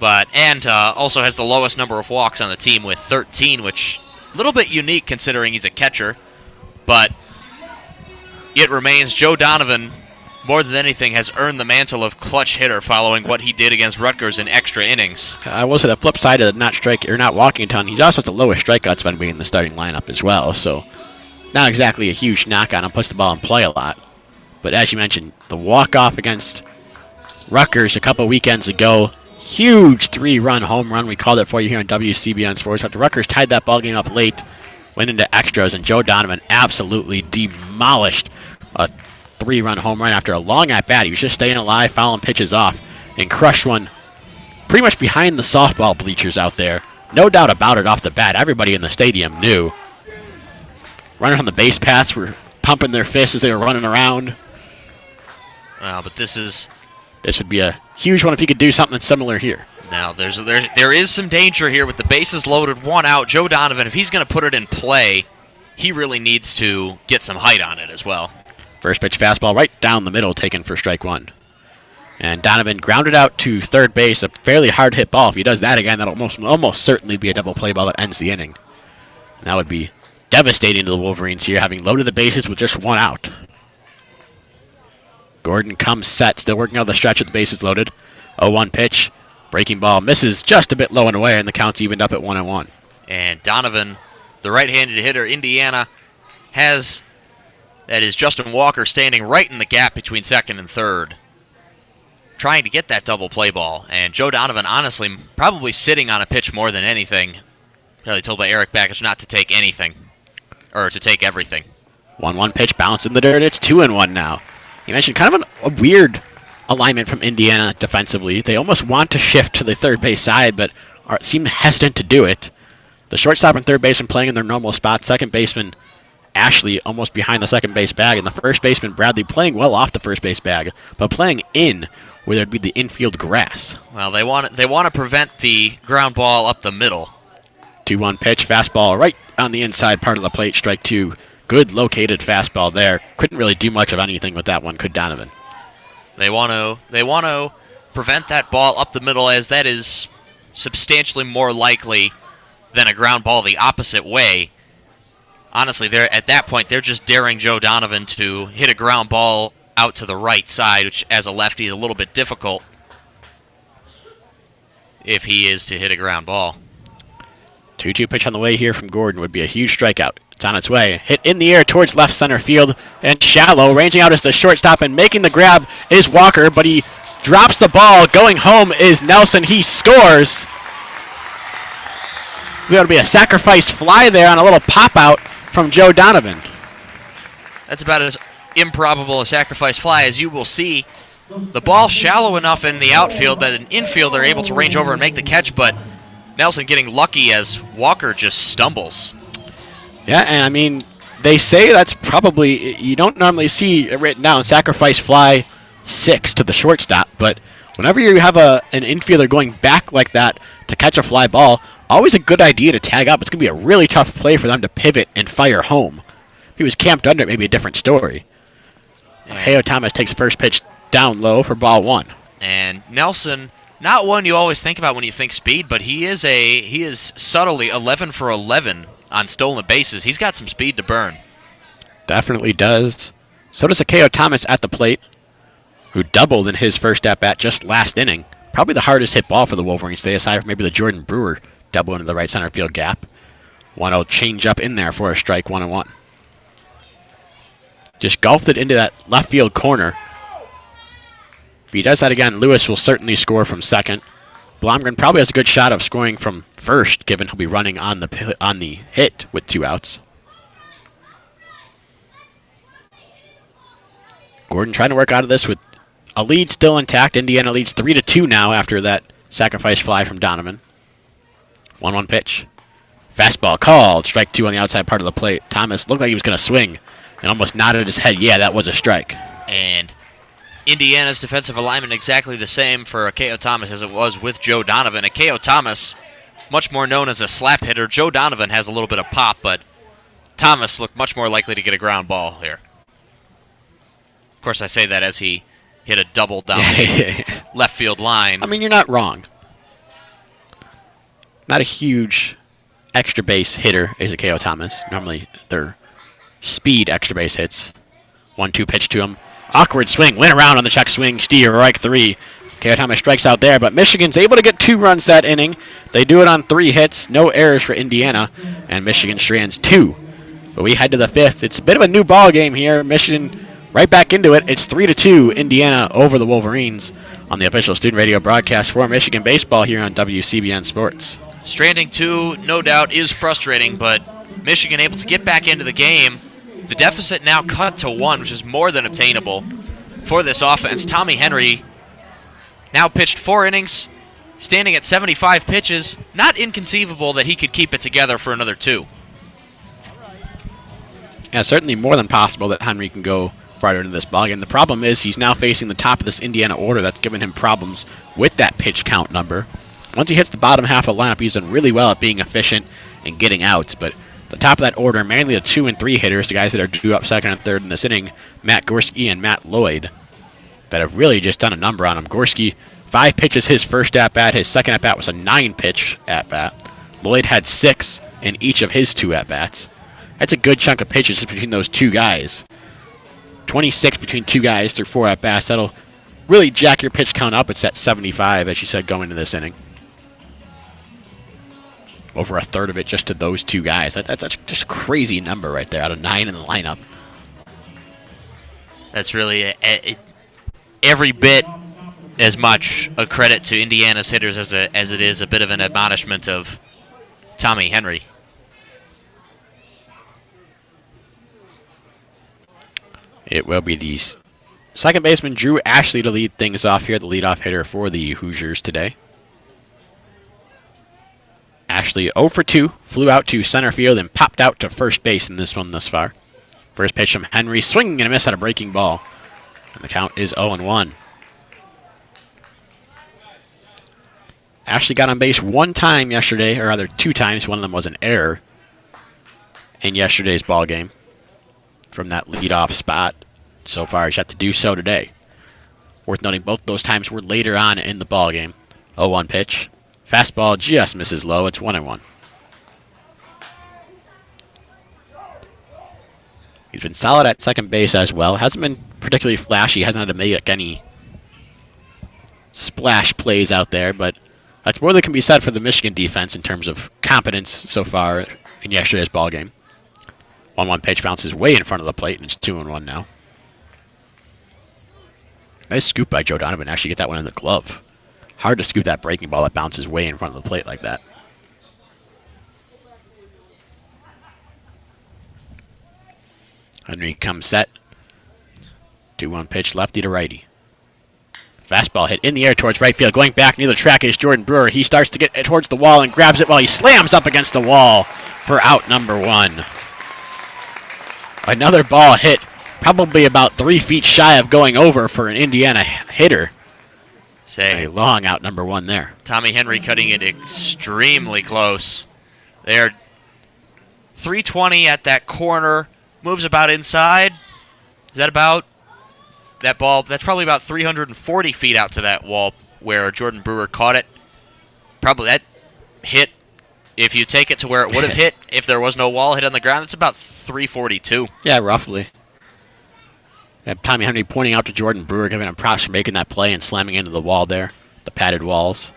Speaker 2: and also has the lowest number of walks on the team with 13, which a little bit unique considering he's a catcher, but it remains Joe Donovan, more than anything, has earned the mantle of clutch hitter following what he did against Rutgers in extra innings.
Speaker 1: I will say the flip side of not walking a ton, he's also has the lowest strikeouts when being in the starting lineup as well, so not exactly a huge knock on him, puts the ball in play a lot. But as you mentioned, the walk-off against Rutgers a couple weekends ago, huge 3-run home run. We called it for you here on WCBN Sports. After Rutgers tied that ball game up late, went into extras, and Joe Donovan absolutely demolished a 3-run home run after a long at-bat. He was just staying alive, fouling pitches off, and crushed one pretty much behind the softball bleachers out there. No doubt about it off the bat. Everybody in the stadium knew. Runners on the base paths were pumping their fists as they were running around.
Speaker 2: Well, but this
Speaker 1: would be a huge one if he could do something similar here.
Speaker 2: Now, there is some danger here with the bases loaded, 1 out. Joe Donovan, if he's going to put it in play, he really needs to get some height on it as well.
Speaker 1: First pitch fastball right down the middle, taken for strike 1. And Donovan grounded out to third base, a fairly hard hit ball. If he does that again, that'll almost certainly be a double play ball that ends the inning. And that would be devastating to the Wolverines here, having loaded the bases with just 1 out. Gordon comes set, still working out the stretch with the bases loaded. 0-1 pitch. Breaking ball misses just a bit low and away, and the count's evened up at 1-1.
Speaker 2: And Donovan, the right-handed hitter, Indiana, has, that is Justin Walker, standing right in the gap between second and third, trying to get that double play ball. And Joe Donovan, honestly, probably sitting on a pitch more than anything. Probably told by Eric Backus not to take anything, or to take everything.
Speaker 1: 1-1 pitch, bounced in the dirt. It's 2-1 now. You mentioned kind of a weird alignment from Indiana defensively. They almost want to shift to the third base side, but seem hesitant to do it. The shortstop and third baseman playing in their normal spot. Second baseman Ashley almost behind the second base bag, and the first baseman Bradley playing well off the first base bag, but playing in where there'd be the infield grass.
Speaker 2: Well, they want to prevent the ground ball up the middle.
Speaker 1: 2-1 pitch, fastball right on the inside part of the plate, strike 2. Good located fastball there. Couldn't really do much of anything with that one, could Donovan.
Speaker 2: They want to prevent that ball up the middle, as that is substantially more likely than a ground ball the opposite way. Honestly, at that point, they're just daring Joe Donovan to hit a ground ball out to the right side, which as a lefty is a little bit difficult if he is to hit a ground ball.
Speaker 1: 2-2 pitch on the way here from Gordon would be a huge strikeout. It's on its way. Hit in the air towards left center field and shallow. Ranging out is the shortstop, and making the grab is Walker, but he drops the ball. Going home is Nelson. He scores. There'll be a sacrifice fly there on a little pop-out from Joe Donovan.
Speaker 2: That's about as improbable a sacrifice fly as you will see. The ball shallow enough in the outfield that an infielder able to range over and make the catch, but Nelson getting lucky as Walker just stumbles.
Speaker 1: Yeah, and I mean, they say that's probably, you don't normally see it written down, sacrifice fly 6 to the shortstop, but whenever you have an infielder going back like that to catch a fly ball, always a good idea to tag up. It's going to be a really tough play for them to pivot and fire home. If he was camped under it, maybe a different story. Heo Thomas takes first pitch down low for ball 1.
Speaker 2: And Nelson, not one you always think about when you think speed, but he is subtly 11 for 11 on stolen bases. He's got some speed to burn.
Speaker 1: Definitely does. So does Akeo Thomas at the plate, who doubled in his first at-bat just last inning. Probably the hardest hit ball for the Wolverines today, aside from maybe the Jordan Brewer double into the right center field gap. 1-0 change up in there for a strike, 1-1. Just golfed it into that left field corner. If he does that again, Lewis will certainly score from second. Blomgren probably has a good shot of scoring from first, given he'll be running on the hit with 2 outs. Gordon trying to work out of this with a lead still intact. Indiana leads 3-2 now after that sacrifice fly from Donovan. 1-1 pitch. Fastball called. Strike 2 on the outside part of the plate. Thomas looked like he was going to swing and almost nodded his head. Yeah, that was a strike.
Speaker 2: And Indiana's defensive alignment exactly the same for Akeo Thomas as it was with Joe Donovan. Akeo Thomas, much more known as a slap hitter. Joe Donovan has a little bit of pop, but Thomas looked much more likely to get a ground ball here. Of course, I say that as he hit a double down the left field line.
Speaker 1: I mean, you're not wrong. Not a huge extra base hitter is Akeo Thomas. Normally, they're speed extra base hits. 1-2 pitch to him. Awkward swing. Went around on the check swing. Strike 3. Akeo Thomas strikes out there, but Michigan's able to get 2 runs that inning. They do it on 3 hits. No errors for Indiana, and Michigan strands 2. But we head to the 5th. It's a bit of a new ball game here. Michigan right back into it. It's 3-2 Indiana over the Wolverines on the official student radio broadcast for Michigan baseball here on WCBN Sports.
Speaker 2: Stranding 2, no doubt, is frustrating, but Michigan able to get back into the game. The deficit now cut to 1, which is more than obtainable for this offense. Tommy Henry now pitched 4 innings, standing at 75 pitches. Not inconceivable that he could keep it together for another 2.
Speaker 1: Yeah, certainly more than possible that Henry can go farther into this ballgame. The problem is he's now facing the top of this Indiana order that's given him problems with that pitch count number. Once he hits the bottom half of the lineup, he's done really well at being efficient and getting outs, but the top of that order, mainly the 2 and 3 hitters, the guys that are due up second and third in this inning, Matt Gorski and Matt Lloyd, that have really just done a number on him. Gorski, 5 pitches his first at-bat. His second at-bat was a 9-pitch at-bat. Lloyd had 6 in each of his 2 at-bats. That's a good chunk of pitches between those 2 guys. 26 between 2 guys through 4 at-bats. That'll really jack your pitch count up. It's at 75, as you said, going into this inning. Over a third of it just to those 2 guys. That's just a crazy number right there out of 9 in the lineup.
Speaker 2: That's really every bit as much a credit to Indiana's hitters as it is a bit of an admonishment of Tommy Henry.
Speaker 1: It will be the second baseman Drew Ashley to lead things off here, the leadoff hitter for the Hoosiers today. Ashley 0 for 2, flew out to center field and popped out to first base in this one thus far. First pitch from Henry, swinging and a miss at a breaking ball. And the count is 0-1. Ashley got on base one time yesterday, or rather 2 times. One of them was an error in yesterday's ball game from that leadoff spot. So far, she's yet to do so today. Worth noting, both those times were later on in the ball game. 0-1 pitch. Fastball just misses low. It's 1-1. He's been solid at second base as well. Hasn't been particularly flashy. Hasn't had to make any splash plays out there, but that's more than can be said for the Michigan defense in terms of competence so far in yesterday's ball game. 1-1 pitch bounces way in front of the plate, and it's 2-1 now. Nice scoop by Joe Donovan. Actually get that one in the glove. Hard to scoop that breaking ball that bounces way in front of the plate like that. Henry comes set. 2-1 pitch, lefty to righty. Fastball hit in the air towards right field. Going back near the track is Jordan Brewer. He starts to get towards the wall and grabs it while he slams up against the wall for out number 1. Another ball hit probably about 3 feet shy of going over for an Indiana hitter.
Speaker 2: Say,
Speaker 1: a long out number 1 there.
Speaker 2: Tommy Henry cutting it extremely close. They're 320 at that corner. Moves about inside. Is that about that ball? That's probably about 340 feet out to that wall where Jordan Brewer caught it. Probably that hit, if you take it to where it would have hit if there was no wall hit on the ground, it's about 342.
Speaker 1: Yeah, roughly. Tommy Henry pointing out to Jordan Brewer, giving him props for making that play and slamming into the wall there, the padded walls.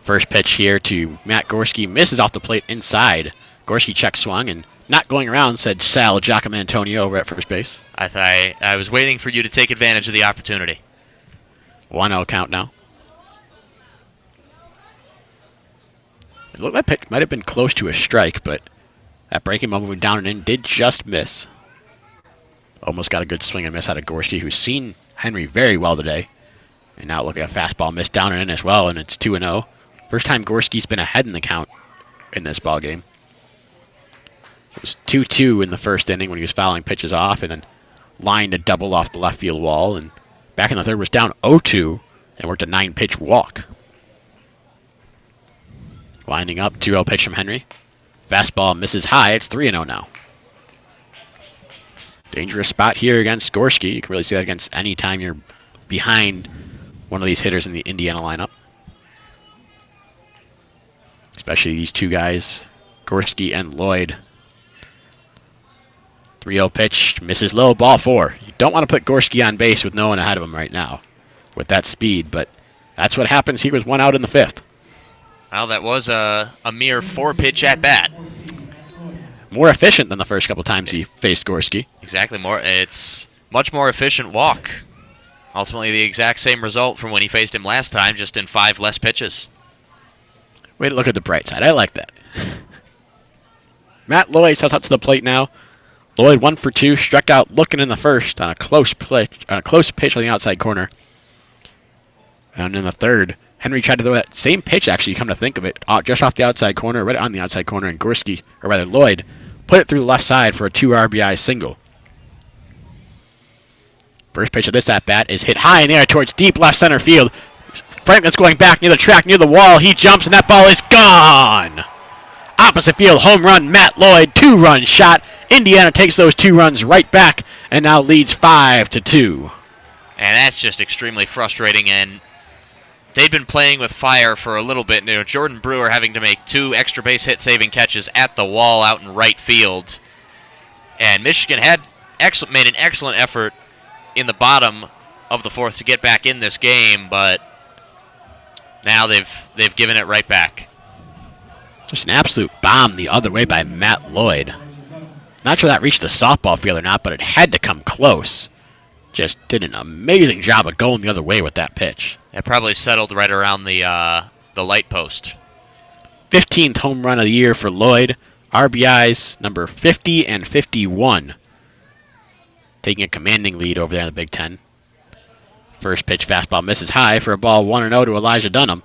Speaker 1: First pitch here to Matt Gorski, misses off the plate inside. Gorski check swung and not going around, said Sal Giacomantonio over at first base.
Speaker 2: I was waiting for you to take advantage of the opportunity.
Speaker 1: 1-0 count now. It looked like that pitch might have been close to a strike, but that breaking ball moving down and in did just miss. Almost got a good swing and miss out of Gorski, who's seen Henry very well today. And now looking at a fastball missed down and in as well, and it's 2-0. First time Gorski's been ahead in the count in this ball game. It was 2-2 in the first inning when he was fouling pitches off and then lined a double off the left field wall. And back in the third was down 0-2 and worked a 9-pitch walk. Winding up, 2-0 pitch from Henry. Fastball misses high. It's 3-0 now. Dangerous spot here against Gorski. You can really see that against any time you're behind one of these hitters in the Indiana lineup. Especially these two guys, Gorski and Lloyd. 3-0 pitch, misses low, ball 4. You don't want to put Gorski on base with no one ahead of him right now with that speed, but that's what happens. He was 1 out in the 5th.
Speaker 2: Well, that was a mere 4-pitch at bat.
Speaker 1: More efficient than the first couple times he faced Gorski.
Speaker 2: Exactly, it's much more efficient walk. Ultimately, the exact same result from when he faced him last time, just in 5 less pitches.
Speaker 1: Way to look at the bright side. I like that. Matt Lloyd steps up to the plate now. Lloyd 1 for 2, struck out looking in the first on a close pitch on the outside corner. And in the third, Henry tried to throw that same pitch, actually, come to think of it, just off the outside corner, right on the outside corner, and Gorski, or rather Lloyd, put it through the left side for a 2 RBI single. First pitch of this at-bat is hit high in the air towards deep left center field. Franklin's going back near the track, near the wall. He jumps, and that ball is gone! Opposite field, home run, Matt Lloyd, 2-run shot. Indiana takes those 2 runs right back and now leads 5-2.
Speaker 2: And that's just extremely frustrating, and they've been playing with fire for a little bit now. Jordan Brewer having to make 2 extra base hit saving catches at the wall out in right field. And Michigan had made an excellent effort in the bottom of the 4th to get back in this game, but now they've given it right back.
Speaker 1: Just an absolute bomb the other way by Matt Lloyd. Not sure that reached the softball field or not, but it had to come close. Just did an amazing job of going the other way with that pitch.
Speaker 2: It probably settled right around the light post.
Speaker 1: 15th home run of the year for Lloyd. RBIs number 50 and 51. Taking a commanding lead over there in the Big Ten. First pitch fastball misses high for a ball 1-0 to Elijah Dunham.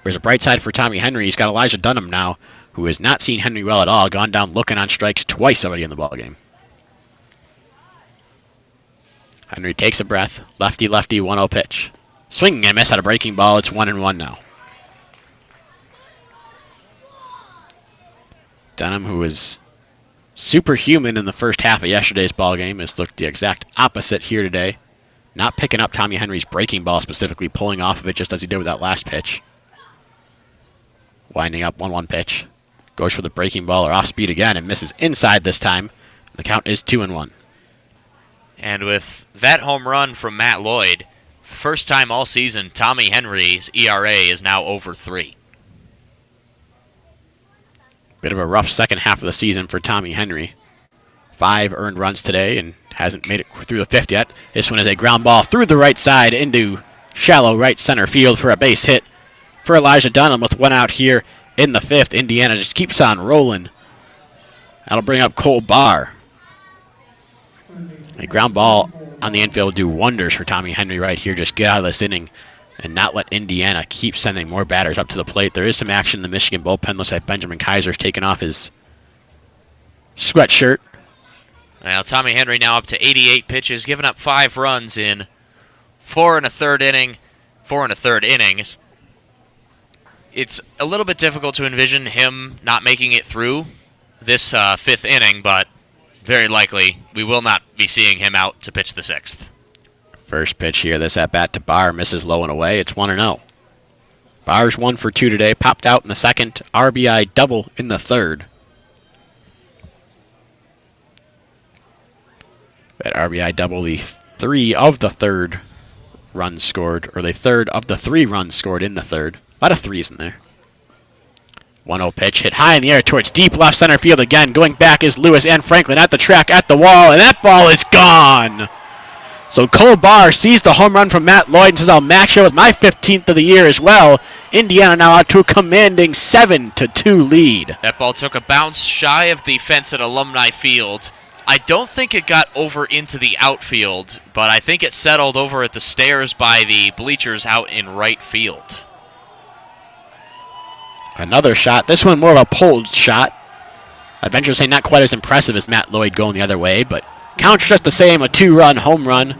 Speaker 1: There's a bright side for Tommy Henry. He's got Elijah Dunham now, who has not seen Henry well at all. Gone down looking on strikes twice already in the ballgame. Henry takes a breath. Lefty, 1-0 pitch. Swinging and miss at a breaking ball. It's 1-1 now. Dunham, who was superhuman in the first half of yesterday's ball game, has looked the exact opposite here today. Not picking up Tommy Henry's breaking ball, specifically pulling off of it just as he did with that last pitch. Winding up 1-1 pitch. Goes for the breaking ball or off speed again and misses inside this time. The count is 2-1.
Speaker 2: And with that home run from Matt Lloyd, first time all season, Tommy Henry's ERA is now over 3.
Speaker 1: Bit of a rough second half of the season for Tommy Henry. 5 earned runs today and hasn't made it through the 5th yet. This one is a ground ball through the right side into shallow right center field for a base hit for Elijah Dunham with 1 out here in the 5th. Indiana just keeps on rolling. That'll bring up Cole Barr. A ground ball on the infield will do wonders for Tommy Henry right here. Just get out of this inning and not let Indiana keep sending more batters up to the plate. There is some action in the Michigan bullpen. Looks like Benjamin Kaiser's taken off his sweatshirt.
Speaker 2: Well, Tommy Henry now up to 88 pitches, giving up 5 runs in 4 1/3 innings. It's a little bit difficult to envision him not making it through this 5th inning, but very likely we will not be seeing him out to pitch the 6th.
Speaker 1: First pitch here, this at-bat to Barr, misses low and away. It's 1-0. Barr's 1 for 2 today, popped out in the 2nd, RBI double in the 3rd. That RBI double, the 3 of the 3rd runs scored, or the 3rd of the 3 runs scored in the 3rd. A lot of 3s in there. 1-0 pitch, hit high in the air towards deep left center field again. Going back is Lewis and Franklin at the track, at the wall, and that ball is gone! So Cole Barr sees the home run from Matt Lloyd and says, I'll match it with my 15th of the year as well. Indiana now out to a commanding 7-2 lead.
Speaker 2: That ball took a bounce shy of the fence at Alumni Field. I don't think it got over into the outfield, but I think it settled over at the stairs by the bleachers out in right field.
Speaker 1: Another shot. This one more of a pulled shot. I'd venture to say not quite as impressive as Matt Lloyd going the other way, but counts just the same, a 2-run home run.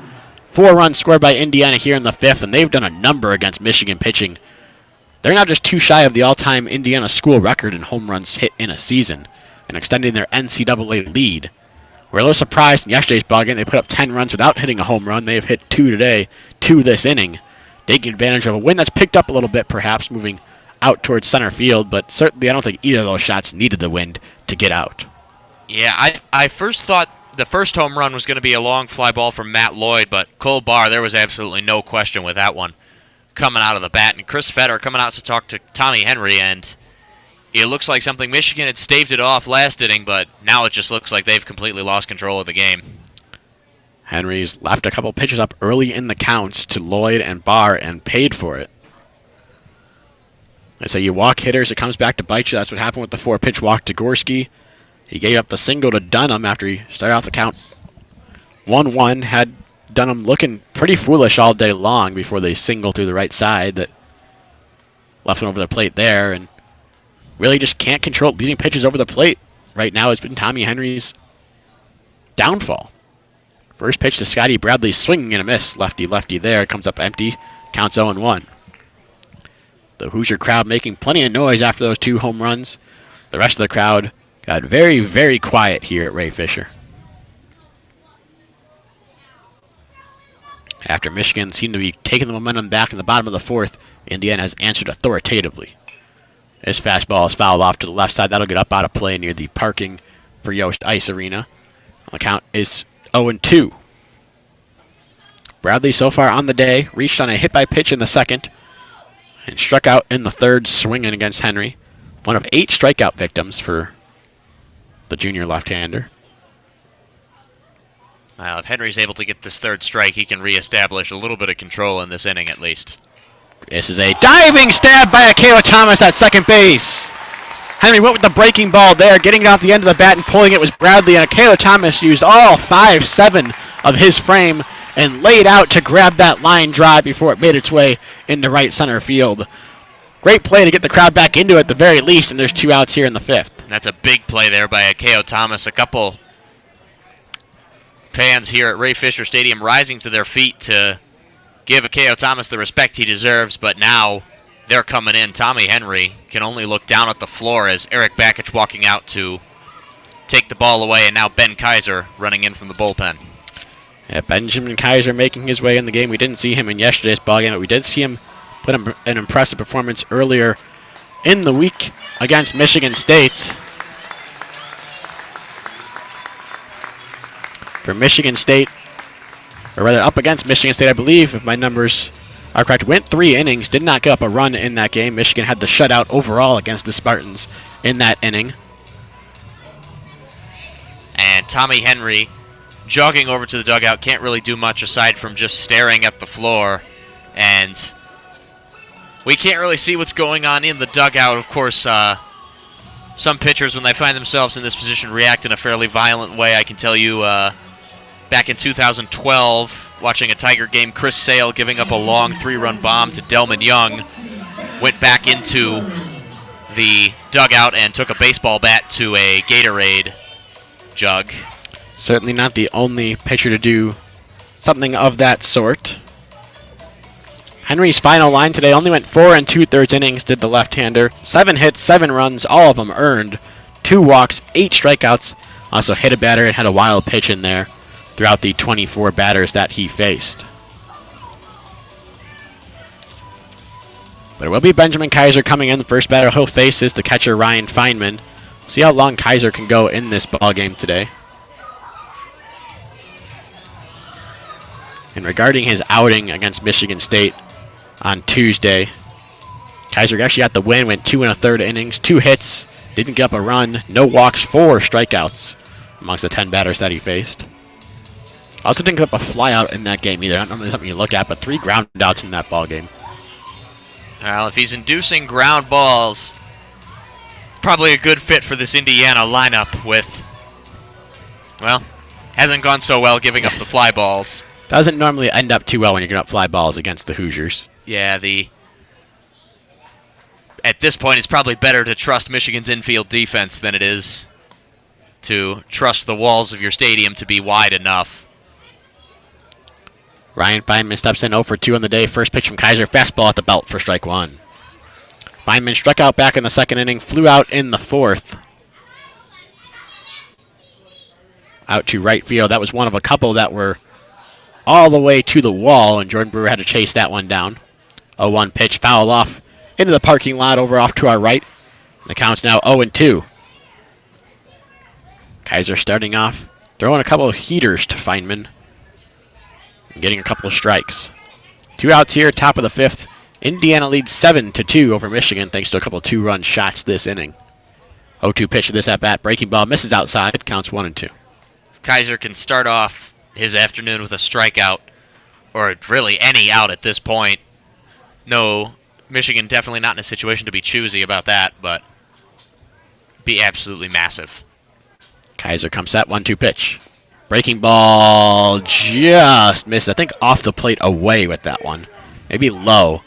Speaker 1: 4 runs scored by Indiana here in the 5th, and they've done a number against Michigan pitching. They're now just 2 shy of the all-time Indiana school record in home runs hit in a season and extending their NCAA lead. We're a little surprised in yesterday's ball game. They put up 10 runs without hitting a home run. They have hit 2 today, 2 this inning, taking advantage of a wind that's picked up a little bit, perhaps moving out towards center field, but certainly I don't think either of those shots needed the wind to get out.
Speaker 2: Yeah, I first thought the first home run was going to be a long fly ball from Matt Lloyd, but Cole Barr, there was absolutely no question with that one coming out of the bat. And Chris Fetter coming out to talk to Tommy Henry, and it looks like something Michigan had staved it off last inning, but now it just looks like they've completely lost control of the game.
Speaker 1: Henry's left a couple pitches up early in the counts to Lloyd and Barr and paid for it. They say you walk hitters, it comes back to bite you. That's what happened with the 4-pitch walk to Gorski. He gave up the single to Dunham after he started off the count 1-1. Had Dunham looking pretty foolish all day long before they single through the right side that left him over the plate there, and really just can't control leading pitches over the plate. Right now it's been Tommy Henry's downfall. First pitch to Scotty Bradley, swinging and a miss. Lefty there, comes up empty, counts 0-1. The Hoosier crowd making plenty of noise after those 2 home runs. The rest of the crowd got very, very quiet here at Ray Fisher. After Michigan seemed to be taking the momentum back in the bottom of the 4th, Indiana has answered authoritatively. This fastball is fouled off to the left side. That'll get up out of play near the parking for Yost Ice Arena. The count is 0-2. Bradley so far on the day reached on a hit by pitch in the 2nd and struck out in the 3rd swinging against Henry. One of 8 strikeout victims for the junior left-hander.
Speaker 2: Well, if Henry's able to get this 3rd strike, he can reestablish a little bit of control in this inning at least.
Speaker 1: This is a diving stab by Akela Thomas at second base. Henry went with the breaking ball there, getting it off the end of the bat and pulling it was Bradley, and Akela Thomas used all 5'7" of his frame and laid out to grab that line drive before it made its way into right center field. Great play to get the crowd back into it at the very least, and there's 2 outs here in the 5th.
Speaker 2: That's a big play there by Akeo Thomas. A couple fans here at Ray Fisher Stadium rising to their feet to give Akeo Thomas the respect he deserves, but now they're coming in. Tommy Henry can only look down at the floor as Eric Bakich walking out to take the ball away, and now Ben Kaiser running in from the bullpen.
Speaker 1: Yeah, Benjamin Kaiser making his way in the game. We didn't see him in yesterday's ballgame, but we did see him put an impressive performance earlier in the week against Michigan State. For Michigan State, or rather up against Michigan State, I believe, if my numbers are correct, went 3 innings, did not give up a run in that game. Michigan had the shutout overall against the Spartans in that inning.
Speaker 2: And Tommy Henry jogging over to the dugout, can't really do much aside from just staring at the floor. And we can't really see what's going on in the dugout. Of course, some pitchers, when they find themselves in this position, react in a fairly violent way. I can tell you, back in 2012, watching a Tiger game, Chris Sale giving up a long 3-run bomb to Delman Young, went back into the dugout and took a baseball bat to a Gatorade jug.
Speaker 1: Certainly not the only pitcher to do something of that sort. Henry's final line today only went 4 2/3 innings, did the left-hander. 7 hits, 7 runs, all of them earned. 2 walks, 8 strikeouts. Also hit a batter and had a wild pitch in there throughout the 24 batters that he faced. But it will be Benjamin Kaiser coming in. The first batter he'll face is the catcher Ryan Feynman. See how long Kaiser can go in this ball game today. And regarding his outing against Michigan State on Tuesday, Kaiser actually got the win, went 2 1/3 innings, 2 hits, didn't give up a run, no walks, 4 strikeouts amongst the 10 batters that he faced. Also didn't give up a flyout in that game either. Not normally something you look at, but 3 ground outs in that ball game.
Speaker 2: Well, if he's inducing ground balls, probably a good fit for this Indiana lineup with, well, hasn't gone so well giving up the fly balls.
Speaker 1: Doesn't normally end up too well when you're giving up fly balls against the Hoosiers.
Speaker 2: Yeah, at this point, it's probably better to trust Michigan's infield defense than it is to trust the walls of your stadium to be wide enough.
Speaker 1: Ryan Feynman steps in 0 for 2 on the day. First pitch from Kaiser, fastball at the belt for strike 1. Feynman struck out back in the second inning, flew out in the fourth. Out to right field. That was one of a couple that were all the way to the wall, and Jordan Brewer had to chase that one down. 0-1 pitch, foul off into the parking lot over off to our right. The count's now 0-2. Kaiser starting off, throwing a couple of heaters to Feynman, and getting a couple of strikes. 2 outs here, top of the 5th. Indiana leads 7-2 over Michigan thanks to a couple of 2-run shots this inning. 0-2 pitch to this at-bat, breaking ball, misses outside, counts 1-2.
Speaker 2: Kaiser can start off his afternoon with a strikeout, or really any out at this point. No, Michigan definitely not in a situation to be choosy about that, but be absolutely massive.
Speaker 1: Kaiser comes set, 1-2 pitch. Breaking ball just missed, I think off the plate away with that one. Maybe low.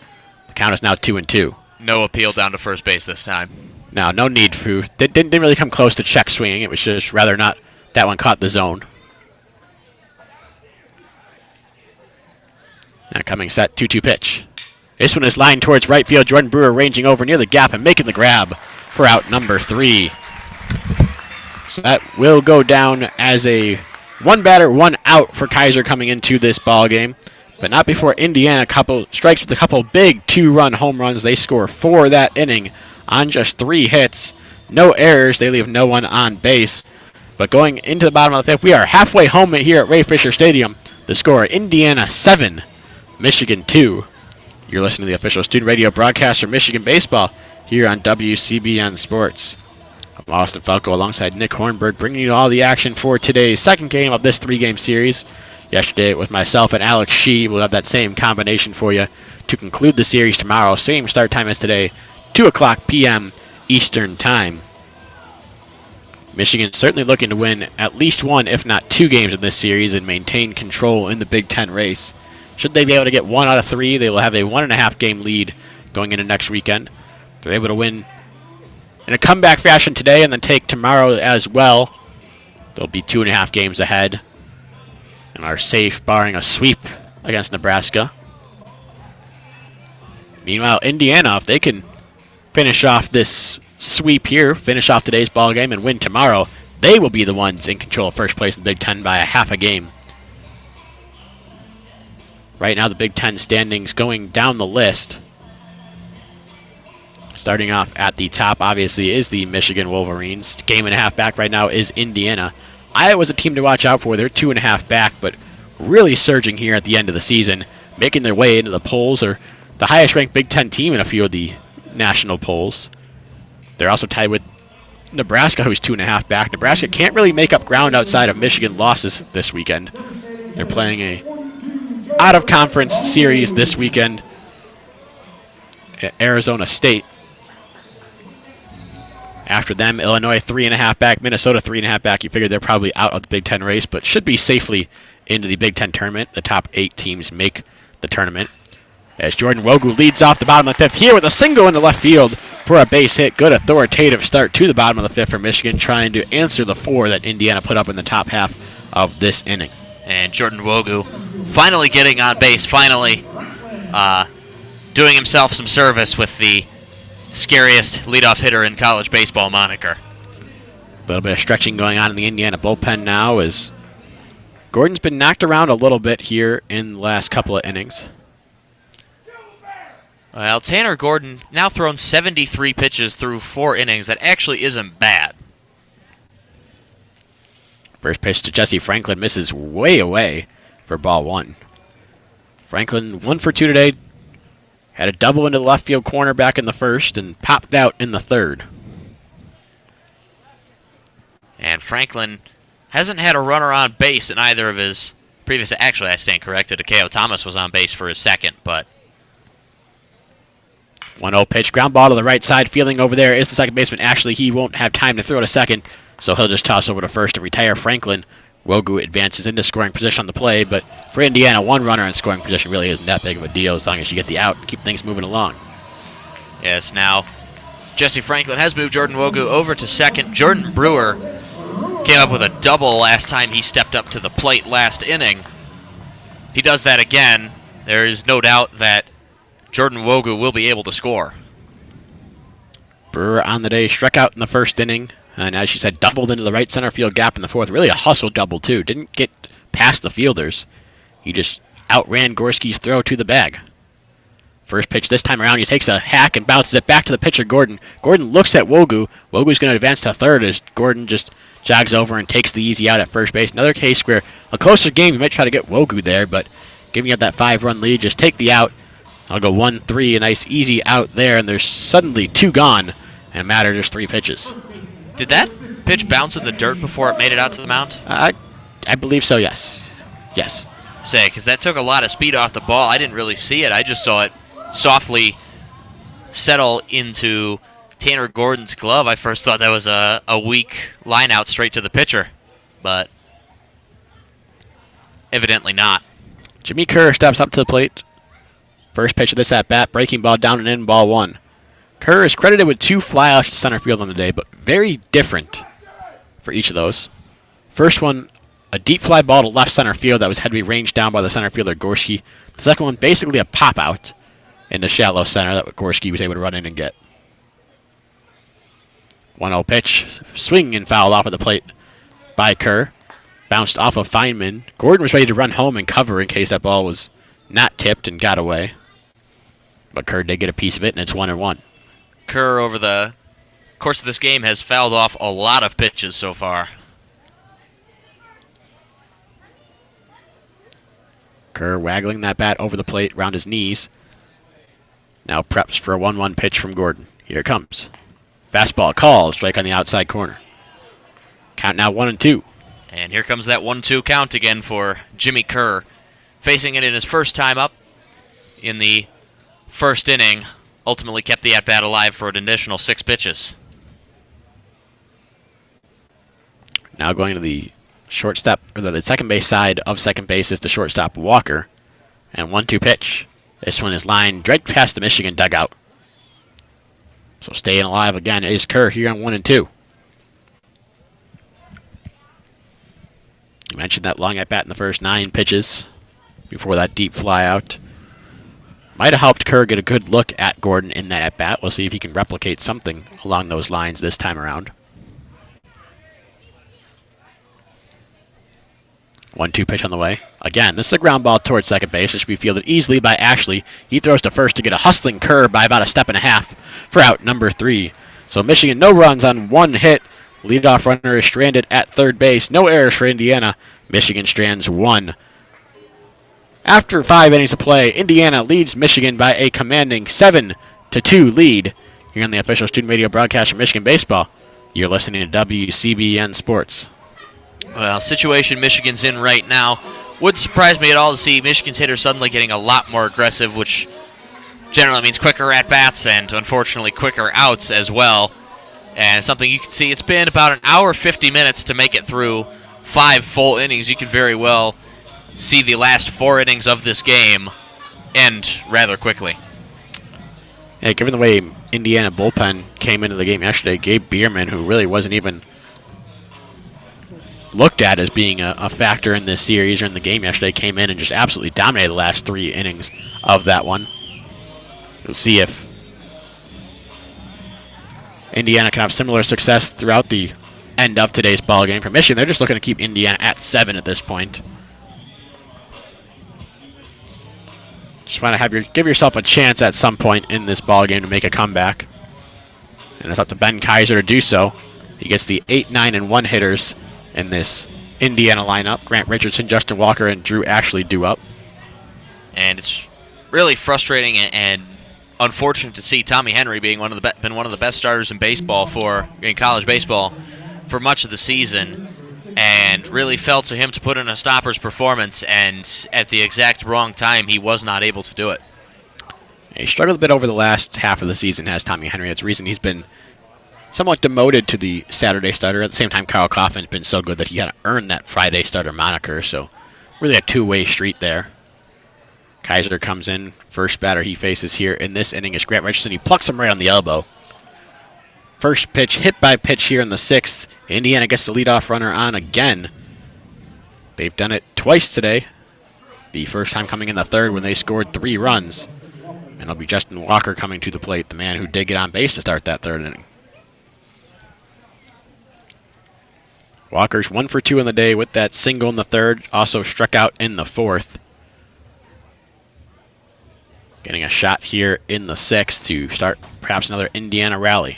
Speaker 1: The count is now 2-2.
Speaker 2: No appeal down to first base this time.
Speaker 1: No need to. Didn't really come close to check swinging. It was just rather not that one caught the zone. Now coming set, 2-2 pitch. This one is lined towards right field. Jordan Brewer ranging over near the gap and making the grab for out number 3. So that will go down as a 1 batter, 1 out for Kaiser coming into this ball game. But not before Indiana strikes with a couple big 2-run home runs. They score 4 that inning on just 3 hits. No errors. They leave no one on base. But going into the bottom of the 5th, we are halfway home here at Ray Fisher Stadium. The score, Indiana 7, Michigan 2. You're listening to the official student radio broadcast for Michigan baseball here on WCBN Sports. I'm Austin Falco alongside Nick Hornberg, bringing you all the action for today's second game of this 3-game series. Yesterday it was myself and Alex Shee. We'll have that same combination for you to conclude the series tomorrow. Same start time as today, 2 o'clock p.m. Eastern Time. Michigan certainly looking to win at least 1, if not 2 games in this series and maintain control in the Big Ten race. Should they be able to get 1 out of 3, they will have a 1.5 game lead going into next weekend. If they're able to win in a comeback fashion today and then take tomorrow as well, they'll be 2.5 games ahead and are safe barring a sweep against Nebraska. Meanwhile, Indiana, if they can finish off this sweep here, finish off today's ball game, and win tomorrow, they will be the ones in control of first place in the Big Ten by a half a game. Right now, the Big Ten standings going down the list. Starting off at the top, obviously, is the Michigan Wolverines. Game and a half back right now is Indiana. Iowa's a team to watch out for. They're 2.5 back, but really surging here at the end of the season, making their way into the polls, or the highest-ranked Big Ten team in a few of the national polls. They're also tied with Nebraska, who's 2.5 back. Nebraska can't really make up ground outside of Michigan losses this weekend. They're playing a out-of-conference series this weekend at Arizona State. After them, Illinois 3.5 back, Minnesota 3.5 back. You figure they're probably out of the Big Ten race, but should be safely into the Big Ten tournament. The top 8 teams make the tournament. As Jordan Wogu leads off the bottom of the 5th here with a single into left field for a base hit. Good authoritative start to the bottom of the 5th for Michigan, trying to answer the 4 that Indiana put up in the top half of this inning.
Speaker 2: And Jordan Wogu finally getting on base, finally doing himself some service with the scariest leadoff hitter in college baseball moniker.
Speaker 1: A little bit of stretching going on in the Indiana bullpen now as Gordon's been knocked around a little bit here in the last couple of innings.
Speaker 2: Well, Tanner Gordon now thrown 73 pitches through 4 innings. That actually isn't bad.
Speaker 1: First pitch to Jesse Franklin misses way away for ball 1. Franklin 1 for 2 today. Had a double into the left field corner back in the first and popped out in the third.
Speaker 2: And Franklin hasn't had a runner on base in either of his previous... Actually, I stand corrected. Akeo Thomas was on base for his second, but...
Speaker 1: 1-0 pitch, ground ball to the right side. Fielding over there is the second baseman. Actually, he won't have time to throw to second, so he'll just toss over to first to retire Franklin. Wogu advances into scoring position on the play, but for Indiana, 1 runner in scoring position really isn't that big of a deal as long as you get the out and keep things moving along.
Speaker 2: Yes, now Jesse Franklin has moved Jordan Wogu over to second. Jordan Brewer came up with a double last time he stepped up to the plate last inning. He does that again. There is no doubt that Jordan Wogu will be able to score.
Speaker 1: Brewer on the day struck out in the first inning, and as she said, doubled into the right center field gap in the 4th. Really a hustle double, too. Didn't get past the fielders. He just outran Gorski's throw to the bag. First pitch this time around, he takes a hack and bounces it back to the pitcher, Gordon. Gordon looks at Wogu. Wogu's going to advance to third as Gordon just jogs over and takes the easy out at first base. Another case where a closer game, you might try to get Wogu there, but giving up that 5-run lead, just take the out. I'll go 1-3, a nice easy out there, and there's suddenly 2 gone, and a matter of just 3 pitches.
Speaker 2: Did that pitch bounce in the dirt before it made it out to the mound?
Speaker 1: I believe so, yes. Yes.
Speaker 2: Say, because that took a lot of speed off the ball. I didn't really see it. I just saw it softly settle into Tanner Gordon's glove. I first thought that was a weak line out straight to the pitcher, but evidently not.
Speaker 1: Jimmy Kerr steps up to the plate. First pitch of this at-bat, breaking ball down and in, ball 1. Kerr is credited with 2 flyouts to center field on the day, but very different for each of those. First one, a deep fly ball to left center field that had to be ranged down by the center fielder, Gorski. The second one, basically a pop-out in the shallow center that Gorski was able to run in and get. 1-0 pitch, swing and fouled off of the plate by Kerr. Bounced off of Feynman. Gordon was ready to run home and cover in case that ball was not tipped and got away. But Kerr did get a piece of it, and it's 1-1.
Speaker 2: Kerr, over the course of this game, has fouled off a lot of pitches so far.
Speaker 1: Kerr waggling that bat over the plate around his knees. Now preps for a 1-1 pitch from Gordon. Here it comes. Fastball called, strike on the outside corner. Count now 1-2.
Speaker 2: And here comes that 1-2 count again for Jimmy Kerr. Facing it in his first time up in the first inning. Ultimately kept the at-bat alive for an additional 6 pitches.
Speaker 1: Now going to the shortstop, or the second base side of second base is the shortstop Walker. And 1-2 pitch. This one is lined right past the Michigan dugout. So staying alive again is Kerr here on 1-2. You mentioned that long at bat in the first 9 pitches before that deep fly out. Might have helped Kerr get a good look at Gordon in that at-bat. We'll see if he can replicate something along those lines this time around. 1-2 pitch on the way. Again, this is a ground ball towards second base. It should be fielded easily by Ashley. He throws to first to get a hustling Kerr by about a step and a half for out number 3. So Michigan no runs on 1 hit. Leadoff runner is stranded at third base. No errors for Indiana. Michigan strands 1. After 5 innings of play, Indiana leads Michigan by a commanding 7-2 lead. Here on the official student radio broadcast for Michigan Baseball, you're listening to WCBN Sports.
Speaker 2: Well, situation Michigan's in right now wouldn't surprise me at all to see Michigan's hitters suddenly getting a lot more aggressive, which generally means quicker at-bats and, unfortunately, quicker outs as well. And something you can see, it's been about an hour 50 minutes to make it through 5 full innings. You could very well see the last 4 innings of this game end rather quickly.
Speaker 1: Yeah, given the way Indiana bullpen came into the game yesterday, Gabe Bierman, who really wasn't even looked at as being a factor in this series or in the game yesterday, came in and just absolutely dominated the last 3 innings of that one. We'll see if Indiana can have similar success throughout the end of today's ball game. For Michigan, they're just looking to keep Indiana at 7 at this point. Just want to give yourself a chance at some point in this ball game to make a comeback. And it's up to Ben Kaiser to do so. He gets the 8, 9, and 1 hitters in this Indiana lineup. Grant Richardson, Justin Walker, and Drew Ashley due up.
Speaker 2: And it's really frustrating and unfortunate to see Tommy Henry being one of the best starters in baseball in college baseball for much of the season, and really fell to him to put in a stopper's performance, and at the exact wrong time, he was not able to do it.
Speaker 1: He struggled a bit over the last half of the season, has Tommy Henry. That's the reason he's been somewhat demoted to the Saturday starter. At the same time, Kyle Kaufman's been so good that he had to earn that Friday starter moniker, so really a two-way street there. Kaiser comes in. First batter he faces here in this inning is Grant Richardson. He plucks him right on the elbow. First pitch, hit by pitch here in the 6th. Indiana gets the leadoff runner on again. They've done it twice today. The first time coming in the 3rd when they scored 3 runs. And it'll be Justin Walker coming to the plate, the man who did get on base to start that 3rd inning. Walker's 1 for 2 in the day with that single in the 3rd. Also struck out in the 4th. Getting a shot here in the 6th to start perhaps another Indiana rally.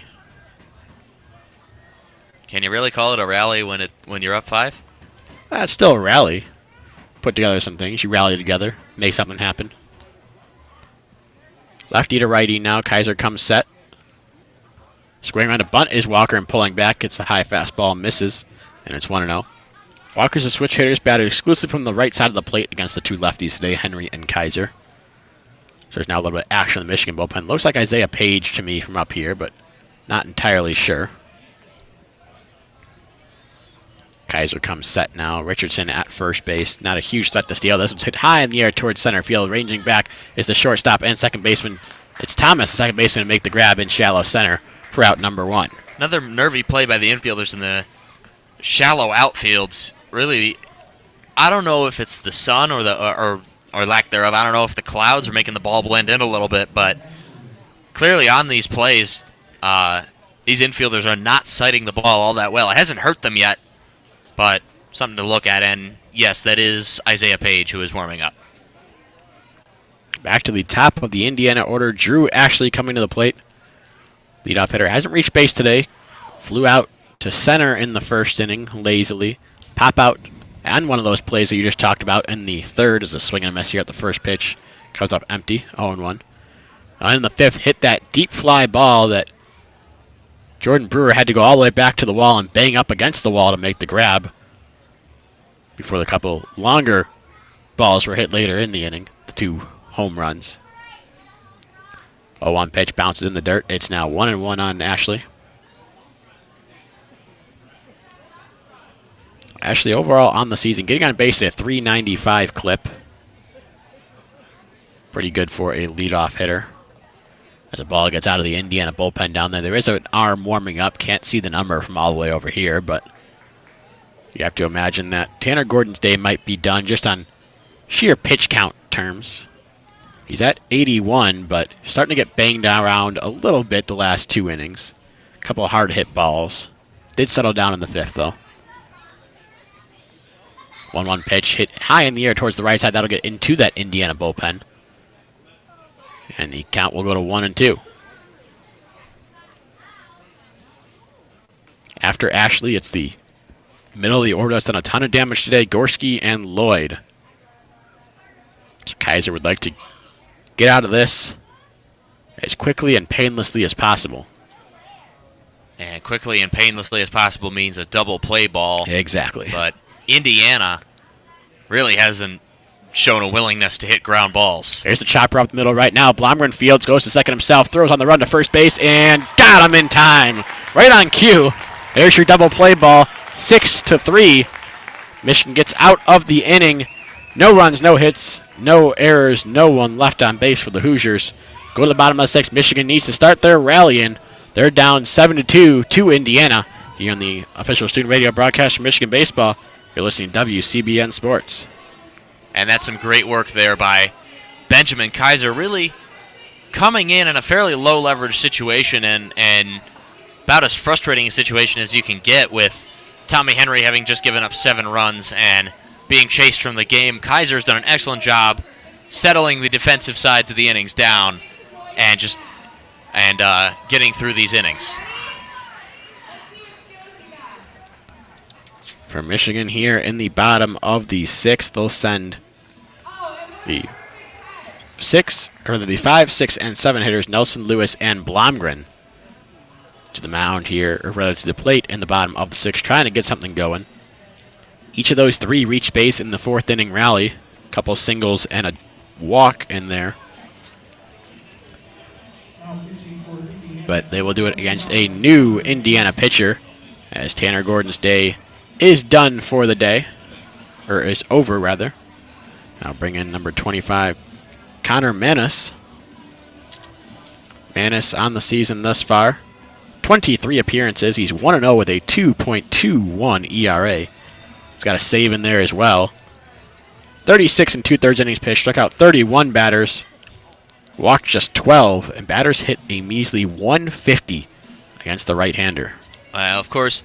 Speaker 2: Can you really call it a rally when you're up 5?
Speaker 1: It's still a rally. Put together some things. You rally together, make something happen. Lefty to righty now. Kaiser comes set. Squaring around a bunt is Walker and pulling back. Gets the high fastball, misses, and it's 1-0. Walker's a switch hitter, batted exclusively from the right side of the plate against the 2 lefties today, Henry and Kaiser. So there's now a little bit of action in the Michigan bullpen. Looks like Isaiah Page to me from up here, but not entirely sure. Kaiser comes set now. Richardson at first base. Not a huge threat to steal. This one's hit high in the air towards center field. Ranging back is the shortstop and second baseman. It's Thomas, the second baseman, to make the grab in shallow center for out number 1.
Speaker 2: Another nervy play by the infielders in the shallow outfield. Really, I don't know if it's the sun or lack thereof. I don't know if the clouds are making the ball blend in a little bit, but clearly on these plays, these infielders are not sighting the ball all that well. It hasn't hurt them yet, but something to look at. And yes, that is Isaiah Page who is warming up.
Speaker 1: Back to the top of the Indiana order. Drew Ashley coming to the plate. Leadoff hitter hasn't reached base today. Flew out to center in the 1st inning lazily. Pop out and one of those plays that you just talked about in the 3rd is a swing and a miss here at the first pitch. Comes up empty, 0-1. In the 5th, hit that deep fly ball that Jordan Brewer had to go all the way back to the wall and bang up against the wall to make the grab before the couple longer balls were hit later in the inning, the 2 home runs. 0-1 pitch bounces in the dirt. It's now 1-1 on Ashley. Ashley overall on the season, getting on base at a .395 clip. Pretty good for a leadoff hitter. As the ball gets out of the Indiana bullpen down there, there is an arm warming up. Can't see the number from all the way over here, but you have to imagine that Tanner Gordon's day might be done just on sheer pitch count terms. He's at 81, but starting to get banged around a little bit the last 2 innings. A couple of hard hit balls. Did settle down in the 5th, though. 1-1 pitch hit high in the air towards the right side. That'll get into that Indiana bullpen. And the count will go to 1-2. After Ashley, it's the middle of the order that's done a ton of damage today. Gorski and Lloyd. So Kaiser would like to get out of this as quickly and painlessly as possible.
Speaker 2: And quickly and painlessly as possible means a double play ball.
Speaker 1: Exactly.
Speaker 2: But Indiana really hasn't shown a willingness to hit ground balls.
Speaker 1: There's the chopper up the middle right now. Blomgren fields, goes to second himself, throws on the run to first base, and got him in time. Right on cue. There's your double play ball. 6-3. Michigan gets out of the inning. No runs, no hits, no errors, no one left on base for the Hoosiers. Go to the bottom of the 6th. Michigan needs to start their rallying. They're down 7-2 to Indiana. Here on the official student radio broadcast from Michigan Baseball, you're listening to WCBN Sports.
Speaker 2: And that's some great work there by Benjamin Kaiser, really coming in a fairly low leverage situation and about as frustrating a situation as you can get with Tommy Henry having just given up 7 runs and being chased from the game. Kaiser's done an excellent job settling the defensive sides of the innings down and getting through these innings.
Speaker 1: For Michigan here in the bottom of the 6th, they'll send the 5, 6, and 7 hitters, Nelson, Lewis, and Blomgren, to the mound here, or rather to the plate in the bottom of the 6th, trying to get something going. Each of those 3 reached base in the 4th inning rally. A couple singles and a walk in there. But they will do it against a new Indiana pitcher, as Tanner Gordon's day is done for the day, or is over, rather. I'll bring in number 25, Connor Manis. Manis on the season thus far. 23 appearances. He's 1-0 with a 2.21 ERA. He's got a save in there as well. 36 and 2/3 innings pitched. Struck out 31 batters. Walked just 12. And batters hit a measly 150 against the right-hander.
Speaker 2: Of course,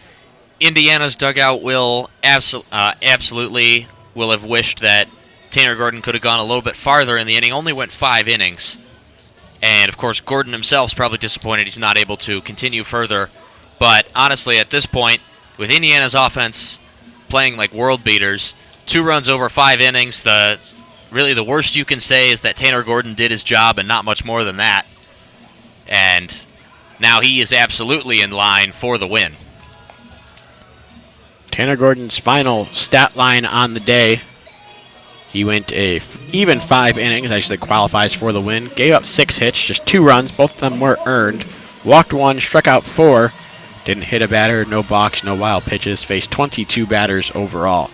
Speaker 2: Indiana's dugout will absolutely will have wished that Tanner Gordon could have gone a little bit farther in the inning. Only went 5 innings. And, of course, Gordon himself is probably disappointed he's not able to continue further. But, honestly, at this point, with Indiana's offense playing like world beaters, 2 runs over 5 innings, really the worst you can say is that Tanner Gordon did his job and not much more than that. And now he is absolutely in line for the win.
Speaker 1: Tanner Gordon's final stat line on the day. He went a even 5 innings, actually qualifies for the win. Gave up 6 hits, just 2 runs. Both of them were earned. Walked 1, struck out 4. Didn't hit a batter, no balks, no wild pitches. Faced 22 batters overall.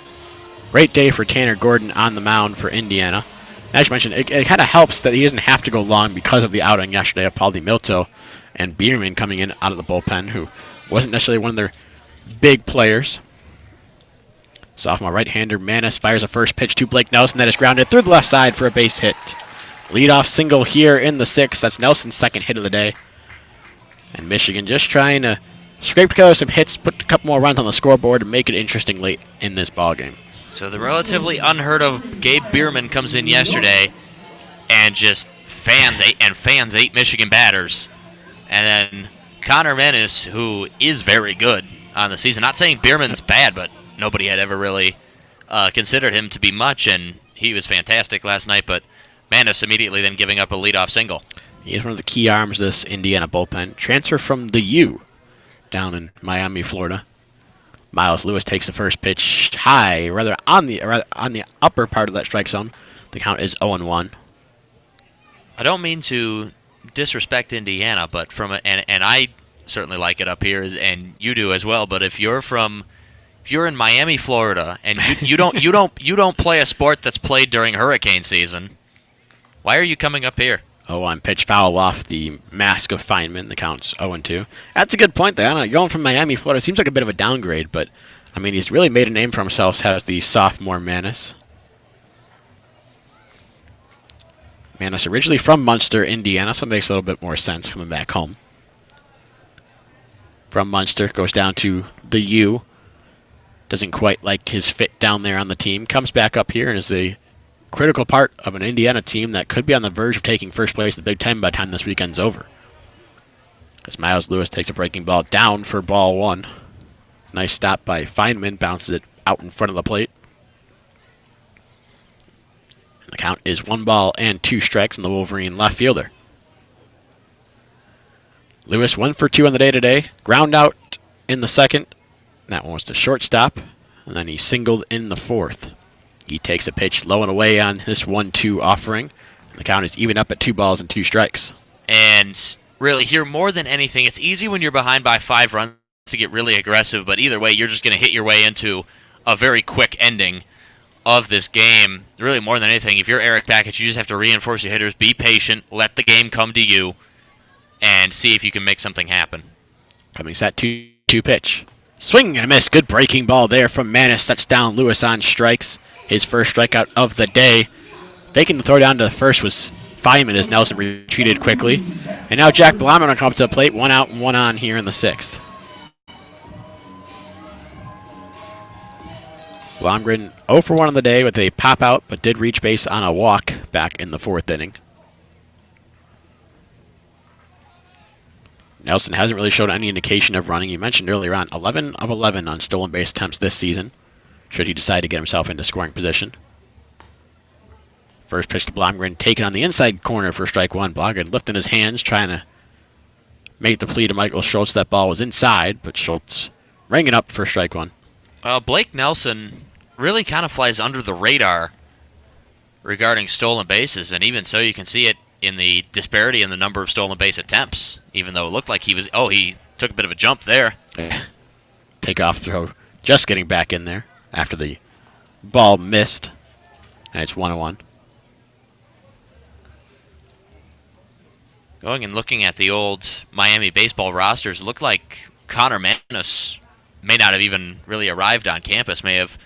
Speaker 1: Great day for Tanner Gordon on the mound for Indiana. As you mentioned, it kind of helps that he doesn't have to go long because of the outing yesterday of Paulie Milto and Bierman coming in out of the bullpen, who wasn't necessarily one of their big players. Sophomore right-hander Manis fires a first pitch to Blake Nelson that is grounded through the left side for a base hit. Leadoff single here in the 6th. That's Nelson's 2nd hit of the day. And Michigan just trying to scrape together some hits, put a couple more runs on the scoreboard, and make it interesting late in this ballgame.
Speaker 2: So the relatively unheard of Gabe Bierman comes in yesterday and just fans 8 Michigan batters. And then Connor Manis, who is very good on the season. Not saying Bierman's bad, but nobody had ever really considered him to be much, and he was fantastic last night, but Manis immediately then giving up a leadoff single.
Speaker 1: He is one of the key arms of this Indiana bullpen. Transfer from the U down in Miami, Florida. Miles Lewis takes the first pitch high, rather on the upper part of that strike zone. The count is 0-1.
Speaker 2: I don't mean to disrespect Indiana, but and I certainly like it up here, and you do as well. But if you're in Miami, Florida, and you don't play a sport that's played during hurricane season, why are you coming up here?
Speaker 1: 0-1 pitch foul off the mask of Feynman. The count's 0-2. That's a good point, though. I don't know, going from Miami, Florida seems like a bit of a downgrade, but I mean, he's really made a name for himself as the sophomore Manis. Manis originally from Munster, Indiana, so it makes a little bit more sense coming back home. From Munster, goes down to the U. Doesn't quite like his fit down there on the team. Comes back up here and is a critical part of an Indiana team that could be on the verge of taking first place in the Big Ten by the time this weekend's over. As Miles Lewis takes a breaking ball down for ball one. Nice stop by Feynman, bounces it out in front of the plate. And the count is 1 ball and 2 strikes on the Wolverine left fielder. Lewis 1 for 2 on the day today. Ground out in the second. That one was to shortstop, and then he singled in the fourth. He takes a pitch low and away on this 1-2 offering. The count is even up at 2 balls and 2 strikes.
Speaker 2: And really, here more than anything, it's easy when you're behind by 5 runs to get really aggressive, but either way, you're just going to hit your way into a very quick ending of this game. Really, more than anything, if you're Eric Packett, you just have to reinforce your hitters, be patient, let the game come to you, and see if you can make something happen.
Speaker 1: Coming set 2 pitch. Swing and a miss. Good breaking ball there from Manis. Sets down Lewis on strikes. His first strikeout of the day. Faking the throw down to the first was Feynman as Nelson retreated quickly. And now Jack Blomgren will come up to the plate. 1 out and 1 on here in the 6th. Blomgren 0 for 1 on the day with a pop out, but did reach base on a walk back in the 4th inning. Nelson hasn't really shown any indication of running. You mentioned earlier on 11 of 11 on stolen base attempts this season, should he decide to get himself into scoring position. First pitch to Blomgren, taken on the inside corner for strike 1. Blomgren lifting his hands, trying to make the plea to Michael Schultz. That ball was inside, but Schultz ringing up for strike 1.
Speaker 2: Blake Nelson really kind of flies under the radar regarding stolen bases, and even so you can see it in the disparity in the number of stolen base attempts, even though it looked like he took a bit of a jump there.
Speaker 1: Takeoff throw, just getting back in there after the ball missed, and it's 1-1.
Speaker 2: Going and looking at the old Miami baseball rosters, it looked like Connor Manis may not have even really arrived on campus, may have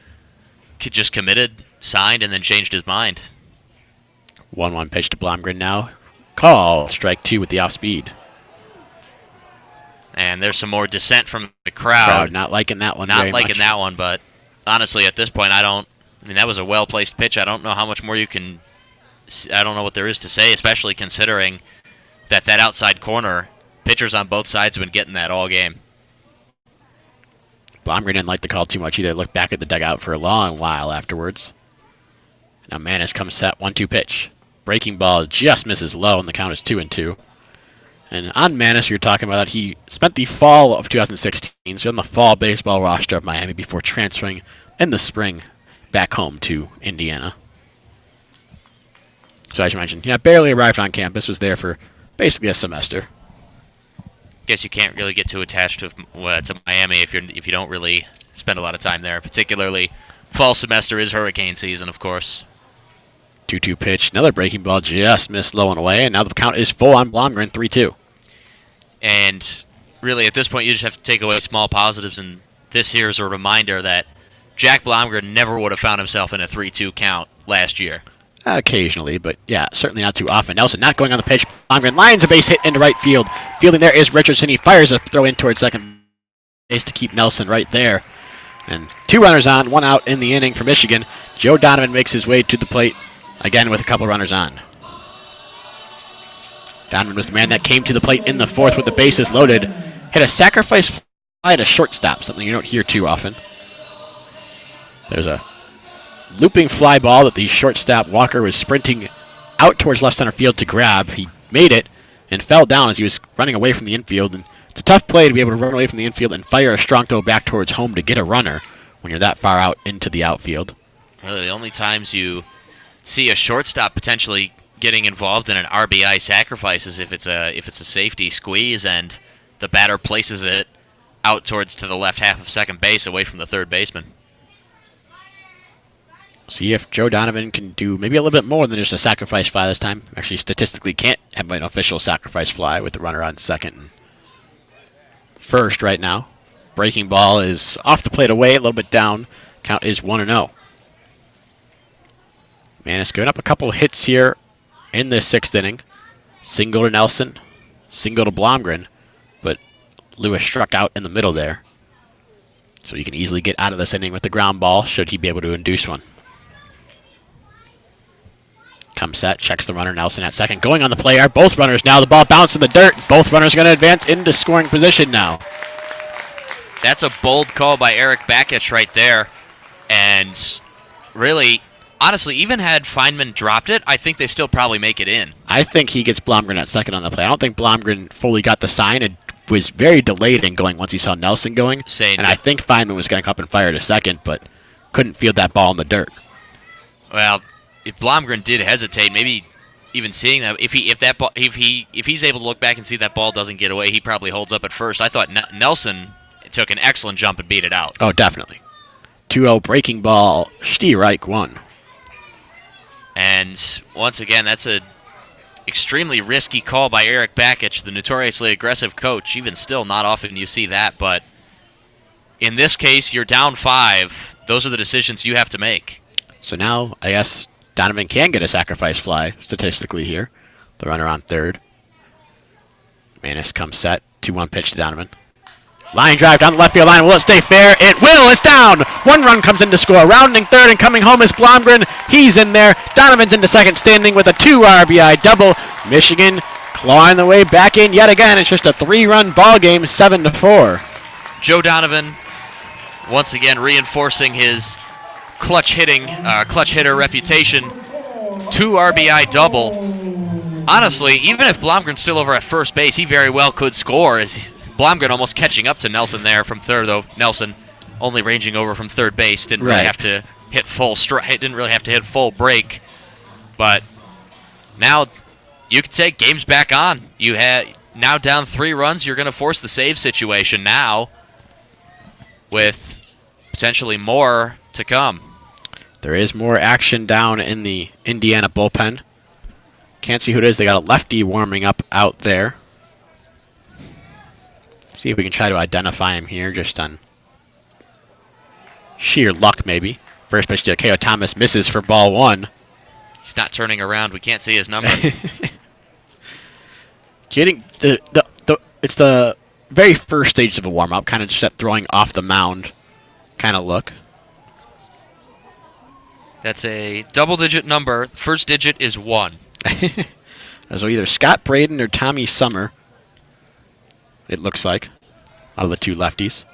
Speaker 2: just committed, signed, and then changed his mind.
Speaker 1: 1-1 pitch to Blomgren now. Call. Strike 2 with the off speed.
Speaker 2: And there's some more dissent from the crowd.
Speaker 1: Not liking that one.
Speaker 2: Not liking that one, but honestly, at this point, that was a well-placed pitch. I don't know how much more I don't know what there is to say, especially considering that outside corner, pitchers on both sides have been getting that all game.
Speaker 1: Blomgren didn't like the call too much either. Looked back at the dugout for a long while afterwards. Now Manis comes set. 1-2 pitch. Breaking ball just misses low, and the count is 2-2. And on Manis, you're talking about that he spent the fall of 2016, so on the fall baseball roster of Miami before transferring in the spring back home to Indiana. So as you mentioned, barely arrived on campus, was there for basically a semester.
Speaker 2: Guess you can't really get too attached to Miami if you don't really spend a lot of time there. Particularly, fall semester is hurricane season, of course.
Speaker 1: 2-2 pitch, another breaking ball just missed low and away, and now the count is full on Blomgren, 3-2.
Speaker 2: And really, at this point, you just have to take away small positives, and this here is a reminder that Jack Blomgren never would have found himself in a 3-2 count last year.
Speaker 1: Occasionally, but yeah, certainly not too often. Nelson not going on the pitch. Blomgren lines a base hit into right field. Fielding there is Richardson. He fires a throw in towards second base to keep Nelson right there. And 2 runners on, 1 out in the inning for Michigan. Joe Donovan makes his way to the plate again with a couple runners on. Donovan was the man that came to the plate in the 4th with the bases loaded. Hit a sacrifice fly to shortstop, something you don't hear too often. There's a looping fly ball that the shortstop Walker was sprinting out towards left center field to grab. He made it and fell down as he was running away from the infield. And it's a tough play to be able to run away from the infield and fire a strong throw back towards home to get a runner when you're that far out into the outfield.
Speaker 2: Really, the only times you see a shortstop potentially getting involved in an RBI sacrifice is if it's a safety squeeze and the batter places it out towards to the left half of second base away from the third baseman.
Speaker 1: See if Joe Donovan can do maybe a little bit more than just a sacrifice fly this time. Actually, statistically can't have an official sacrifice fly with the runner on second and first right now. Breaking ball is off the plate away, a little bit down. Count is 1-0. Manis giving up a couple hits here in this 6th inning. Single to Nelson, single to Blomgren, but Lewis struck out in the middle there. So he can easily get out of this inning with the ground ball should he be able to induce one. Comes set, checks the runner, Nelson at second. Going on the play are both runners now. The ball bounced in the dirt. Both runners going to advance into scoring position now.
Speaker 2: That's a bold call by Eric Bakich right there. And really, honestly, even had Feynman dropped it, I think they still probably make it in.
Speaker 1: I think he gets Blomgren at second on the play. I don't think Blomgren fully got the sign and was very delayed in going once he saw Nelson going. And I think Feynman was going to come up and fire to second, but couldn't field that ball in the dirt.
Speaker 2: Well, if Blomgren did hesitate, maybe even seeing that, if he's able to look back and see that ball doesn't get away, he probably holds up at first. I thought Nelson took an excellent jump and beat it out.
Speaker 1: Oh, definitely. 2-0 breaking ball. Stierreich won.
Speaker 2: And once again, that's a extremely risky call by Eric Bakich, the notoriously aggressive coach. Even still, not often you see that, but in this case, you're down 5. Those are the decisions you have to make.
Speaker 1: So now, I guess Donovan can get a sacrifice fly statistically here. The runner on third. Manis comes set. 2-1 pitch to Donovan. Line drive down the left field line. Will it stay fair? It will. It's down. 1 run comes in to score. Rounding third and coming home is Blomgren. He's in there. Donovan's into second, standing with a 2 RBI double. Michigan clawing the way back in yet again. It's just a 3-run ball game, 7-4.
Speaker 2: Joe Donovan, once again reinforcing his clutch hitter reputation. 2 RBI double. Honestly, even if Blomgren's still over at first base, he very well could score. As Blomgren almost catching up to Nelson there from third, though Nelson only ranging over from third base. Didn't really have to hit didn't really have to hit full break. But now you could say game's back on. You had now down 3 runs. You're going to force the save situation now with potentially more to come.
Speaker 1: There is more action down in the Indiana bullpen. Can't see who it is. They got a lefty warming up out there. See if we can try to identify him here just on sheer luck, maybe. First pitch to K.O. Thomas misses for ball 1.
Speaker 2: He's not turning around. We can't see his number.
Speaker 1: Getting it's the very first stage of a warm-up, kind of just that throwing off the mound kind of look.
Speaker 2: That's a double-digit number. First digit is 1.
Speaker 1: So either Scott Braden or Tommy Summer, it looks like, out of the 2 lefties.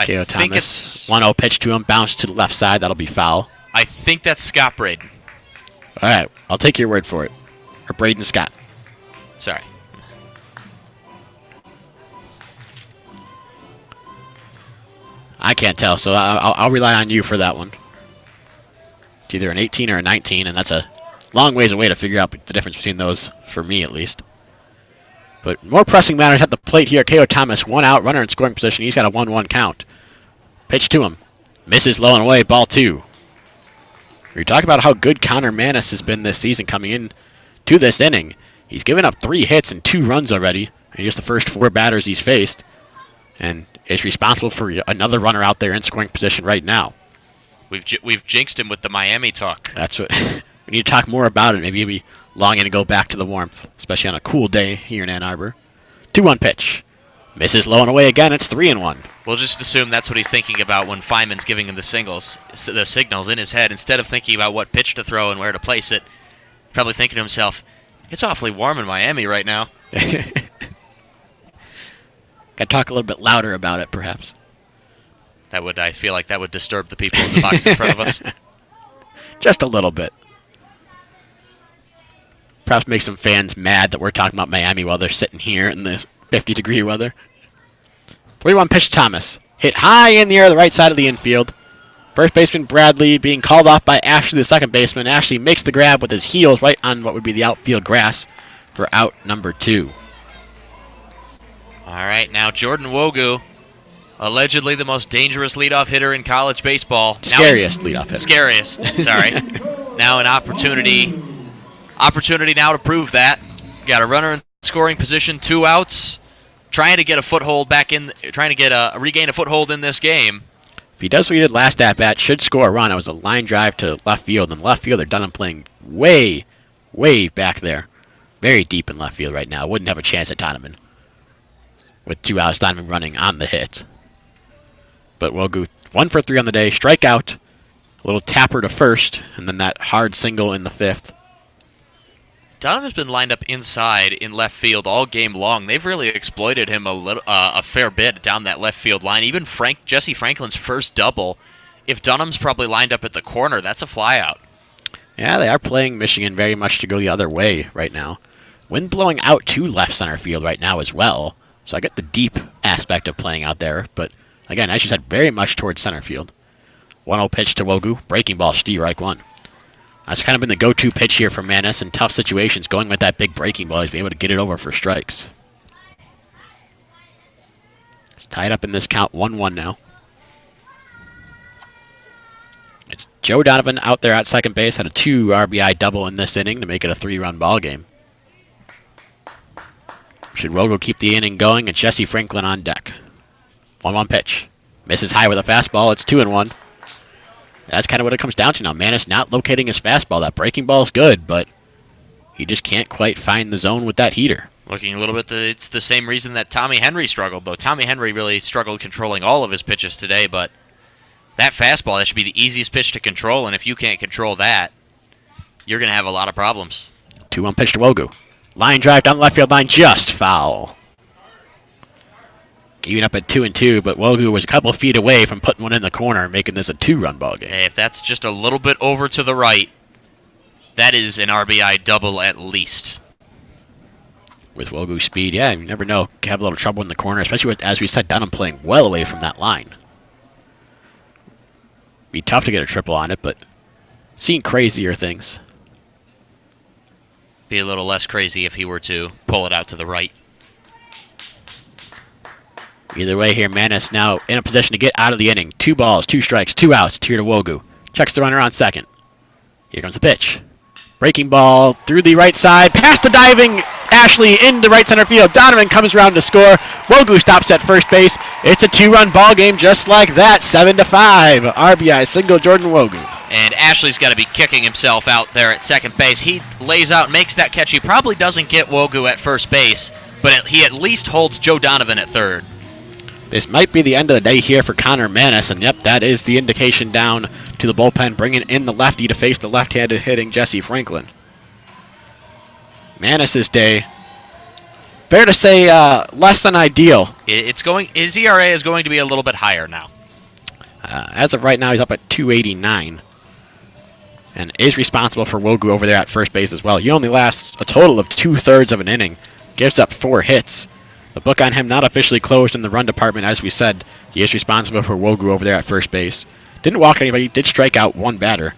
Speaker 1: K.O. Thomas, 1-0 pitch to him, bounce to the left side. That'll be foul.
Speaker 2: I think that's Scott Braden.
Speaker 1: All right, I'll take your word for it. Or Braden Scott.
Speaker 2: Sorry.
Speaker 1: I can't tell, so I'll rely on you for that one. It's either an 18 or a 19, and that's a long ways away to figure out the difference between those, for me at least. But more pressing matters at the plate here. K.O. Thomas, 1 out, runner in scoring position. He's got a 1-1 count. Pitch to him. Misses low and away, ball 2. We talk about how good Connor Manis has been this season coming in to this inning. He's given up 3 hits and 2 runs already in just the first 4 batters he's faced, and is responsible for another runner out there in scoring position right now.
Speaker 2: We've jinxed him with the Miami talk.
Speaker 1: That's what we need to talk more about it. Maybe he'll be longing to go back to the warmth, especially on a cool day here in Ann Arbor. 2-1 pitch. Misses low and away again. It's 3-1.
Speaker 2: We'll just assume that's what he's thinking about when Feynman's giving him the signals in his head. Instead of thinking about what pitch to throw and where to place it, probably thinking to himself, it's awfully warm in Miami right now.
Speaker 1: Got to talk a little bit louder about it, perhaps.
Speaker 2: I feel like that would disturb the people in the box in front of us.
Speaker 1: Just a little bit. Perhaps make some fans mad that we're talking about Miami while they're sitting here in the 50-degree weather. 3-1 pitch to Thomas. Hit high in the air, the right side of the infield. First baseman Bradley being called off by Ashley, the second baseman. Ashley makes the grab with his heels right on what would be the outfield grass for out number 2.
Speaker 2: All right, now Jordan Wogu, allegedly the most dangerous leadoff hitter in college baseball.
Speaker 1: Scariest leadoff hitter.
Speaker 2: Scariest, sorry. Now an opportunity now to prove that. Got a runner in scoring position, 2 outs, trying to get a foothold regain a foothold in this game.
Speaker 1: If he does what he did last at bat, should score a run. It was a line drive to left field, and left field they're done him playing way way back there. Very deep in left field right now. Wouldn't have a chance at Donovan. With 2 outs, Donovan running on the hit. But Wogu 1 for 3 on the day. Strikeout. A little tapper to first. And then that hard single in the 5th.
Speaker 2: Donovan's been lined up inside in left field all game long. They've really exploited him a fair bit down that left field line. Even Jesse Franklin's first double, if Dunham's probably lined up at the corner, that's a flyout.
Speaker 1: Yeah, they are playing Michigan very much to go the other way right now. Wind blowing out to left center field right now as well. So I get the deep aspect of playing out there. But again, as you said, very much towards center field. 1-0 pitch to Wogu. Breaking ball, strike 1. That's kind of been the go-to pitch here for Manis in tough situations. Going with that big breaking ball, he's been able to get it over for strikes. It's tied up in this count, 1-1 now. It's Joe Donovan out there at second base. Had a 2 RBI double in this inning to make it a 3-run ball game. Should Wogu keep the inning going? And Jesse Franklin on deck. 1-1 pitch. Misses high with a fastball. It's 2-1. That's kind of what it comes down to now. Manis not locating his fastball. That breaking ball is good, but he just can't quite find the zone with that heater.
Speaker 2: Looking a little bit, it's the same reason that Tommy Henry struggled, though. Tommy Henry really struggled controlling all of his pitches today, but that fastball, that should be the easiest pitch to control, and if you can't control that, you're going to have a lot of problems.
Speaker 1: 2-1 pitch to Wogu. Line drive down the left field line, just foul. Even up at 2-2, but Wogu was a couple of feet away from putting one in the corner, making this a 2-run ball game.
Speaker 2: Hey, if that's just a little bit over to the right, that is an RBI double at least.
Speaker 1: With Wogu's speed, yeah, you never know. Can have a little trouble in the corner, especially with, as we said, Dunham playing well away from that line. Be tough to get a triple on it, but seen crazier things.
Speaker 2: Be a little less crazy if he were to pull it out to the right.
Speaker 1: Either way here, Manis now in a position to get out of the inning. 2 balls, 2 strikes, 2 outs. It's here to Wogu. Checks the runner on second. Here comes the pitch. Breaking ball through the right side. Past the diving Ashley into right center field. Donovan comes around to score. Wogu stops at first base. It's a 2-run ball game just like that. 7-5. RBI single Jordan Wogu.
Speaker 2: And Ashley's got to be kicking himself out there at second base. He lays out, makes that catch. He probably doesn't get Wogu at first base, but he at least holds Joe Donovan at third.
Speaker 1: This might be the end of the day here for Connor Manis, and yep, that is the indication down to the bullpen, bringing in the lefty to face the left-handed hitting Jesse Franklin. Manis's day, fair to say, less than ideal.
Speaker 2: His ERA is going to be a little bit higher now.
Speaker 1: As of right now, he's up at 289, and is responsible for Wogu over there at first base as well. He only lasts a total of 2/3 of an inning, gives up 4 hits. The book on him not officially closed in the run department, as we said. He is responsible for Wogu over there at first base. Didn't walk anybody, did strike out 1 batter.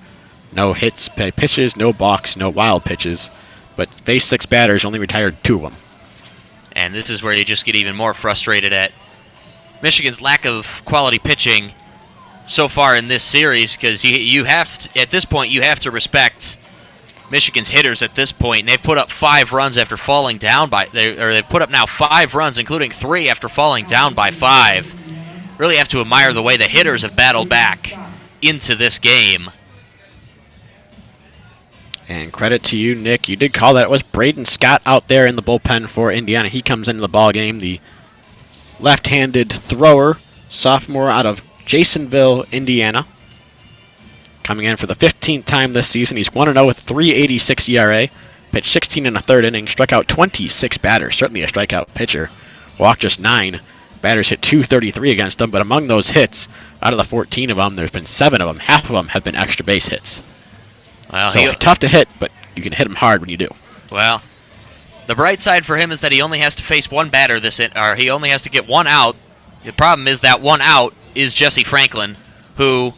Speaker 1: No hits, pitches, no balks, no wild pitches. But faced 6 batters, only retired 2 of them.
Speaker 2: And this is where you just get even more frustrated at Michigan's lack of quality pitching so far in this series, because you have to, at this point, you have to respect Michigan's hitters at this point, and they've put up 5 runs after falling down by, they've put up now 5 runs, including 3 after falling down by 5. Really have to admire the way the hitters have battled back into this game.
Speaker 1: And credit to you, Nick. You did call that. It was Braden Scott out there in the bullpen for Indiana. He comes into the ball game, the left-handed thrower, sophomore out of Jasonville, Indiana. Coming in for the 15th time this season. He's 1-0 with 3.86 ERA. Pitched 16 in the 3rd inning. Struck out 26 batters. Certainly a strikeout pitcher. Walked just 9. Batters hit 233 against him. But among those hits, out of the 14 of them, there's been 7 of them. Half of them have been extra base hits.
Speaker 2: Well,
Speaker 1: so tough to hit, but you can hit them hard when you do.
Speaker 2: Well, the bright side for him is that he only has to face 1 batter or he only has to get 1 out. The problem is that 1 out is Jesse Franklin, who,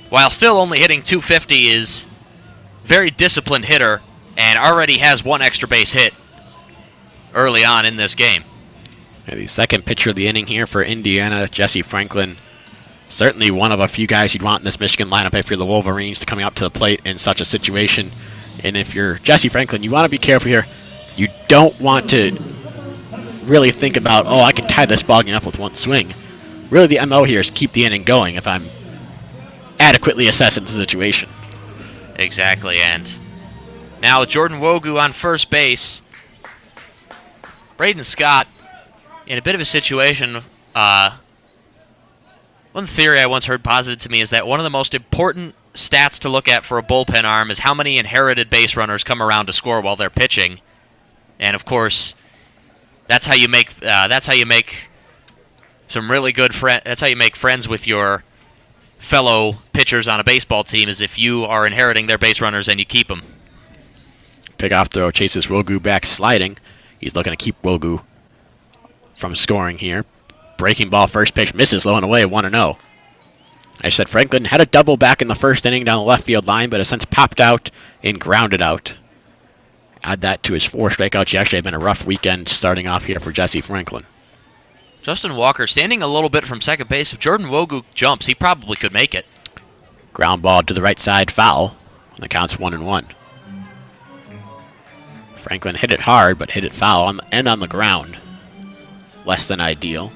Speaker 2: while still only hitting 250, is very disciplined hitter and already has 1 extra base hit early on in this game.
Speaker 1: Yeah, the second pitcher of the inning here for Indiana, Jesse Franklin. Certainly one of a few guys you'd want in this Michigan lineup if you're the Wolverines to coming up to the plate in such a situation. And if you're Jesse Franklin, you want to be careful here. You don't want to really think about, oh, I can tie this ball game up with 1 swing. Really, the MO here is keep the inning going if I'm adequately assessing the situation.
Speaker 2: Exactly, and Now Jordan Wogu on first base. Braden Scott in a bit of a situation. One theory I once heard posited to me is that one of the most important stats to look at for a bullpen arm is how many inherited base runners come around to score while they're pitching. And of course, that's how you make some really good friends. That's how you make friends with your fellow pitchers on a baseball team, is if you are inheriting their base runners and you keep them.
Speaker 1: Pick-off throw chases Wogu back sliding. He's looking to keep Wogu from scoring here. Breaking ball, first pitch, misses low and away, 1-0. I said Franklin had a double back in the first inning down the left field line, but has since popped out and grounded out. Add that to his 4 strikeouts. He actually had been a rough weekend starting off here for Jesse Franklin.
Speaker 2: Justin Walker standing a little bit from second base. If Jordan Wogu jumps, he probably could make it.
Speaker 1: Ground ball to the right side, foul. And the count's 1-1. Franklin hit it hard, but hit it foul and on the ground. Less than ideal.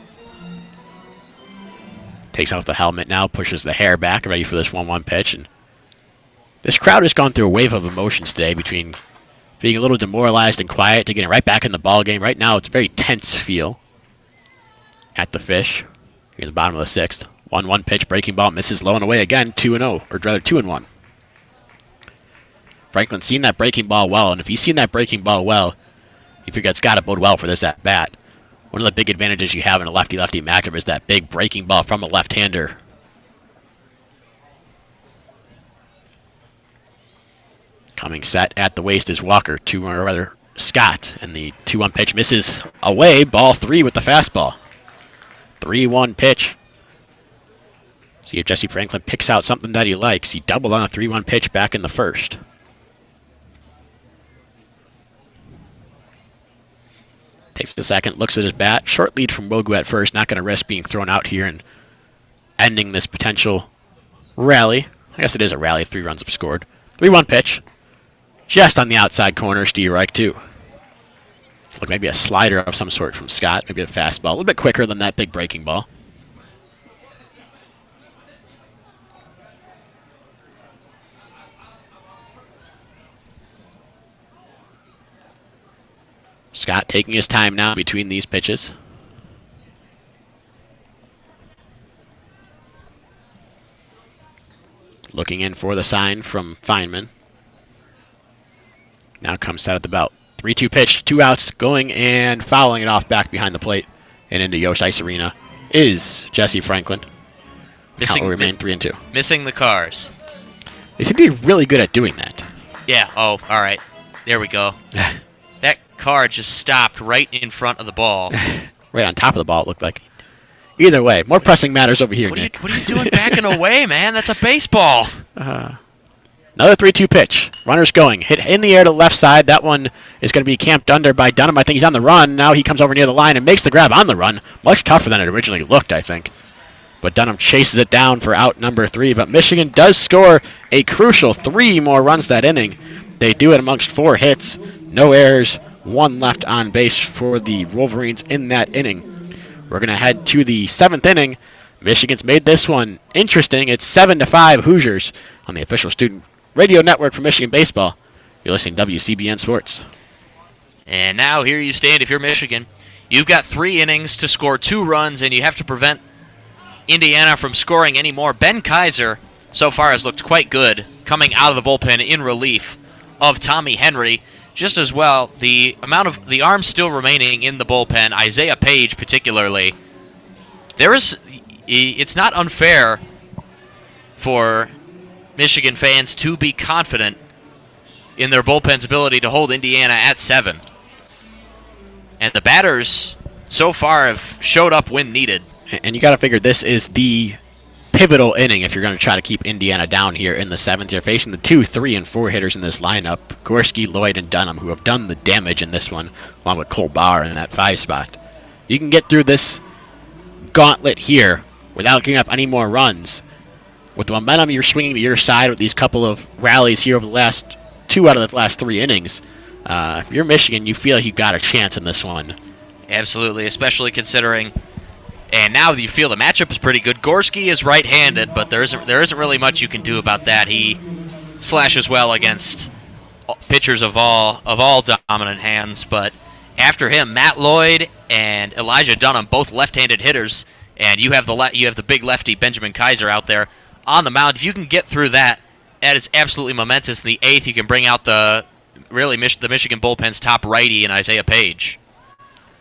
Speaker 1: Takes off the helmet now, pushes the hair back, ready for this 1-1 pitch. And this crowd has gone through a wave of emotions today, between being a little demoralized and quiet to getting right back in the ball game. Right now, it's a very tense feel at the Fish. Near the bottom of the 6th. 1-1 pitch, breaking ball, misses low and away again, 2-0, or rather 2-1. Franklin's seen that breaking ball well, and if he's seen that breaking ball well, you figure it's got to bode well for this at bat. One of the big advantages you have in a lefty-lefty matchup is that big breaking ball from a left-hander. Coming set at the waist is Walker, or rather Scott, and the 2-1 pitch misses away. Ball 3 with the fastball. 3-1 pitch. See if Jesse Franklin picks out something that he likes. He doubled on a 3-1 pitch back in the first. Takes the second, looks at his bat. Short lead from Wogu at first. Not going to risk being thrown out here and ending this potential rally. I guess it is a rally. 3 runs have scored. 3-1 pitch. Just on the outside corner. Steve Reich, too. Look, maybe a slider of some sort from Scott. Maybe a fastball. A little bit quicker than that big breaking ball. Scott taking his time now between these pitches. Looking in for the sign from Feynman. Now comes set at the belt. 3-2 pitch, 2 outs, going and fouling it off back behind the plate and into Yosh Ice Arena is Jesse Franklin. Count will remain 3-2.
Speaker 2: Missing the cars.
Speaker 1: They seem to be really good at doing that.
Speaker 2: Yeah, oh, all right. There we go. That car just stopped right in front of the ball.
Speaker 1: Right on top of the ball, it looked like. Either way, more pressing matters over here, Nick.
Speaker 2: What are you doing backing away, man? That's a baseball.
Speaker 1: Another 3-2 pitch. Runners going. Hit in the air to the left side. That one is going to be camped under by Dunham. I think he's on the run. Now he comes over near the line and makes the grab on the run. Much tougher than it originally looked, I think. But Dunham chases it down for out number 3. But Michigan does score a crucial 3 more runs that inning. They do it amongst 4 hits. No errors. 1 left on base for the Wolverines in that inning. We're going to head to the 7th inning. Michigan's made this one interesting. It's 7-5 Hoosiers on the official student radio network for Michigan Baseball. You're listening to WCBN Sports.
Speaker 2: And now here you stand if you're Michigan. You've got 3 innings to score 2 runs, and you have to prevent Indiana from scoring any more. Ben Kaiser so far has looked quite good coming out of the bullpen in relief of Tommy Henry. Just as well, the amount of the arms still remaining in the bullpen, Isaiah Page particularly, it's not unfair for Michigan fans to be confident in their bullpen's ability to hold Indiana at 7. And the batters so far have showed up when needed.
Speaker 1: And you got to figure this is the pivotal inning if you're going to try to keep Indiana down here in the 7th. You're facing the 2, 3, and 4 hitters in this lineup, Gorski, Lloyd, and Dunham, who have done the damage in this one, along with Cole Bauer in that 5 spot. You can get through this gauntlet here without giving up any more runs. With the momentum you're swinging to your side with these couple of rallies here over the last 2 out of the last 3 innings, if you're Michigan, you feel like you've got a chance in this one.
Speaker 2: Absolutely, especially considering, and now you feel the matchup is pretty good. Gorski is right-handed, but there isn't really much you can do about that. He slashes well against pitchers of all dominant hands, but after him, Matt Lloyd and Elijah Dunham, both left-handed hitters, and you have the big lefty Benjamin Kaiser out there on the mound. If you can get through that, that is absolutely momentous. In the eighth, you can bring out the Michigan bullpen's top righty in Isaiah Page.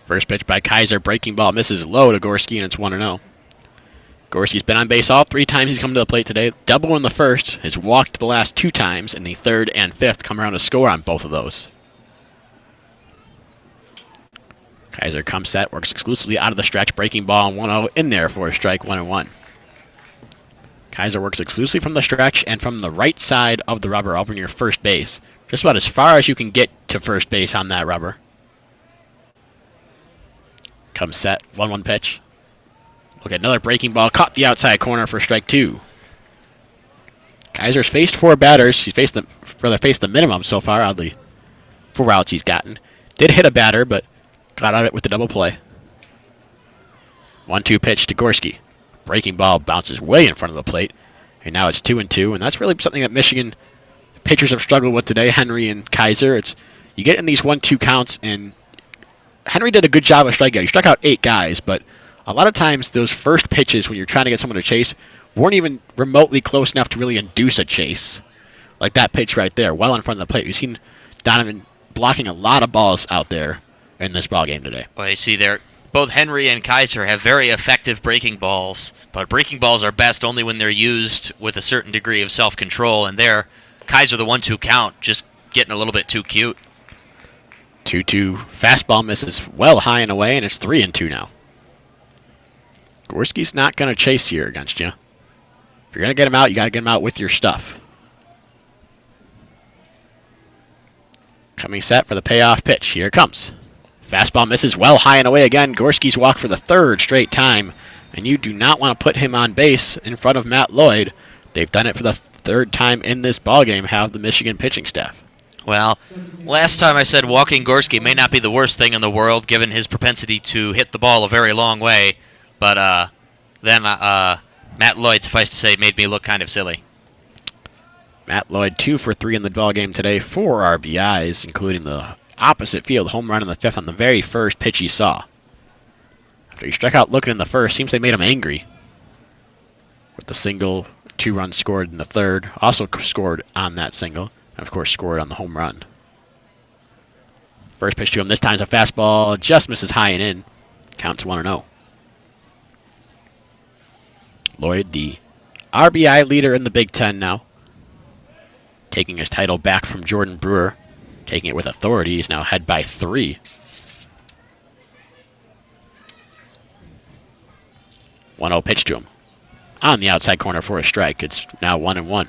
Speaker 1: First pitch by Kaiser, breaking ball, misses low to Gorski, and it's 1-0. Gorski's been on base all 3 times he's come to the plate today. Double in the first, has walked the last 2 times, and the third and fifth come around to score on both of those. Kaiser comes set, works exclusively out of the stretch, breaking ball and 1-0 in there for a strike, 1-1. Kaiser works exclusively from the stretch and from the right side of the rubber over near first base. Just about as far as you can get to first base on that rubber. Comes set, 1-1 pitch. Look at another breaking ball, caught the outside corner for strike 2. Kaiser's faced 4 batters. He's faced the minimum so far, oddly. 4 outs he's gotten. Did hit a batter, but got out of it with the double play. 1-2 pitch to Gorski. Breaking ball bounces way in front of the plate. And now it's 2-2, and that's really something that Michigan pitchers have struggled with today, Henry and Kaiser. You get in these 1-2 counts, and Henry did a good job of striking out. He struck out 8 guys, but a lot of times those first pitches when you're trying to get someone to chase weren't even remotely close enough to really induce a chase. Like that pitch right there, well in front of the plate. We've seen Donovan blocking a lot of balls out there in this ball game today.
Speaker 2: Well, you see there, both Henry and Kaiser have very effective breaking balls, but breaking balls are best only when they're used with a certain degree of self-control, and there, Kaiser, the 1-2 count, just getting a little bit too cute.
Speaker 1: 2-2 fastball misses well high and away, and it's 3-2 now. Gorski's not going to chase here against you. If you're going to get him out, you got to get him out with your stuff. Coming set for the payoff pitch. Here it comes. Fastball misses well high and away again. Gorski's walked for the 3rd straight time, and you do not want to put him on base in front of Matt Lloyd. They've done it for the 3rd time in this ballgame, have the Michigan pitching staff.
Speaker 2: Well, last time I said walking Gorski may not be the worst thing in the world, given his propensity to hit the ball a very long way. But then Matt Lloyd, suffice to say, made me look kind of silly.
Speaker 1: Matt Lloyd 2 for 3 in the ballgame today, 4 RBIs, including the opposite field home run in the 5th on the very first pitch he saw. After he struck out looking in the first, seems they made him angry. With the single, 2 runs scored in the 3rd, also scored on that single, and of course scored on the home run. First pitch to him, this time's a fastball, just misses high and in. Counts 1-0. Lloyd, the RBI leader in the Big Ten now. Taking his title back from Jordan Brewer. Taking it with authority. He's now ahead by 3. 1-0 pitch to him. On the outside corner for a strike. It's now 1-1.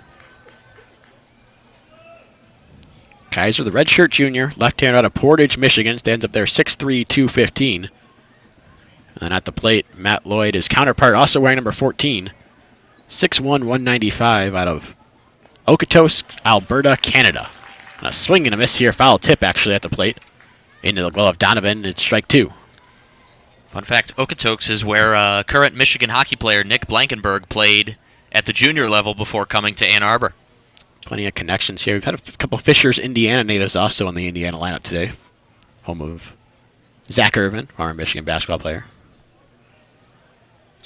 Speaker 1: Kaiser, the redshirt junior, left-hander out of Portage, Michigan, stands up there 6'3", 215. And then at the plate, Matt Lloyd, his counterpart, also wearing number 14, 6'1", 195 out of Okotoks, Alberta, Canada. And a swing and a miss here, foul tip actually at the plate. Into the glove of Donovan, it's strike 2.
Speaker 2: Fun fact, Okotoks is where current Michigan hockey player Nick Blankenberg played at the junior level before coming to Ann Arbor.
Speaker 1: Plenty of connections here. We've had a couple Fishers, Indiana natives also in the Indiana lineup today. Home of Zach Irvin, former Michigan basketball player.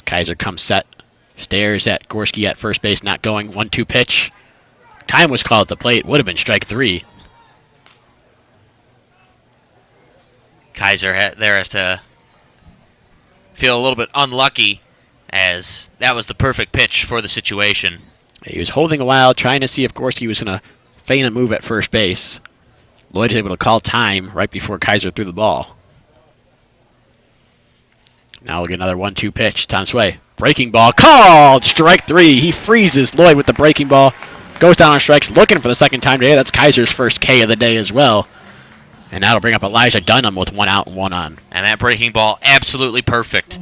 Speaker 1: Kaiser comes set, stares at Gorski at first base, not going. 1-2 pitch. Time was called at the plate. Would have been strike 3.
Speaker 2: Kaiser there has to feel a little bit unlucky, as that was the perfect pitch for the situation.
Speaker 1: He was holding a while, trying to see if Gorski was going to feign a move at first base. Lloyd was able to call time right before Kaiser threw the ball. Now we'll get another 1-2 pitch. It's on its way. Breaking ball called. Strike 3. He freezes Lloyd with the breaking ball. Goes down on strikes, looking for the 2nd time today. That's Kaiser's first K of the day as well. And that'll bring up Elijah Dunham with 1 out and 1 on.
Speaker 2: And that breaking ball absolutely perfect.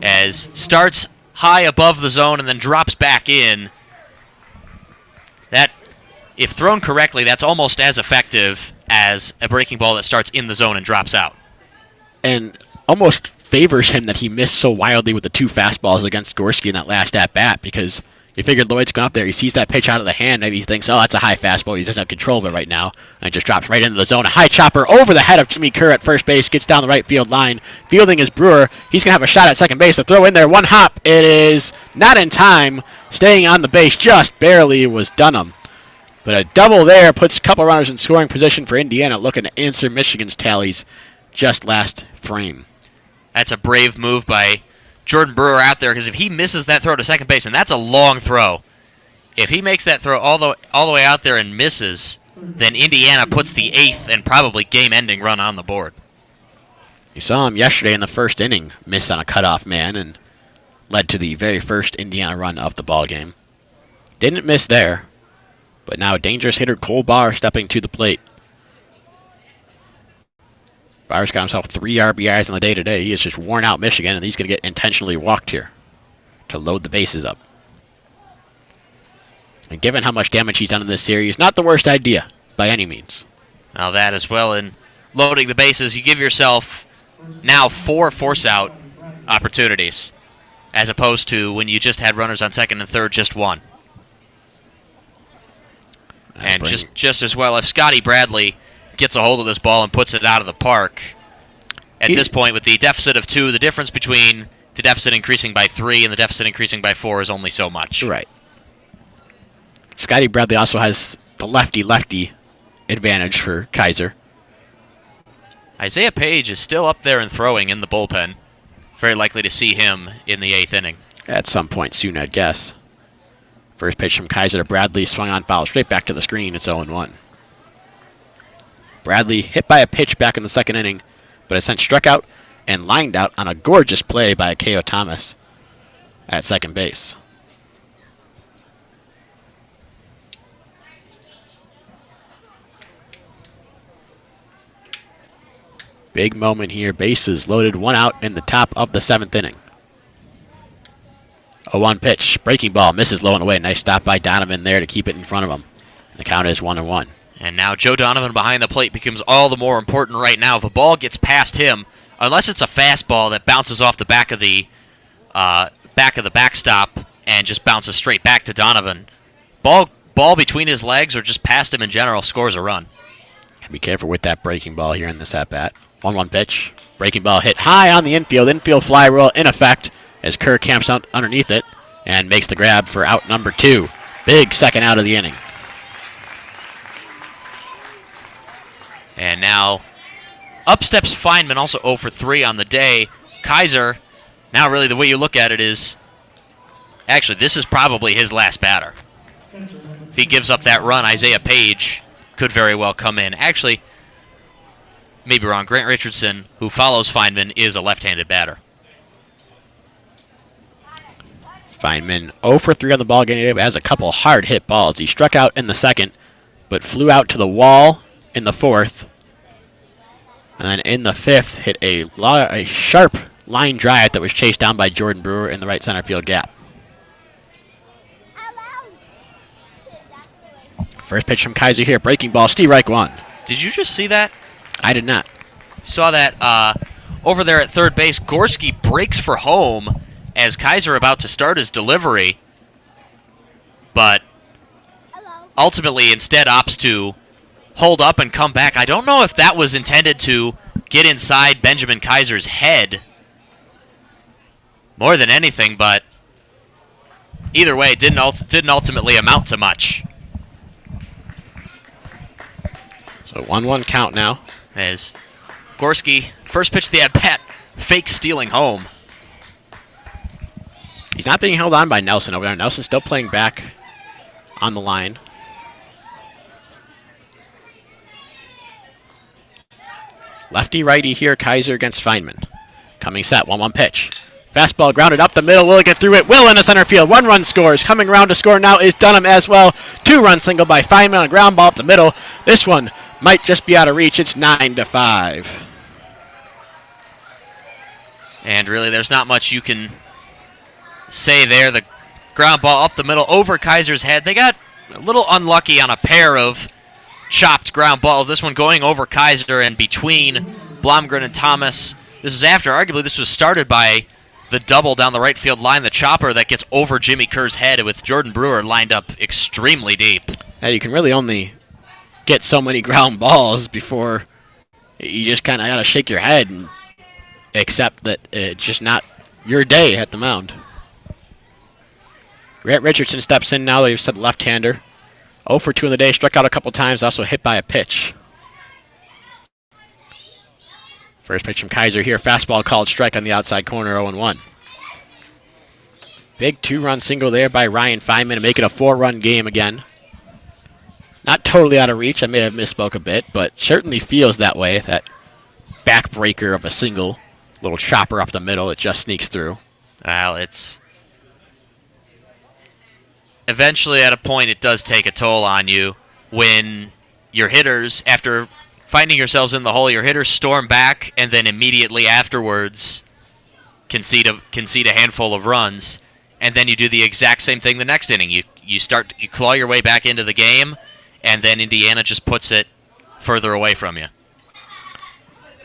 Speaker 2: As starts high above the zone and then drops back in. That, if thrown correctly, that's almost as effective as a breaking ball that starts in the zone and drops out.
Speaker 1: And almost favors him that he missed so wildly with the 2 fastballs against Gorski in that last at-bat, because He figured Lloyd's going up there. He sees that pitch out of the hand. Maybe he thinks, oh, that's a high fastball. He doesn't have control of it right now. And just drops right into the zone. A high chopper over the head of Jimmy Kerr at first base. Gets down the right field line. Fielding is Brewer. He's going to have a shot at second base. The throw in there. One hop. It is not in time. Staying on the base just barely was Dunham. But a double there puts a couple runners in scoring position for Indiana, looking to answer Michigan's tallies just last frame.
Speaker 2: That's a brave move by Jordan Brewer out there, because if he misses that throw to second base, and that's a long throw, if he makes that throw all the way out there and misses, then Indiana puts the 8th and probably game-ending run on the board.
Speaker 1: You saw him yesterday in the first inning miss on a cutoff man and led to the very first Indiana run of the ball game. Didn't miss there, but now dangerous hitter Cole Barr stepping to the plate. Barr's got himself 3 RBIs on the day today. He has just worn out Michigan, and he's going to get intentionally walked here to load the bases up. And given how much damage he's done in this series, not the worst idea by any means.
Speaker 2: Now that as well, in loading the bases, you give yourself now 4 force-out opportunities, as opposed to when you just had runners on second and third, just 1. And just as well, if Scotty Bradley gets a hold of this ball and puts it out of the park, at this point with the deficit of 2, the difference between the deficit increasing by 3 and the deficit increasing by 4 is only so much.
Speaker 1: Right. Scotty Bradley also has the lefty-lefty advantage for Kaiser.
Speaker 2: Isaiah Page is still up there and throwing in the bullpen. Very likely to see him in the 8th inning.
Speaker 1: At some point soon, I'd guess. First pitch from Kaiser to Bradley, swung on foul, straight back to the screen. It's 0-1. Bradley hit by a pitch back in the second inning, but has since struck out and lined out on a gorgeous play by K.O. Thomas at second base. Big moment here. Bases loaded, 1 out in the top of the 7th inning. A 1 pitch, breaking ball, misses low and away. Nice stop by Donovan there to keep it in front of him. The count is 1-1.
Speaker 2: And now Joe Donovan behind the plate becomes all the more important right now. If a ball gets past him, unless it's a fastball that bounces off the back of the backstop and just bounces straight back to Donovan, ball between his legs or just past him in general scores a run.
Speaker 1: Be careful with that breaking ball here in this at-bat. 1-1 pitch. Breaking ball hit high on the infield. Infield fly rule in effect as Kerr camps out underneath it and makes the grab for out number 2. Big second out of the inning.
Speaker 2: And now up steps Feynman, also 0 for 3 on the day. Kaiser, now really the way you look at it is, actually this is probably his last batter. If he gives up that run, Isaiah Page could very well come in. Actually, maybe wrong. Grant Richardson, who follows Feynman, is a left-handed batter.
Speaker 1: Feynman 0 for 3 on the ball game today, but has a couple hard hit balls. He struck out in the second, but flew out to the wall in the 4th. And then in the 5th, hit a sharp line drive that was chased down by Jordan Brewer in the right center field gap. First pitch from Kaiser here, breaking ball, strike 1.
Speaker 2: Did you just see that?
Speaker 1: I did not.
Speaker 2: Saw that over there at third base. Gorski breaks for home as Kaiser about to start his delivery, but ultimately instead opts to hold up and come back. I don't know if that was intended to get inside Benjamin Kaiser's head more than anything, but either way, it didn't ultimately amount to much.
Speaker 1: So 1-1 count now.
Speaker 2: As Gorski, first pitch of the at-bat, fake stealing home.
Speaker 1: He's not being held on by Nelson over there. Nelson's still playing back on the line. Lefty-righty here, Kaiser against Feynman. Coming set, 1-1 pitch. Fastball grounded up the middle. Will it get through it? Will in the center field. 1 run scores. Coming around to score now is Dunham as well. 2-run single by Feynman on a ground ball up the middle. This one might just be out of reach. It's 9-5.
Speaker 2: And really, there's not much you can say there. The ground ball up the middle over Kaiser's head. They got a little unlucky on a pair of chopped ground balls. This one going over Kaiser and between Blomgren and Thomas. This is after, arguably, this was started by the double down the right field line, the chopper that gets over Jimmy Kerr's head with Jordan Brewer lined up extremely deep.
Speaker 1: Yeah, you can really only get so many ground balls before you just kind of got to shake your head and accept that it's just not your day at the mound. Grant Richardson steps in now that he's set left-hander. 0 for 2 in the day, struck out a couple times, also hit by a pitch. First pitch from Kaiser here, fastball called strike on the outside corner, 0-1. Big 2-run single there by Ryan Feynman to make it a 4-run game again. Not totally out of reach, I may have misspoke a bit, but certainly feels that way, that backbreaker of a single. Little chopper up the middle, it just sneaks through.
Speaker 2: Well, it's... Eventually, at a point, it does take a toll on you when your hitters, after finding yourselves in the hole, your hitters storm back and then immediately afterwards concede a handful of runs, and then you do the exact same thing the next inning. You claw your way back into the game, and then Indiana just puts it further away from you.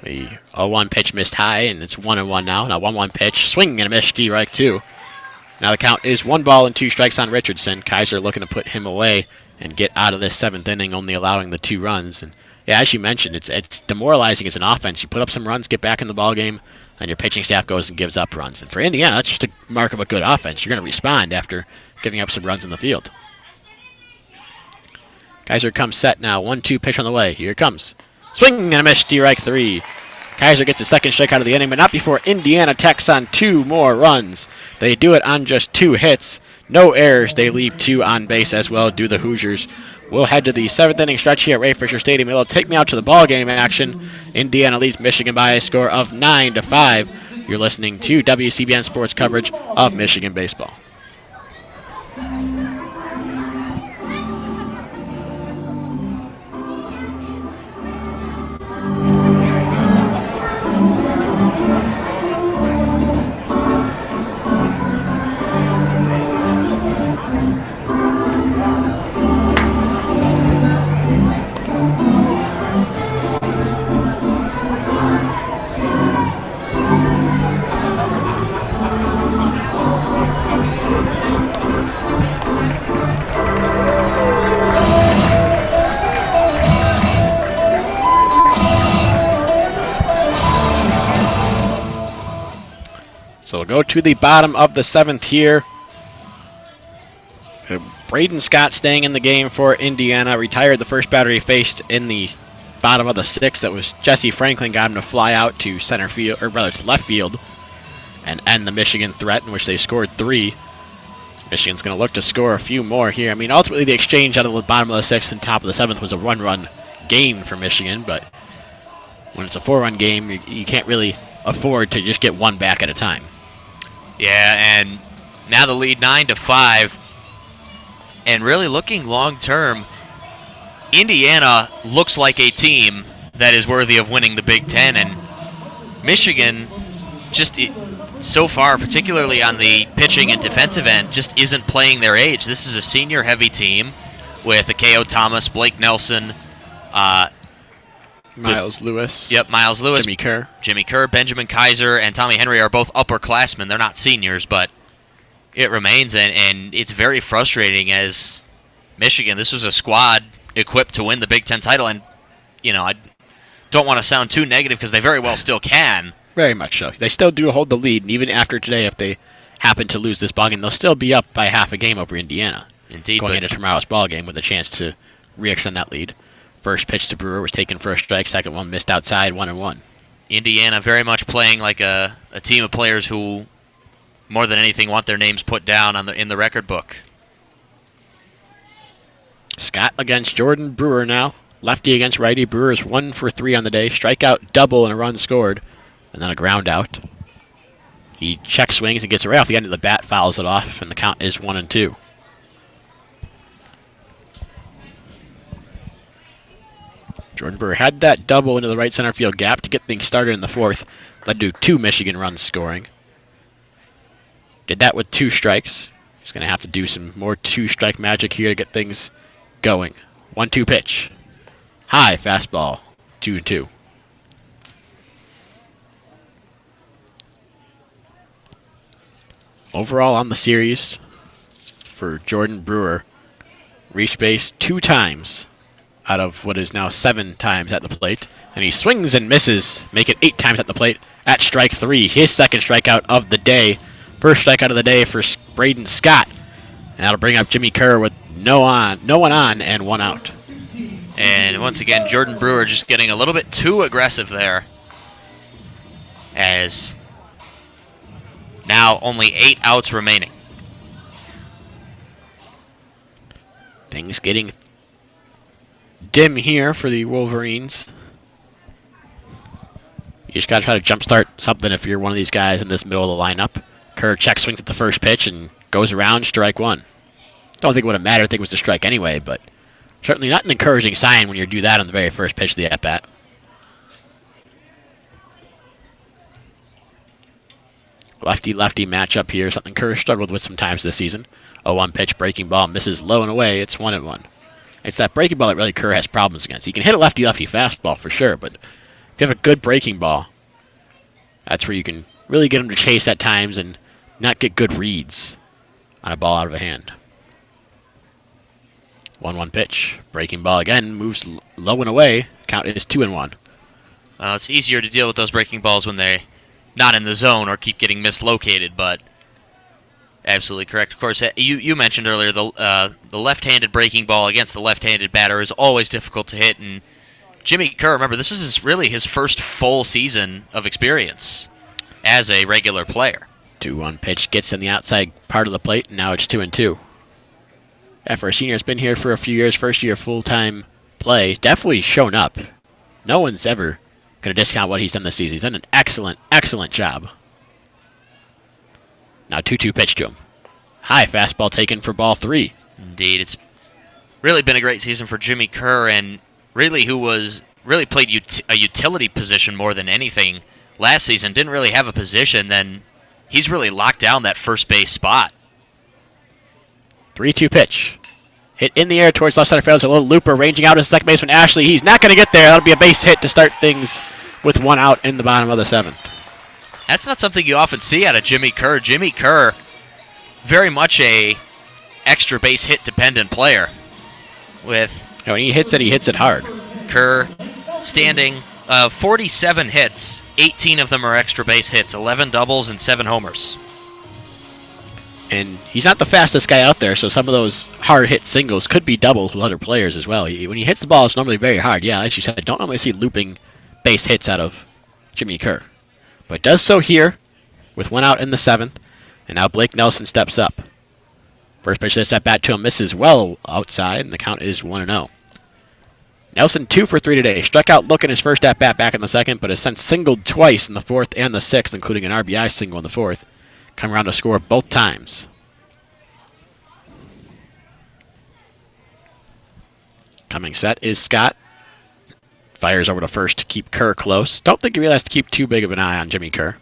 Speaker 1: The 0-1 pitch missed high, and it's 1-1 now. Now 1-1 pitch, swinging and a miss, strike 2. Now the count is 1 ball and 2 strikes on Richardson. Kaiser looking to put him away and get out of this 7th inning, only allowing the 2 runs. And yeah, as you mentioned, it's demoralizing as an offense. You put up some runs, get back in the ball game, and your pitching staff goes and gives up runs. And for Indiana, that's just a mark of a good offense. You're going to respond after giving up some runs in the field. Kaiser comes set now. 1-2 pitch on the way. Here it comes. Swing and a miss, strike 3. Kaiser gets a second strikeout of the inning, but not before Indiana tacks on 2 more runs. They do it on just 2 hits. No errors. They leave 2 on base as well, do the Hoosiers. We'll head to the 7th inning stretch here at Ray Fisher Stadium. It'll take me out to the ball game action. Indiana leads Michigan by a score of 9-5. You're listening to WCBN Sports coverage of Michigan baseball. So we'll go to the bottom of the 7th here. Braden Scott staying in the game for Indiana. Retired the first batter he faced in the bottom of the 6th. That was Jesse Franklin. Got him to fly out to center field, or rather to left field, and end the Michigan threat, in which they scored 3. Michigan's going to look to score a few more here. I mean, ultimately the exchange out of the bottom of the 6th and top of the 7th was a one-run game for Michigan, but when it's a 4-run game, you can't really afford to just get one back at a time.
Speaker 2: Yeah, and now the lead 9-5. And really looking long-term, Indiana looks like a team that is worthy of winning the Big Ten. And Michigan, just so far, particularly on the pitching and defensive end, just isn't playing their age. This is a senior-heavy team with Akeo Thomas, Blake Nelson,
Speaker 1: Miles Lewis.
Speaker 2: Yep, Miles Lewis.
Speaker 1: Jimmy
Speaker 2: Kerr, Benjamin Kaiser, and Tommy Henry are both upperclassmen. They're not seniors, but it remains, and it's very frustrating as Michigan. This was a squad equipped to win the Big Ten title, and, you know, I don't want to sound too negative because they very well still can.
Speaker 1: Very much so. They still do hold the lead, and even after today, if they happen to lose this ballgame, they'll still be up by half a game over Indiana.
Speaker 2: Indeed.
Speaker 1: Going into tomorrow's ballgame with a chance to re-extend that lead. First pitch to Brewer was taken for a strike. Second one missed outside, 1-1.
Speaker 2: Indiana very much playing like a team of players who, more than anything, want their names put down in the record book.
Speaker 1: Scott against Jordan Brewer now. Lefty against righty. Brewer is 1 for 3 on the day. Strikeout, double, and a run scored. And then a ground out. He check swings and gets it right off the end of the bat, fouls it off, and the count is 1-2. Jordan Brewer had that double into the right center field gap to get things started in the 4th. Led to 2 Michigan runs scoring. Did that with 2 strikes. He's going to have to do some more 2-strike magic here to get things going. 1-2 pitch. High fastball. 2-2. Overall on the series for Jordan Brewer, reached base 2 times out of what is now 7 times at the plate. And he swings and misses, make it 8 times at the plate at strike 3. His second strikeout of the day. First strikeout of the day for Braden Scott. And that'll bring up Jimmy Kerr with no one on and 1 out.
Speaker 2: And once again, Jordan Brewer just getting a little bit too aggressive there. As now only 8 outs remaining.
Speaker 1: Things getting dim here for the Wolverines. You just got to try to jumpstart something if you're one of these guys in this middle of the lineup. Kerr check swings at the first pitch and goes around, strike 1. Don't think it would have mattered. I think it was a strike anyway, but certainly not an encouraging sign when you do that on the very first pitch of the at-bat. Lefty-lefty matchup here, something Kerr struggled with sometimes this season. 0-1 pitch, breaking ball, misses low and away. It's 1-1. It's that breaking ball that really Kerr has problems against. He can hit a lefty-lefty fastball for sure, but if you have a good breaking ball, that's where you can really get him to chase at times and not get good reads on a ball out of a hand. 1-1 pitch. Breaking ball again, moves low and away. Count is 2-1.
Speaker 2: It's easier to deal with those breaking balls when they're not in the zone or keep getting mislocated, but absolutely correct. Of course, you mentioned earlier the left-handed breaking ball against the left-handed batter is always difficult to hit, and Jimmy Kerr, remember, this is really his first full season of experience as a regular player.
Speaker 1: 2-1 pitch gets in the outside part of the plate, and now it's 2-2. After a senior has been here for a few years, first year full-time play, he's definitely shown up. No one's ever going to discount what he's done this season. He's done an excellent, excellent job. Now 2-2 pitch to him. High fastball taken for ball 3.
Speaker 2: Indeed, it's really been a great season for Jimmy Kerr, and really played a utility position more than anything last season. Didn't really have a position, then he's really locked down that first base spot.
Speaker 1: 3-2 pitch. Hit in the air towards left center field. It's a little looper ranging out as second baseman Ashley. He's not going to get there. That'll be a base hit to start things with 1 out in the bottom of the 7th.
Speaker 2: That's not something you often see out of Jimmy Kerr. Jimmy Kerr, very much a extra base hit dependent player. When
Speaker 1: he hits it hard.
Speaker 2: Kerr standing 47 hits, 18 of them are extra base hits, 11 doubles and 7 homers.
Speaker 1: And he's not the fastest guy out there, so some of those hard-hit singles could be doubles with other players as well. When he hits the ball, it's normally very hard. Yeah, as you said, I don't normally see looping base hits out of Jimmy Kerr. But does so here with 1 out in the 7th, and now Blake Nelson steps up. First pitch of this at-bat to him misses well outside, and the count is 1-0. Nelson 2 for 3 today. Struck out look in his first at-bat back in the 2nd, but has since singled twice in the 4th and the 6th, including an RBI single in the 4th. Come around to score both times. Coming set is Scott. Fires over to first to keep Kerr close. Don't think he really has to keep too big of an eye on Jimmy Kerr.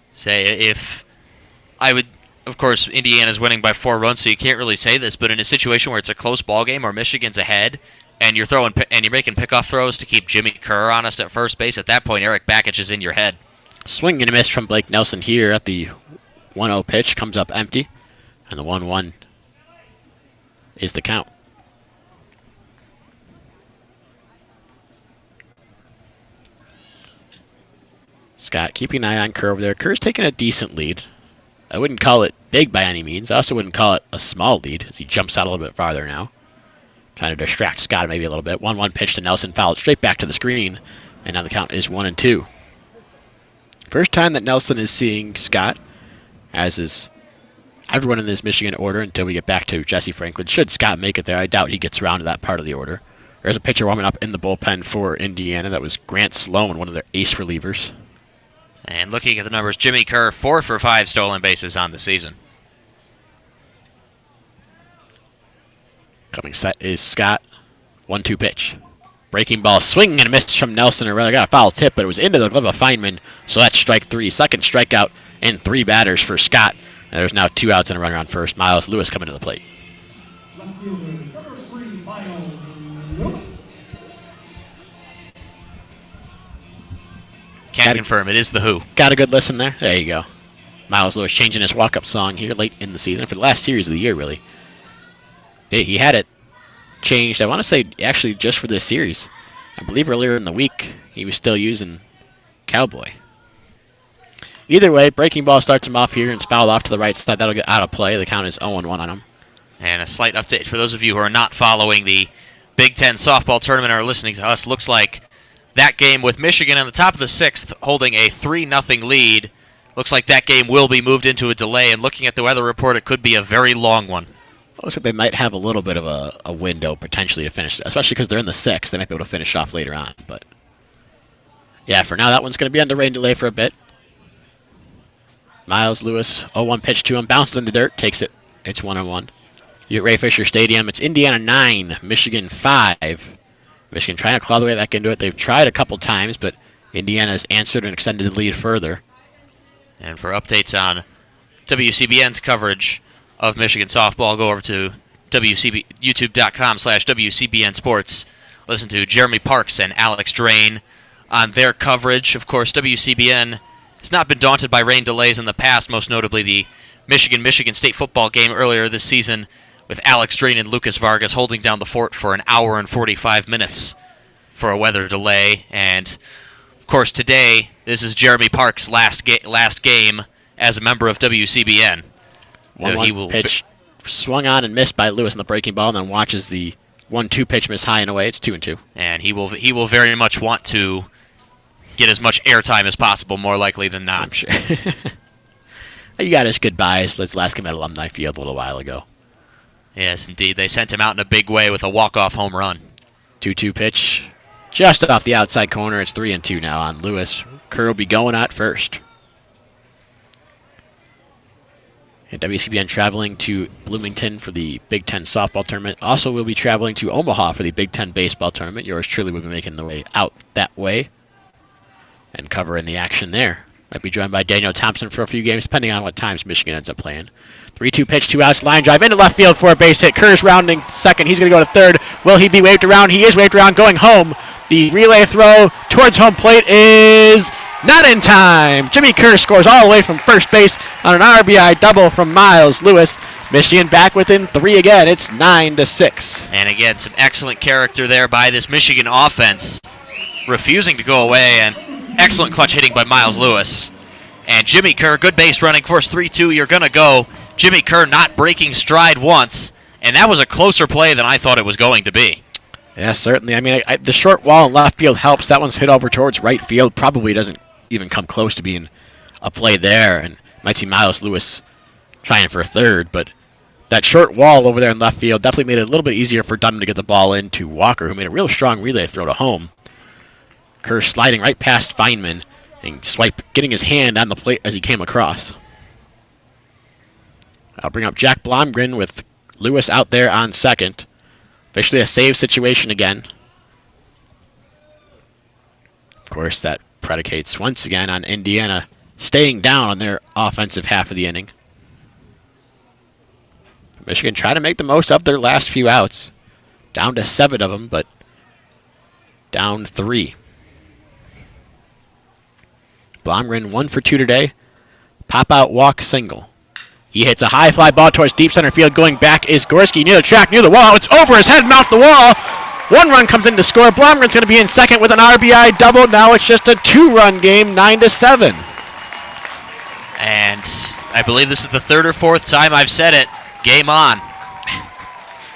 Speaker 2: Of course, Indiana's winning by 4 runs, so you can't really say this, but in a situation where it's a close ball game or Michigan's ahead, and you're making pickoff throws to keep Jimmy Kerr honest at first base, at that point, Eric Bakich is in your head.
Speaker 1: Swing and a miss from Blake Nelson here at the 1-0 pitch, comes up empty, and the 1-1 is the count. Scott keeping an eye on Kerr over there. Kerr's taking a decent lead. I wouldn't call it big by any means. I also wouldn't call it a small lead as he jumps out a little bit farther now. Trying to distract Scott maybe a little bit. 1-1 pitch to Nelson, fouled straight back to the screen, and now the count is 1-2. First time that Nelson is seeing Scott, as is everyone in this Michigan order until we get back to Jesse Franklin. Should Scott make it there, I doubt he gets around to that part of the order. There's a pitcher warming up in the bullpen for Indiana. That was Grant Sloan, one of their ace relievers.
Speaker 2: And looking at the numbers, Jimmy Kerr, 4 for 5 stolen bases on the season.
Speaker 1: Coming set is Scott. 1-2 pitch. Breaking ball, swing and a miss from Nelson. Or rather got a foul tip, but it was into the glove of Feynman. So that's strike 3. Second strikeout and 3 batters for Scott. And there's now 2 outs and a runner on first. Miles Lewis coming to the plate.
Speaker 2: Can confirm it is the Who.
Speaker 1: Got a good listen there? There you go. Miles Lewis changing his walk-up song here late in the season for the last series of the year, really. He had it changed, I want to say, actually just for this series. I believe earlier in the week he was still using Cowboy. Either way, breaking ball starts him off here and it's fouled off to the right side. That'll get out of play. The count is 0-1 on him.
Speaker 2: And a slight update for those of you who are not following the Big Ten softball tournament or are listening to us. Looks like that game with Michigan on the top of the 6th holding a 3-0 lead. Looks like that game will be moved into a delay, and looking at the weather report, it could be a very long one.
Speaker 1: Looks like they might have a little bit of a window potentially to finish, especially because they're in the 6th. They might be able to finish off later on. But yeah, for now, that one's going to be under rain delay for a bit. Miles Lewis, 0-1 pitch to him, bounces in the dirt, takes it. It's 1-1. You at Ray Fisher Stadium. It's Indiana 9, Michigan 5. Michigan trying to claw their way back into it. They've tried a couple times, but Indiana's answered and extended the lead further.
Speaker 2: And for updates on WCBN's coverage of Michigan softball, go over to youtube.com/WCBN Sports. Listen to Jeremy Parks and Alex Drain on their coverage. Of course, WCBN has not been daunted by rain delays in the past, most notably the Michigan State football game earlier this season with Alex Drain and Lucas Vargas holding down the fort for an hour and 45 minutes for a weather delay. And, of course, today, this is Jeremy Parks' last game as a member of WCBN.
Speaker 1: 1-1 pitch swung on and missed by Lewis on the breaking ball, and then watches the 1-2 pitch miss high and away. It's 2-2.
Speaker 2: And he will very much want to get as much airtime as possible, more likely than not.
Speaker 1: I'm sure. You got his goodbyes. Let's last game at Alumni Field a little while ago.
Speaker 2: Yes, indeed. They sent him out in a big way with a walk-off home run.
Speaker 1: 2-2 pitch. Just off the outside corner. It's 3-2 now on Lewis. Kerr will be going at first. And WCBN traveling to Bloomington for the Big Ten softball tournament. Also, we'll be traveling to Omaha for the Big Ten baseball tournament. Yours truly will be making the way out that way and covering the action there. Might be joined by Daniel Thompson for a few games, depending on what times Michigan ends up playing. 3-2 pitch, 2 outs, line drive into left field for a base hit. Kerr's rounding second. He's going to go to third. Will he be waved around? He is waved around, going home. The relay throw towards home plate is not in time. Jimmy Kerr scores all the way from first base on an RBI double from Miles Lewis. Michigan back within 3 again. It's 9-6.
Speaker 2: And again, some excellent character there by this Michigan offense, refusing to go away, and excellent clutch hitting by Miles Lewis. And Jimmy Kerr, good base running. Of course, 3-2, you're going to go. Jimmy Kerr not breaking stride once, and that was a closer play than I thought it was going to be.
Speaker 1: Yeah, certainly. I mean, the short wall in left field helps. That one's hit over towards right field. Probably doesn't even come close to being a play there. And might see Miles Lewis trying for a third. But that short wall over there in left field definitely made it a little bit easier for Dunham to get the ball into Walker, who made a real strong relay throw to home. Kerr sliding right past Feynman and getting his hand on the plate as he came across. I'll bring up Jack Blomgren with Lewis out there on second. Officially a save situation again. Of course, that predicates once again on Indiana staying down on their offensive half of the inning. Michigan trying to make the most of their last few outs. Down to 7 of them, but down 3. Blomgren 1 for 2 today. Pop-out walk single. He hits a high fly ball towards deep center field. Going back is Gorski near the track, near the wall. It's over his head and off the wall. 1 run comes in to score. Blomgren's going to be in second with an RBI double. Now it's just a 2-run game, 9-7.
Speaker 2: And I believe this is the 3rd or 4th time I've said it. Game on.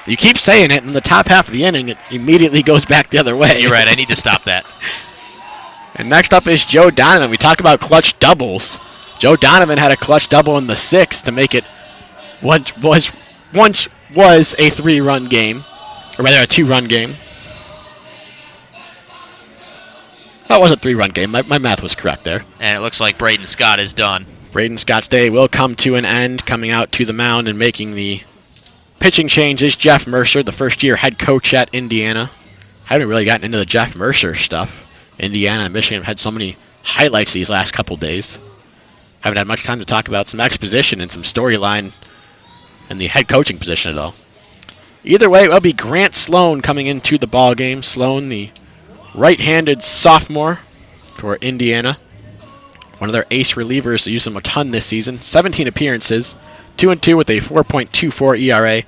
Speaker 1: You keep saying it, in the top half of the inning, it immediately goes back the other way.
Speaker 2: You're right. I need to stop that.
Speaker 1: And next up is Joe Donovan. We talk about clutch doubles. Joe Donovan had a clutch double in the 6th to make it once was a 3-run game, or rather a 2-run game. That was a 3-run game. My math was correct there.
Speaker 2: And it looks like Braden Scott is done.
Speaker 1: Braden Scott's day will come to an end. Coming out to the mound and making the pitching change is Jeff Mercer, the first-year head coach at Indiana. Haven't really gotten into the Jeff Mercer stuff. Indiana and Michigan have had so many highlights these last couple days. Haven't had much time to talk about some exposition and some storyline and the head coaching position at all. Either way, it will be Grant Sloan coming into the ball game. Sloan, the right-handed sophomore for Indiana. one of their ace relievers. They use him a ton this season. 17 appearances, 2-2 with a 4.24 ERA.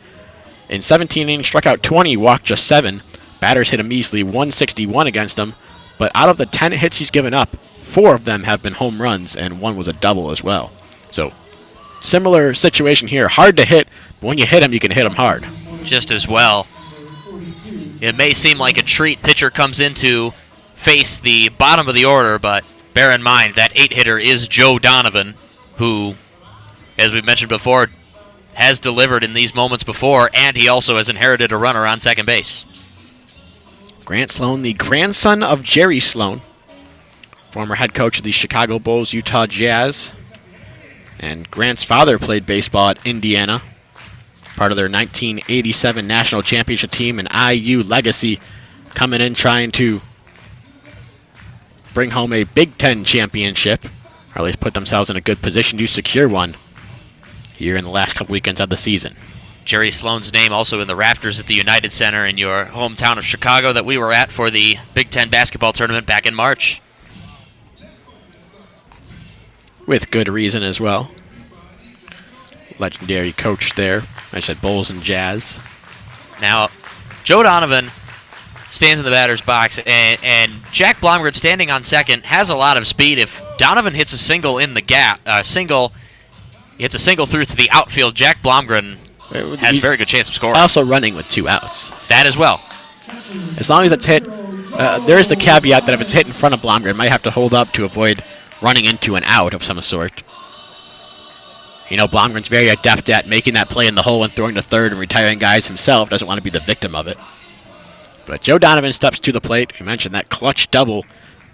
Speaker 1: In 17 innings, struck out 20, walked just 7. Batters hit a measly 161 against him. But out of the 10 hits he's given up, 4 of them have been home runs, and 1 was a double as well. So, similar situation here. Hard to hit, but when you hit him, you can hit him hard.
Speaker 2: Just as well. It may seem like a treat. Pitcher comes in to face the bottom of the order, but bear in mind that 8-hitter is Joe Donovan, who, as we mentioned before, has delivered in these moments before, and he also has inherited a runner on second base.
Speaker 1: Grant Sloan, the grandson of Jerry Sloan, former head coach of the Chicago Bulls, Utah Jazz. And Grant's father played baseball at Indiana, part of their 1987 national championship team, an IU legacy, coming in trying to bring home a Big Ten championship, or at least put themselves in a good position to secure one here in the last couple weekends of the season.
Speaker 2: Jerry Sloan's name also in the rafters at the United Center in your hometown of Chicago that we were at for the Big Ten basketball tournament back in March.
Speaker 1: With good reason as well. Legendary coach there. I said Bulls and Jazz.
Speaker 2: Now, Joe Donovan stands in the batter's box, and Jack Blomgren standing on second has a lot of speed. If Donovan hits a single in the gap, hits a single through to the outfield, Jack Blomgren has a very good chance of scoring.
Speaker 1: Also running with 2 outs.
Speaker 2: That as well.
Speaker 1: As long as it's hit, there is the caveat that if it's hit in front of Blomgren, might have to hold up to avoid running into an out of some sort. You know, Blomgren's very adept at making that play in the hole and throwing to third and retiring guys himself. Doesn't want to be the victim of it. But Joe Donovan steps to the plate. We mentioned that clutch double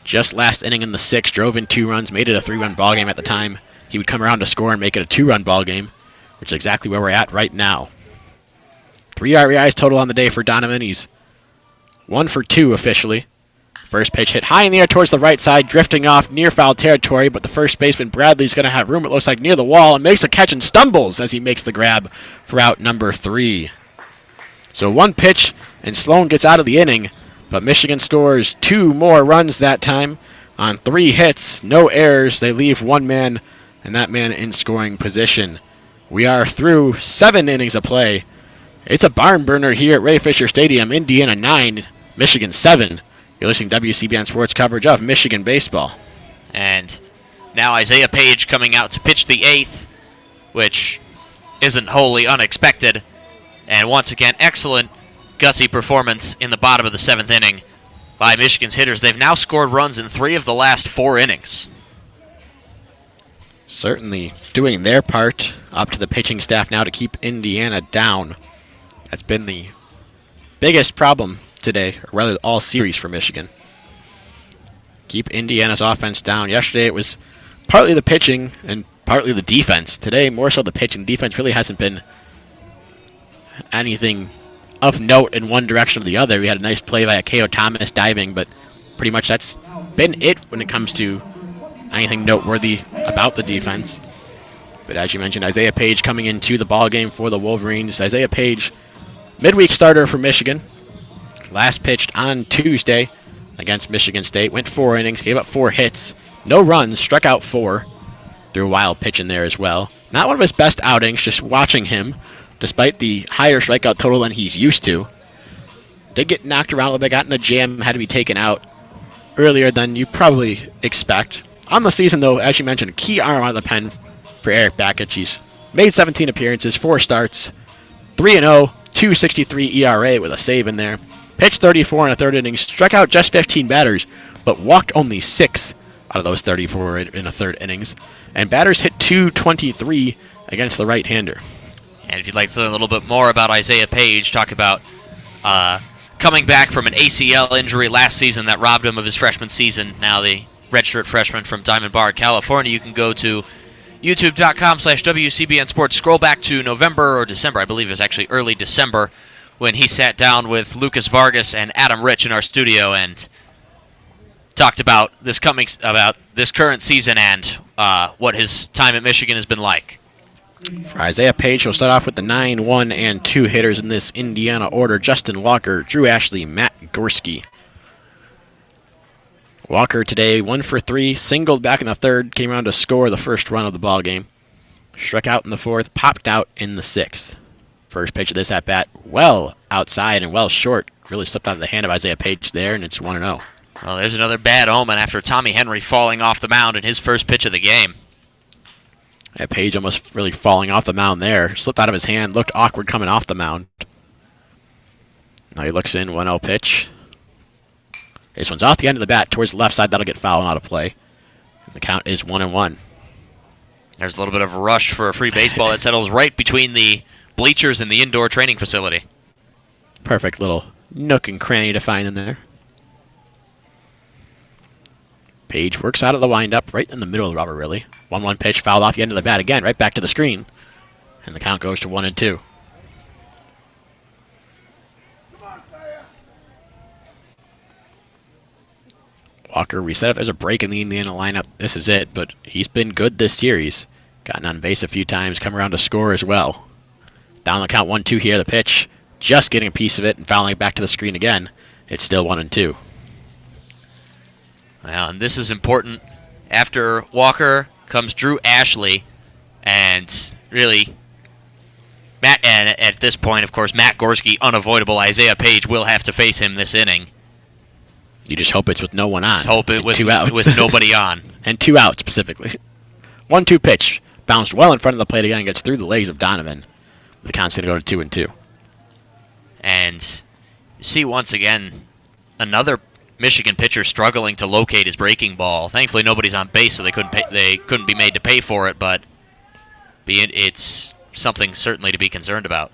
Speaker 1: just last inning in the 6th. Drove in 2 runs, made it a 3-run ball game at the time. He would come around to score and make it a 2-run ball game, which is exactly where we're at right now. 3 RBIs total on the day for Donovan. He's 1 for 2 officially. First pitch hit high in the air towards the right side, drifting off near foul territory, but the first baseman Bradley's going to have room, it looks like, near the wall, and makes a catch and stumbles as he makes the grab for out number 3. So 1 pitch, and Sloan gets out of the inning, but Michigan scores 2 more runs that time on 3 hits, no errors. They leave 1 man, and that man in scoring position. We are through 7 innings of play. It's a barn burner here at Ray Fisher Stadium. Indiana 9, Michigan 7. You're listening to WCBN Sports coverage of Michigan baseball.
Speaker 2: And now Isaiah Page coming out to pitch the 8th, which isn't wholly unexpected. And once again, excellent gutsy performance in the bottom of the 7th inning by Michigan's hitters. They've now scored runs in 3 of the last 4 innings.
Speaker 1: Certainly doing their part, up to the pitching staff now to keep Indiana down. That's been the biggest problem today, or rather all series for Michigan. Keep Indiana's offense down. Yesterday it was partly the pitching and partly the defense. Today more so the pitching. Defense really hasn't been anything of note in one direction or the other. We had a nice play by Akeo Thomas diving, but pretty much that's been it when it comes to anything noteworthy about the defense. But as you mentioned, Isaiah Page coming into the ball game for the Wolverines. Isaiah Page, midweek starter for Michigan. Last pitched on Tuesday against Michigan State. Went 4 innings, gave up 4 hits. No runs, struck out 4. Threw a wild pitch in there as well. Not one of his best outings, just watching him, despite the higher strikeout total than he's used to. Did get knocked around a little bit, got in a jam, had to be taken out earlier than you probably expect. On the season, though, as you mentioned, a key arm out of the pen for Eric Bakich. He's made 17 appearances, 4 starts, 3-0, 2.63 ERA with a save in there. Pitched 34 in a 3rd inning, struck out just 15 batters, but walked only 6 out of those 34 in a 3rd innings. And batters hit 223 against the right-hander.
Speaker 2: And if you'd like to learn a little bit more about Isaiah Page, talk about coming back from an ACL injury last season that robbed him of his freshman season, now the redshirt freshman from Diamond Bar, California, you can go to youtube.com/WCBN Sports. Scroll back to November or December, I believe it was actually early December, when he sat down with Lucas Vargas and Adam Rich in our studio and talked about this current season and what his time at Michigan has been like.
Speaker 1: For Isaiah Page, he'll start off with the 9, 1, and 2 hitters in this Indiana order. Justin Walker, Drew Ashley, Matt Gorski. Walker today 1 for 3, singled back in the third, came around to score the first run of the ball game. Struck out in the fourth, popped out in the sixth. First pitch of this at bat, well outside and well short. Really slipped out of the hand of Isaiah Page there, and it's 1-0.
Speaker 2: Well, there's another bad omen after Tommy Henry falling off the mound in his first pitch of the game.
Speaker 1: That Page almost really falling off the mound there. Slipped out of his hand, looked awkward coming off the mound. Now he looks in, 1-0 pitch. This one's off the end of the bat towards the left side. That'll get fouled and out of play. And the count is 1-1.
Speaker 2: There's a little bit of a rush for a free baseball that settles right between the bleachers and the indoor training facility.
Speaker 1: Perfect little nook and cranny to find in there. Page works out of the windup right in the middle of the rubber, really. 1-1 pitch, fouled off the end of the bat again, right back to the screen. And the count goes to 1-2. Walker, we said if there's a break in the Indiana lineup, this is it, but he's been good this series. Gotten on base a few times, come around to score as well. Down the count, 1-2 here, the pitch. Just getting a piece of it and fouling it back to the screen again. It's still 1-2.
Speaker 2: Well, and this is important. After Walker comes Drew Ashley, and really, and at this point, of course, Matt Gorski, unavoidable. Isaiah Page will have to face him this inning.
Speaker 1: You just hope it's with no one on.
Speaker 2: Just hope it with
Speaker 1: 2 outs.
Speaker 2: With nobody on.
Speaker 1: And 2 outs specifically. 1-2 pitch. Bounced well in front of the plate again and gets through the legs of Donovan. The count's going to go to 2-2.
Speaker 2: And you see once again another Michigan pitcher struggling to locate his breaking ball. Thankfully, nobody's on base, so they couldn't be made to pay for it. But it's something certainly to be concerned about.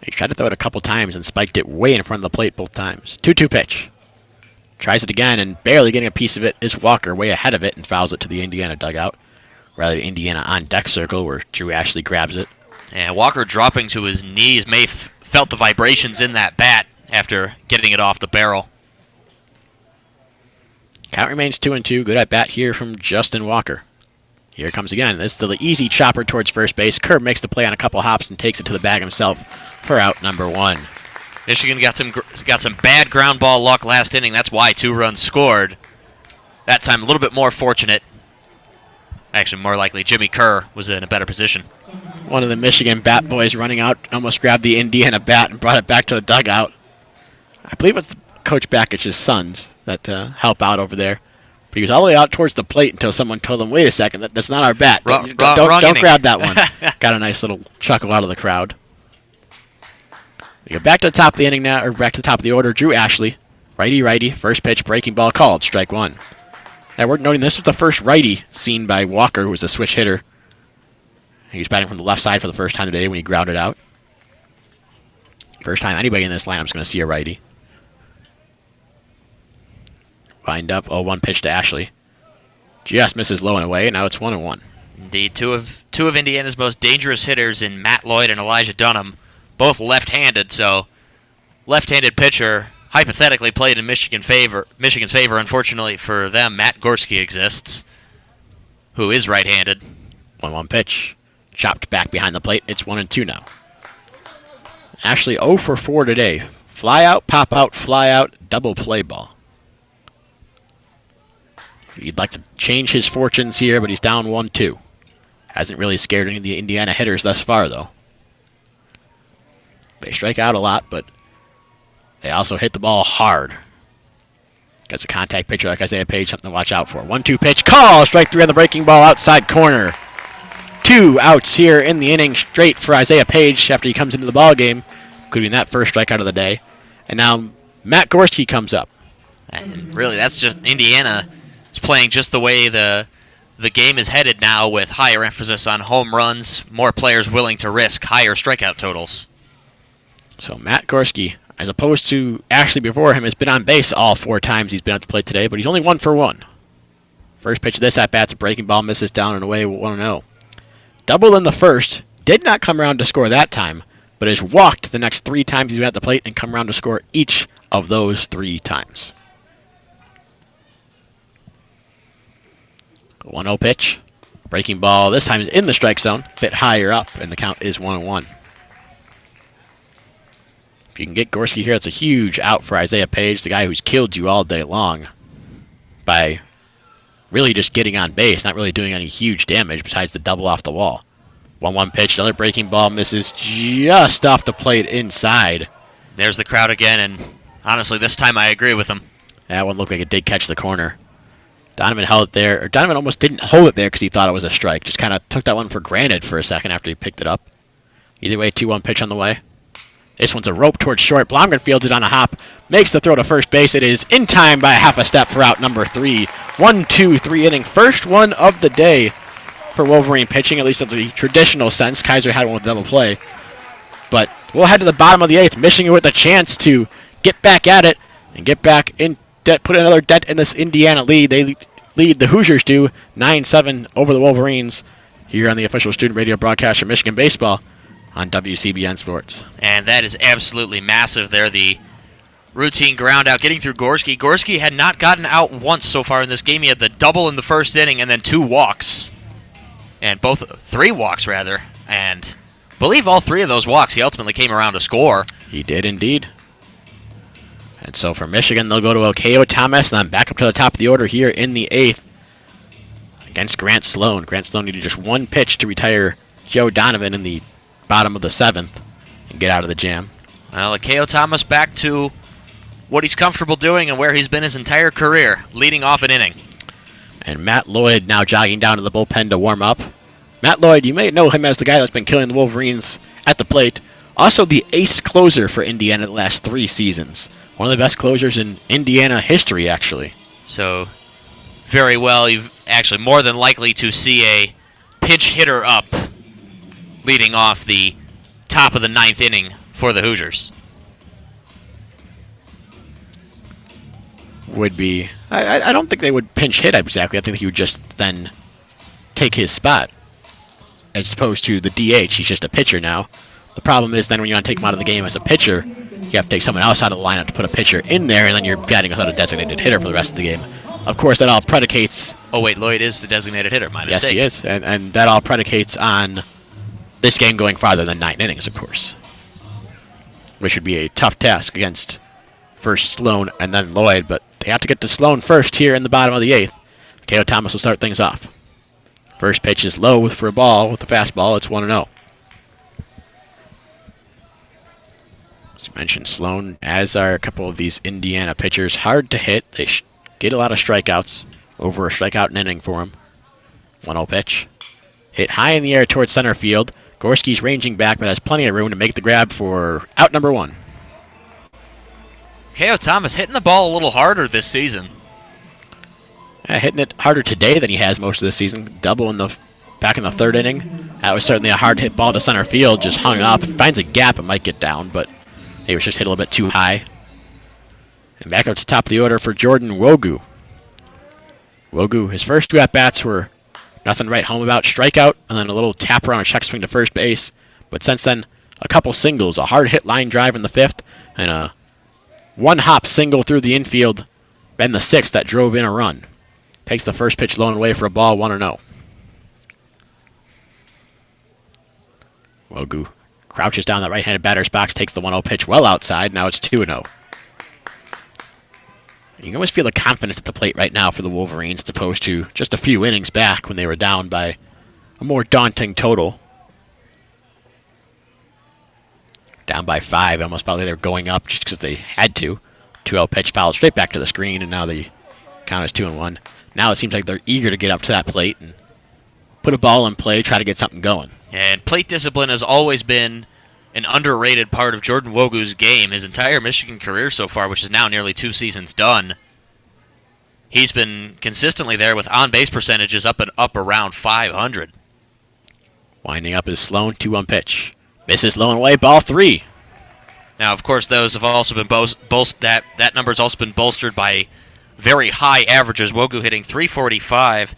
Speaker 1: He tried to throw it a couple times and spiked it way in front of the plate both times. 2-2 pitch. Tries it again and barely getting a piece of it is Walker way ahead of it and fouls it to the Indiana dugout. Rather the Indiana on deck circle where Drew Ashley grabs it.
Speaker 2: And Walker dropping to his knees may have felt the vibrations in that bat after getting it off the barrel.
Speaker 1: Count remains 2-2. Good at bat here from Justin Walker. Here it comes again. This is the easy chopper towards first base. Kerb makes the play on a couple hops and takes it to the bag himself for out number 1.
Speaker 2: Michigan got some bad ground ball luck last inning. That's why 2 runs scored. That time a little bit more fortunate. Actually, more likely Jimmy Kerr was in a better position.
Speaker 1: One of the Michigan bat boys running out almost grabbed the Indiana bat and brought it back to the dugout. I believe it's Coach Bakich's sons that help out over there. But he was all the way out towards the plate until someone told him, wait a second, that's not our bat. Don't grab that one. Got a nice little chuckle out of the crowd. We go back to the top of the inning now, or back to the top of the order. Drew Ashley, righty, first pitch, breaking ball called, strike 1. Now we're noting this was the first righty seen by Walker, who was a switch hitter. He was batting from the left side for the first time today when he grounded out. First time anybody in this lineup is going to see a righty. Wind up, 0-1 pitch to Ashley. Just misses low and away, and now it's 1-1.
Speaker 2: Indeed, two of Indiana's most dangerous hitters in Matt Lloyd and Elijah Dunham, both left-handed, so left-handed pitcher hypothetically played in Michigan's favor. Unfortunately for them, Matt Gorski exists, who is right-handed.
Speaker 1: 1-1 pitch. Chopped back behind the plate. It's 1-2 now. Ashley 0 for 4 today. Fly out, pop out, fly out, double play ball. He'd like to change his fortunes here, but he's down 1-2. Hasn't really scared any of the Indiana hitters thus far, though. They strike out a lot, but they also hit the ball hard. Gets a contact pitcher like Isaiah Page, something to watch out for. 1-2 pitch, call! Strike 3 on the breaking ball, outside corner. 2 outs here in the inning straight for Isaiah Page after he comes into the ball game, including that first strikeout of the day. And now Matt Gorski comes up.
Speaker 2: And really, that's just Indiana is playing just the way the game is headed now, with higher emphasis on home runs, more players willing to risk higher strikeout totals.
Speaker 1: So Matt Gorski, as opposed to Ashley before him, has been on base all 4 times he's been at the plate today, but he's only 1 for 1. First pitch of this at-bat's a breaking ball, misses down and away, 1-0. Doubled in the first, did not come around to score that time, but has walked the next 3 times he's been at the plate and come around to score each of those 3 times. 1-0 pitch. Breaking ball this time is in the strike zone, a bit higher up, and the count is 1-1. If you can get Gorski here, it's a huge out for Isaiah Page, the guy who's killed you all day long. by really just getting on base, not really doing any huge damage besides the double off the wall. 1-1 pitch, another breaking ball misses just off the plate inside.
Speaker 2: There's the crowd again, and honestly, this time I agree with him.
Speaker 1: That one looked like it did catch the corner. Donovan held it there, or Donovan almost didn't hold it there because he thought it was a strike. Just kind of took that one for granted for a second after he picked it up. Either way, 2-1 pitch on the way. This one's a rope towards short. Blomgren fields it on a hop, makes the throw to first base. It is in time by half a step for out number 3. 1-2-3 inning, first one of the day for Wolverine pitching, at least of the traditional sense. Kaiser had one with double play. But we'll head to the bottom of the 8th. Michigan with a chance to get back at it and get back in debt, put another dent in this Indiana lead. They lead, the Hoosiers do, 9-7 over the Wolverines here on the official student radio broadcast for Michigan Baseball on WCBN Sports.
Speaker 2: And that is absolutely massive there. The routine ground out getting through Gorski. Gorski had not gotten out once so far in this game. He had the double in the first inning and then 2 walks. And 3 walks, rather. And I believe all 3 of those walks he ultimately came around to score.
Speaker 1: He did indeed. And so for Michigan, they'll go to Okeo Thomas, and then back up to the top of the order here in the 8th against Grant Sloan. Grant Sloan needed just 1 pitch to retire Joe Donovan in the bottom of the 7th and get out of the jam.
Speaker 2: Well, Okeo Thomas back to what he's comfortable doing and where he's been his entire career, leading off an inning.
Speaker 1: And Matt Lloyd now jogging down to the bullpen to warm up. Matt Lloyd, you may know him as the guy that's been killing the Wolverines at the plate. Also the ace closer for Indiana the last 3 seasons. One of the best closers in Indiana history, actually.
Speaker 2: So, very well, you've actually more than likely to see a pinch hitter up leading off the top of the 9th inning for the Hoosiers.
Speaker 1: Would be... I don't think they would pinch hit exactly. I think he would just then take his spot. As opposed to the DH, he's just a pitcher now. The problem is then when you want to take him out of the game as a pitcher, you have to take someone else out of the lineup to put a pitcher in there, and then you're batting without a designated hitter for the rest of the game. Of course, that all predicates...
Speaker 2: Oh, wait, Lloyd is the designated hitter, my mistake.
Speaker 1: Yes, he is, and that all predicates on this game going farther than 9 innings, of course. Which would be a tough task against first Sloan and then Lloyd, but they have to get to Sloan first here in the bottom of the 8th. K.O. Thomas will start things off. First pitch is low for a ball with the fastball. It's 1-0. As you mentioned, Sloan, as are a couple of these Indiana pitchers, hard to hit. They get a lot of strikeouts, over a strikeout an inning for him. 1-0 pitch. Hit high in the air towards center field. Gorski's ranging back, but has plenty of room to make the grab for out number 1.
Speaker 2: K.O. Thomas hitting the ball a little harder this season.
Speaker 1: Hitting it harder today than he has most of the season. Double back in the 3rd inning. That was certainly a hard hit ball to center field. Just hung up. Finds a gap, it might get down, but he was just hit a little bit too high. And back up to top of the order for Jordan Wogu. Wogu, his first 2 at-bats were nothing to write home about. Strikeout, and then a little tapper on a check swing to first base. But since then, a couple singles. A hard hit line drive in the 5th, and a 1-hop single through the infield in the 6th that drove in a run. Takes the first pitch low and away for a ball, 1-0. Wogu crouches down that right-handed batter's box, takes the 1-0 pitch well outside. Now it's 2-0. You can always feel the confidence at the plate right now for the Wolverines as opposed to just a few innings back when they were down by a more daunting total. Down by 5. Almost felt like they were going up just because they had to. 2-0 pitch fouled straight back to the screen, and now the count is 2-1. Now it seems like they're eager to get up to that plate and put a ball in play, try to get something going.
Speaker 2: And plate discipline has always been an underrated part of Jordan Wogu's game. His entire Michigan career so far, which is now nearly 2 seasons done, he's been consistently there with on-base percentages up around 500.
Speaker 1: Winding up is Sloan, 2-1 pitch. Misses low and away, ball 3.
Speaker 2: Now, of course, those have also been that number's also been bolstered by very high averages. Wogu hitting 345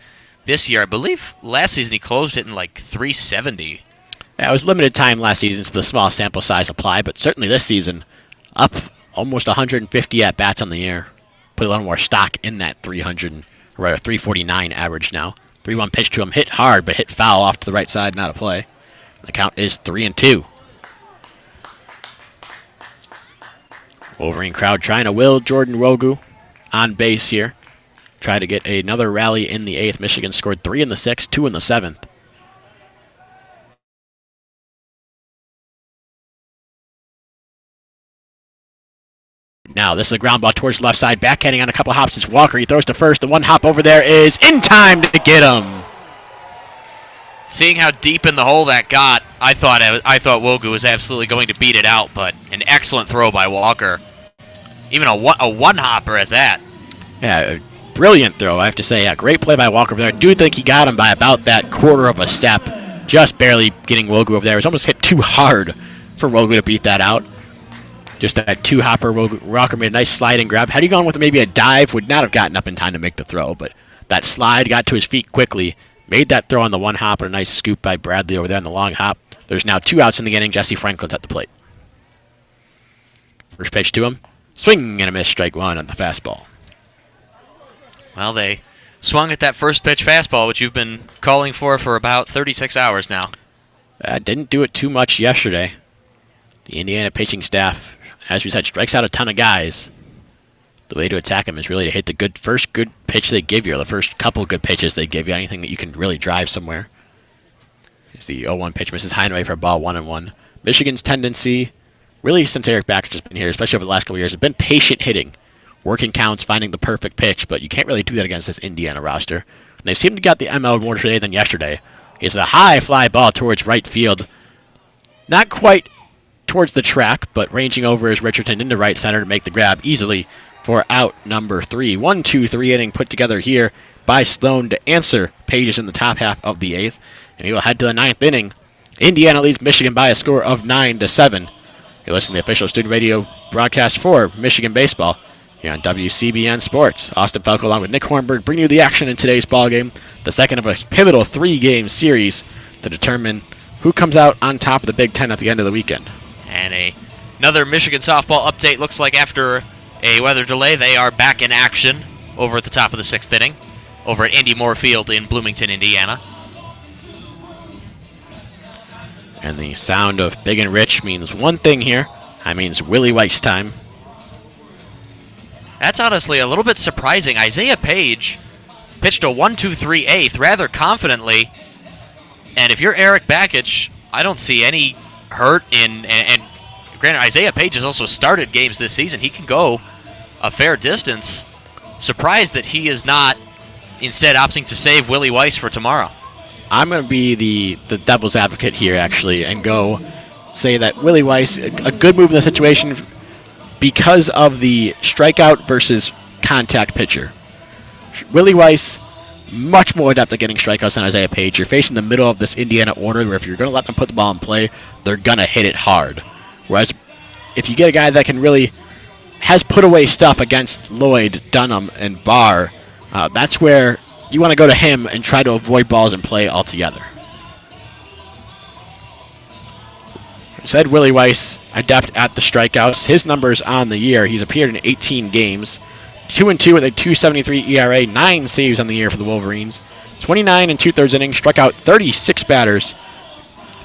Speaker 2: this year. I believe last season he closed hitting like 370.
Speaker 1: Yeah, it was limited time last season, so the small sample size apply, but certainly this season, up almost 150 at-bats on the year. Put a little more stock in that 349 average now. 3-1 pitch to him, hit hard, but hit foul off to the right side, not a play. The count is 3-2. Wolverine crowd trying to will Jordan Wogu on base here. try to get another rally in the 8th. Michigan scored 3 in the 6th, 2 in the 7th. Now, this is a ground ball towards the left side. Backhanding on a couple hops is Walker. He throws to first. The one hop over there is in time to get him.
Speaker 2: Seeing how deep in the hole that got, I thought Wogu was absolutely going to beat it out, but an excellent throw by Walker. Even a one-hopper at that.
Speaker 1: Yeah, a brilliant throw, I have to say. Yeah, great play by Walker over there. I do think he got him by about that quarter of a step. Just barely getting Wogu over there. It was almost hit too hard for Wogu to beat that out. Just that two-hopper, Walker made a nice sliding grab. Had he gone with maybe a dive, would not have gotten up in time to make the throw, but that slide got to his feet quickly, made that throw on the one hop, and a nice scoop by Bradley over there on the long hop. There's now 2 outs in the inning. Jesse Franklin's at the plate. First pitch to him. Swing and a miss, strike 1 on the fastball.
Speaker 2: Well, they swung at that first pitch fastball, which you've been calling for about 36 hours now.
Speaker 1: Didn't do it too much yesterday. The Indiana pitching staff, as we said, strikes out a ton of guys. The way to attack them is really to hit the first good pitch they give you, or the first couple good pitches they give you, anything that you can really drive somewhere. Here's the 0-1 pitch, misses high and away for a ball, 1-1. Michigan's tendency, really since Eric Backridge has been here, especially over the last couple of years, has been patient hitting. Working counts, finding the perfect pitch, but you can't really do that against this Indiana roster. And they seem to get the ML more today than yesterday. It's a high fly ball towards right field. Not quite towards the track, but ranging over is Richardson into right center to make the grab easily for out number 3. 1-2-3 inning put together here by Sloan to answer Pages in the top half of the 8th. And he will head to the 9th inning. Indiana leads Michigan by a score of 9-7. You listen to the official student radio broadcast for Michigan baseball here on WCBN Sports. Austin Falco along with Nick Hornberg bring you the action in today's ballgame, the second of a pivotal 3-game series to determine who comes out on top of the Big Ten at the end of the weekend.
Speaker 2: And another Michigan softball update. Looks like after a weather delay, they are back in action over at the top of the 6th inning over at Indy Moore Field in Bloomington, Indiana.
Speaker 1: And the sound of Big and Rich means one thing here. That means Willie Weiss time.
Speaker 2: That's honestly a little bit surprising. Isaiah Page pitched a 1-2-3 8th rather confidently. And if you're Eric Backridge, I don't see any hurt in, and granted, Isaiah Page has also started games this season. He can go a fair distance. Surprised that he is not instead opting to save Willie Weiss for tomorrow.
Speaker 1: I'm going to be the devil's advocate here, actually, and go say that Willie Weiss, a good move in the situation because of the strikeout versus contact pitcher. Willie Weiss, much more adept at getting strikeouts than Isaiah Page. You're facing the middle of this Indiana order where if you're going to let them put the ball in play, they're going to hit it hard. Whereas if you get a guy that can really has put away stuff against Lloyd, Dunham, and Barr, that's where you want to go to him and try to avoid balls in play altogether. Said Willie Weiss, adept at the strikeouts. His numbers on the year, he's appeared in 18 games. 2-2 with a 2.73 ERA, 9 saves on the year for the Wolverines. 29 and 2/3 innings, struck out 36 batters.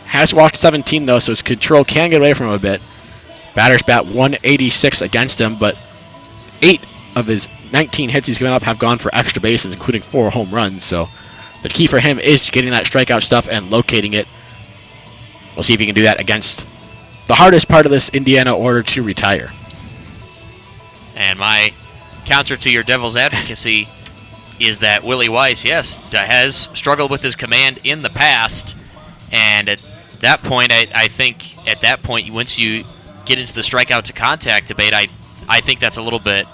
Speaker 1: Has walked 17 though, so his control can get away from him a bit. Batters bat 186 against him, but 8 of his 19 hits he's given up have gone for extra bases, including 4 home runs. So the key for him is getting that strikeout stuff and locating it. We'll see if he can do that against the hardest part of this Indiana order to retire.
Speaker 2: And my counter to your devil's advocacy is that Willie Weiss, yes, has struggled with his command in the past. And at that point, I think at that point, once you get into the strikeout to contact debate, I think that's a little bit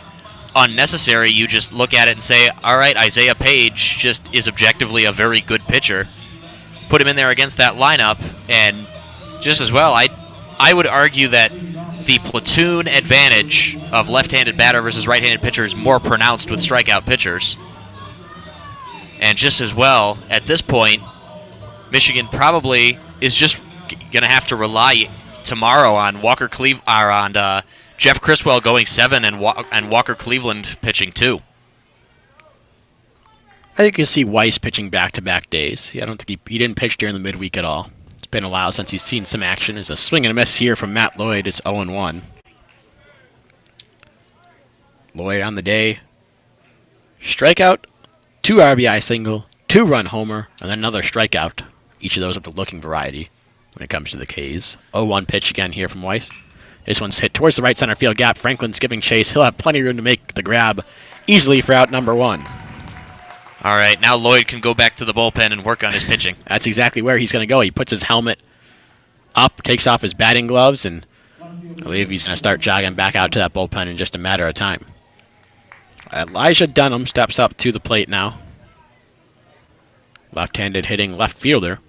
Speaker 2: unnecessary. You just look at it and say, all right, Isaiah Page just is objectively a very good pitcher. Put him in there against that lineup, and just as well, I would argue that the platoon advantage of left-handed batter versus right-handed pitcher is more pronounced with strikeout pitchers. And just as well, at this point, Michigan probably is just going to have to rely tomorrow on Jeff Criswell going 7 and Walker Cleveland pitching 2.
Speaker 1: I think you'll see Weiss pitching back-to-back days. I don't think he didn't pitch during the midweek at all. It's been a while since he's seen some action. There's a swing and a miss here from Matt Lloyd. It's 0-1. Lloyd on the day Strikeout, 2 RBI single, 2-run homer, and then another strikeout. Each of those of the looking variety when it comes to the K's. 0-1 pitch again here from Weiss. This one's hit towards the right center field gap. Franklin's giving chase. He'll have plenty of room to make the grab easily for out number 1.
Speaker 2: All right, now Lloyd can go back to the bullpen and work on his pitching.
Speaker 1: That's exactly where he's going to go. He puts his helmet up, takes off his batting gloves, and I believe he's going to start jogging back out to that bullpen in just a matter of time. Elijah Dunham steps up to the plate now. Left-handed hitting left fielder.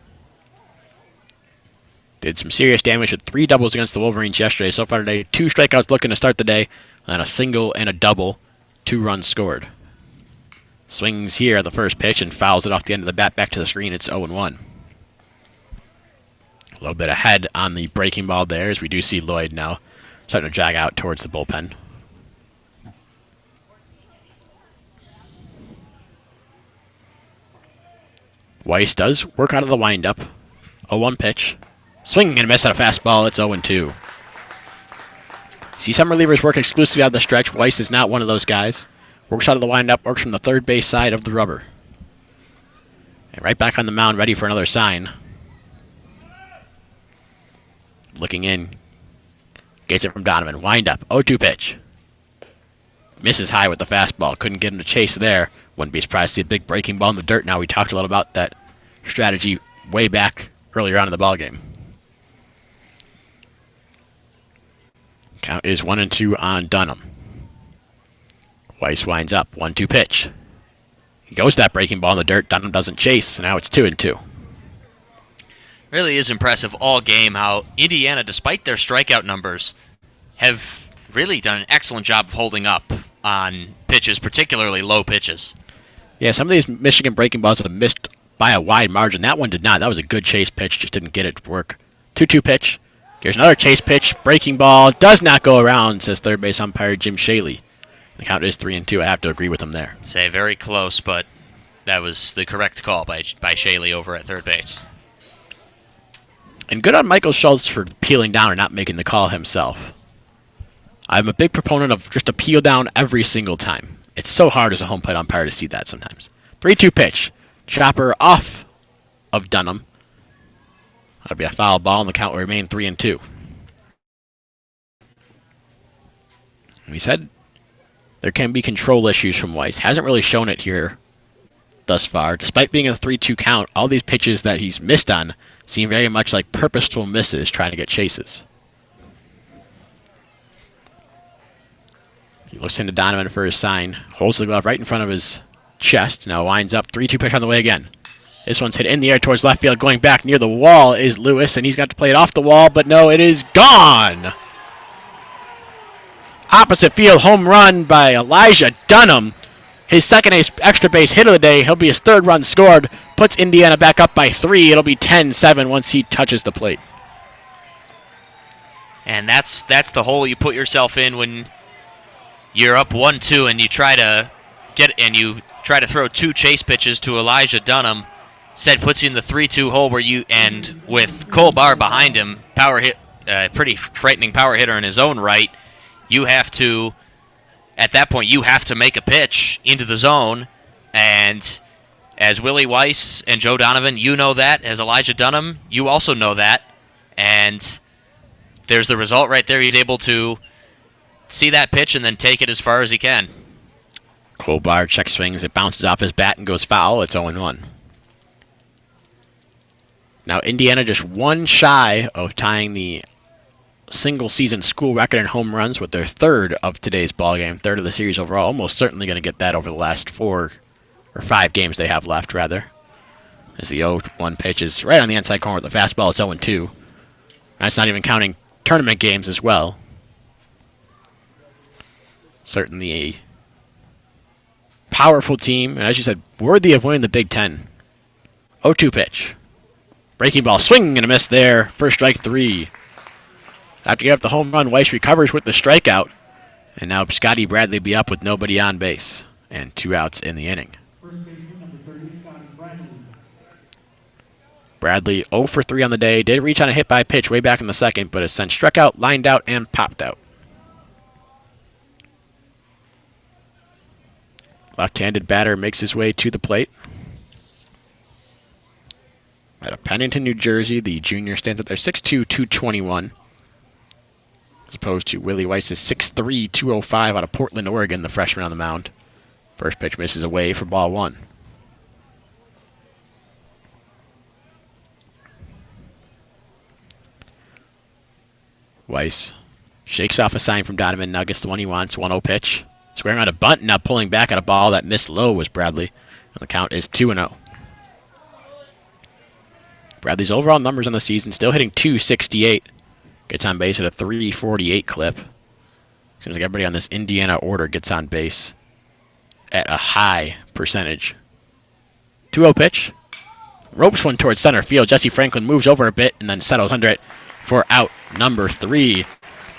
Speaker 1: Did some serious damage with 3 doubles against the Wolverines yesterday. So far today, 2 strikeouts looking to start the day, and a single and a double, 2 runs scored. Swings here at the first pitch and fouls it off the end of the bat back to the screen. It's 0-1. A little bit ahead on the breaking ball there as we do see Lloyd now starting to jog out towards the bullpen. Weiss does work out of the windup. 0-1 pitch. Swinging and a miss at a fastball. It's 0-2. See some relievers work exclusively out of the stretch. Weiss is not one of those guys. Works out of the windup, works from the third base side of the rubber. And right back on the mound, ready for another sign. Looking in. Gets it from Donovan. Windup. 0-2 pitch. Misses high with the fastball. Couldn't get him to chase there. Wouldn't be surprised to see a big breaking ball in the dirt now. We talked a lot about that strategy way back earlier on in the ballgame. Count is 1-2 on Dunham. Weiss winds up. 1-2 pitch. He goes to that breaking ball in the dirt. Dunham doesn't chase. Now it's 2-2.
Speaker 2: Really is impressive all game how Indiana, despite their strikeout numbers, have really done an excellent job of holding up on pitches, particularly low pitches.
Speaker 1: Yeah, some of these Michigan breaking balls have missed by a wide margin. That one did not. That was a good chase pitch. Just didn't get it to work. 2-2 pitch. Here's another chase pitch. Breaking ball. Does not go around, says third base umpire Jim Shaley. The count is 3-2. I have to agree with him there.
Speaker 2: Say very close, but that was the correct call by Shaley over at third base.
Speaker 1: And good on Michael Schultz for peeling down and not making the call himself. I'm a big proponent of just a peel down every single time. It's so hard as a home plate umpire to see that sometimes. 3-2 pitch. Chopper off of Dunham. That'll be a foul ball, and the count will remain 3-2. We said there can be control issues from Weiss. Hasn't really shown it here thus far. Despite being a 3-2 count, all these pitches that he's missed on seem very much like purposeful misses trying to get chases. He looks into Donovan for his sign. Holds the glove right in front of his chest. Now winds up. 3-2 pitch on the way again. This one's hit in the air towards left field. Going back near the wall is Lewis, and he's got to play it off the wall, but no, it is gone! Opposite field home run by Elijah Dunham. His second extra base hit of the day. He'll be his 3rd run scored. Puts Indiana back up by 3. It'll be 10-7 once he touches the plate.
Speaker 2: And that's the hole you put yourself in when you're up 1-2 and you try to throw 2 chase pitches to Elijah Dunham. Instead puts you in the 3-2 hole where you, and with Cole Barr behind him, pretty frightening power hitter in his own right, you have to, at that point, you have to make a pitch into the zone. And as Willie Weiss and Joe Donovan, you know that. As Elijah Dunham, you also know that. And there's the result right there. He's able to see that pitch and then take it as far as he can.
Speaker 1: Cole Barr check swings. It bounces off his bat and goes foul. It's 0-1. Now Indiana just 1 shy of tying the single-season school record in home runs with their 3rd of today's ballgame, 3rd of the series overall. Almost certainly going to get that over the last 4 or 5 games they have left, rather. As the 0-1 pitch is right on the inside corner with the fastball. It's 0-2. That's not even counting tournament games as well. Certainly a powerful team, and as you said, worthy of winning the Big Ten. 0-2 pitch. Breaking ball, swing and a miss there. First strike 3. After getting up the home run, Weiss recovers with the strikeout. And now Scotty Bradley will be up with nobody on base. And 2 outs in the inning.
Speaker 3: First baseman number 30, Scotty Bradley.
Speaker 1: Bradley 0 for 3 on the day. Did reach on a hit by pitch way back in the 2nd, but has since struck out, lined out, and popped out. Left-handed batter makes his way to the plate. Out of Pennington, New Jersey, the junior stands up there 6'2", 221. As opposed to Willie Weiss's 6'3", 205 out of Portland, Oregon, the freshman on the mound. First pitch misses away for ball one. Weiss shakes off a sign from Donovan. Now gets the one he wants. 1-0 pitch. Squaring on a bunt. Now pulling back at a ball that missed low was Bradley. And the count is 2-0. Bradley's overall numbers on the season still hitting .268. Gets on base at a .348 clip. Seems like everybody on this Indiana order gets on base at a high percentage. 2-0 pitch. Ropes one towards center field. Jesse Franklin moves over a bit and then settles under it for out number 3.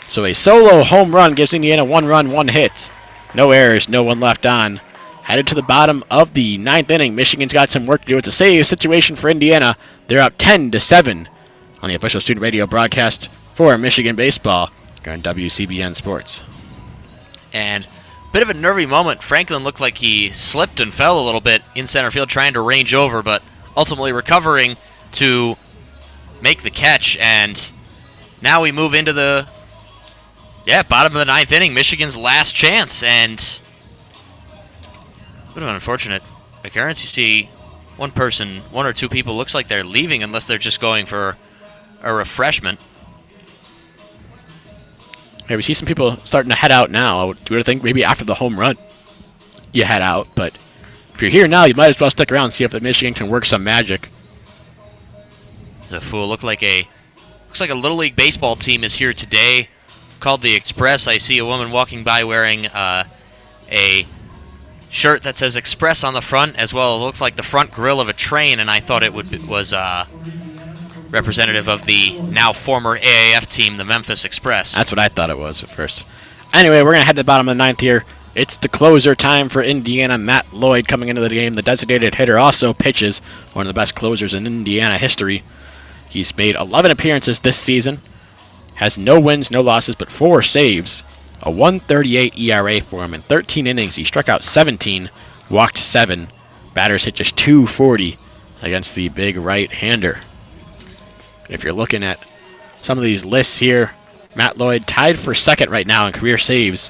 Speaker 1: So a solo home run gives Indiana 1 run, 1 hit. No errors, no one left on. Headed to the bottom of the 9th inning. Michigan's got some work to do. It's a save situation for Indiana. They're up 10-7 on the official student radio broadcast for Michigan baseball on WCBN Sports.
Speaker 2: And bit of a nervy moment. Franklin looked like he slipped and fell a little bit in center field trying to range over, but ultimately recovering to make the catch. And now we move into the bottom of the 9th inning, Michigan's last chance. And a bit of an unfortunate occurrence. You see one or two people looks like they're leaving unless they're just going for a refreshment.
Speaker 1: Yeah, we see some people starting to head out now. Do you think maybe after the home run you head out? But if you're here now, you might as well stick around and see if the Michigan can work some magic.
Speaker 2: The fool looks like a Little League baseball team is here today, called the Express. I see a woman walking by wearing a shirt that says Express on the front, as well. It looks like the front grill of a train, and I thought it was representative of the now former AAF team, the Memphis Express.
Speaker 1: That's what I thought it was at first. Anyway, we're going to head to the bottom of the 9th here. It's the closer time for Indiana. Matt Lloyd coming into the game. The designated hitter also pitches, one of the best closers in Indiana history. He's made 11 appearances this season. Has no wins, no losses, but 4 saves. A 1.38 ERA for him. In 13 innings, he struck out 17, walked 7. Batters hit just .240 against the big right-hander. If you're looking at some of these lists here, Matt Lloyd tied for second right now in career saves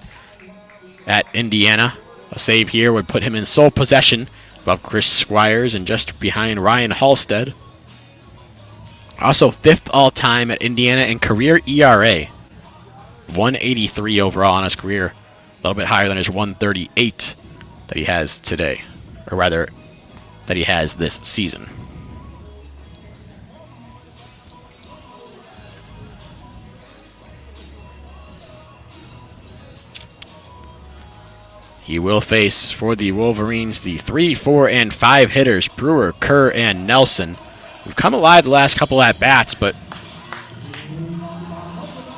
Speaker 1: at Indiana. A save here would put him in sole possession above Chris Squires and just behind Ryan Halstead. Also 5th all-time at Indiana in career ERA. 183 overall on his career. A little bit higher than his 138 that he has today. Or rather, that he has this season. He will face, for the Wolverines, the 3, 4, and 5 hitters, Brewer, Kerr, and Nelson. We've come alive the last couple at-bats, but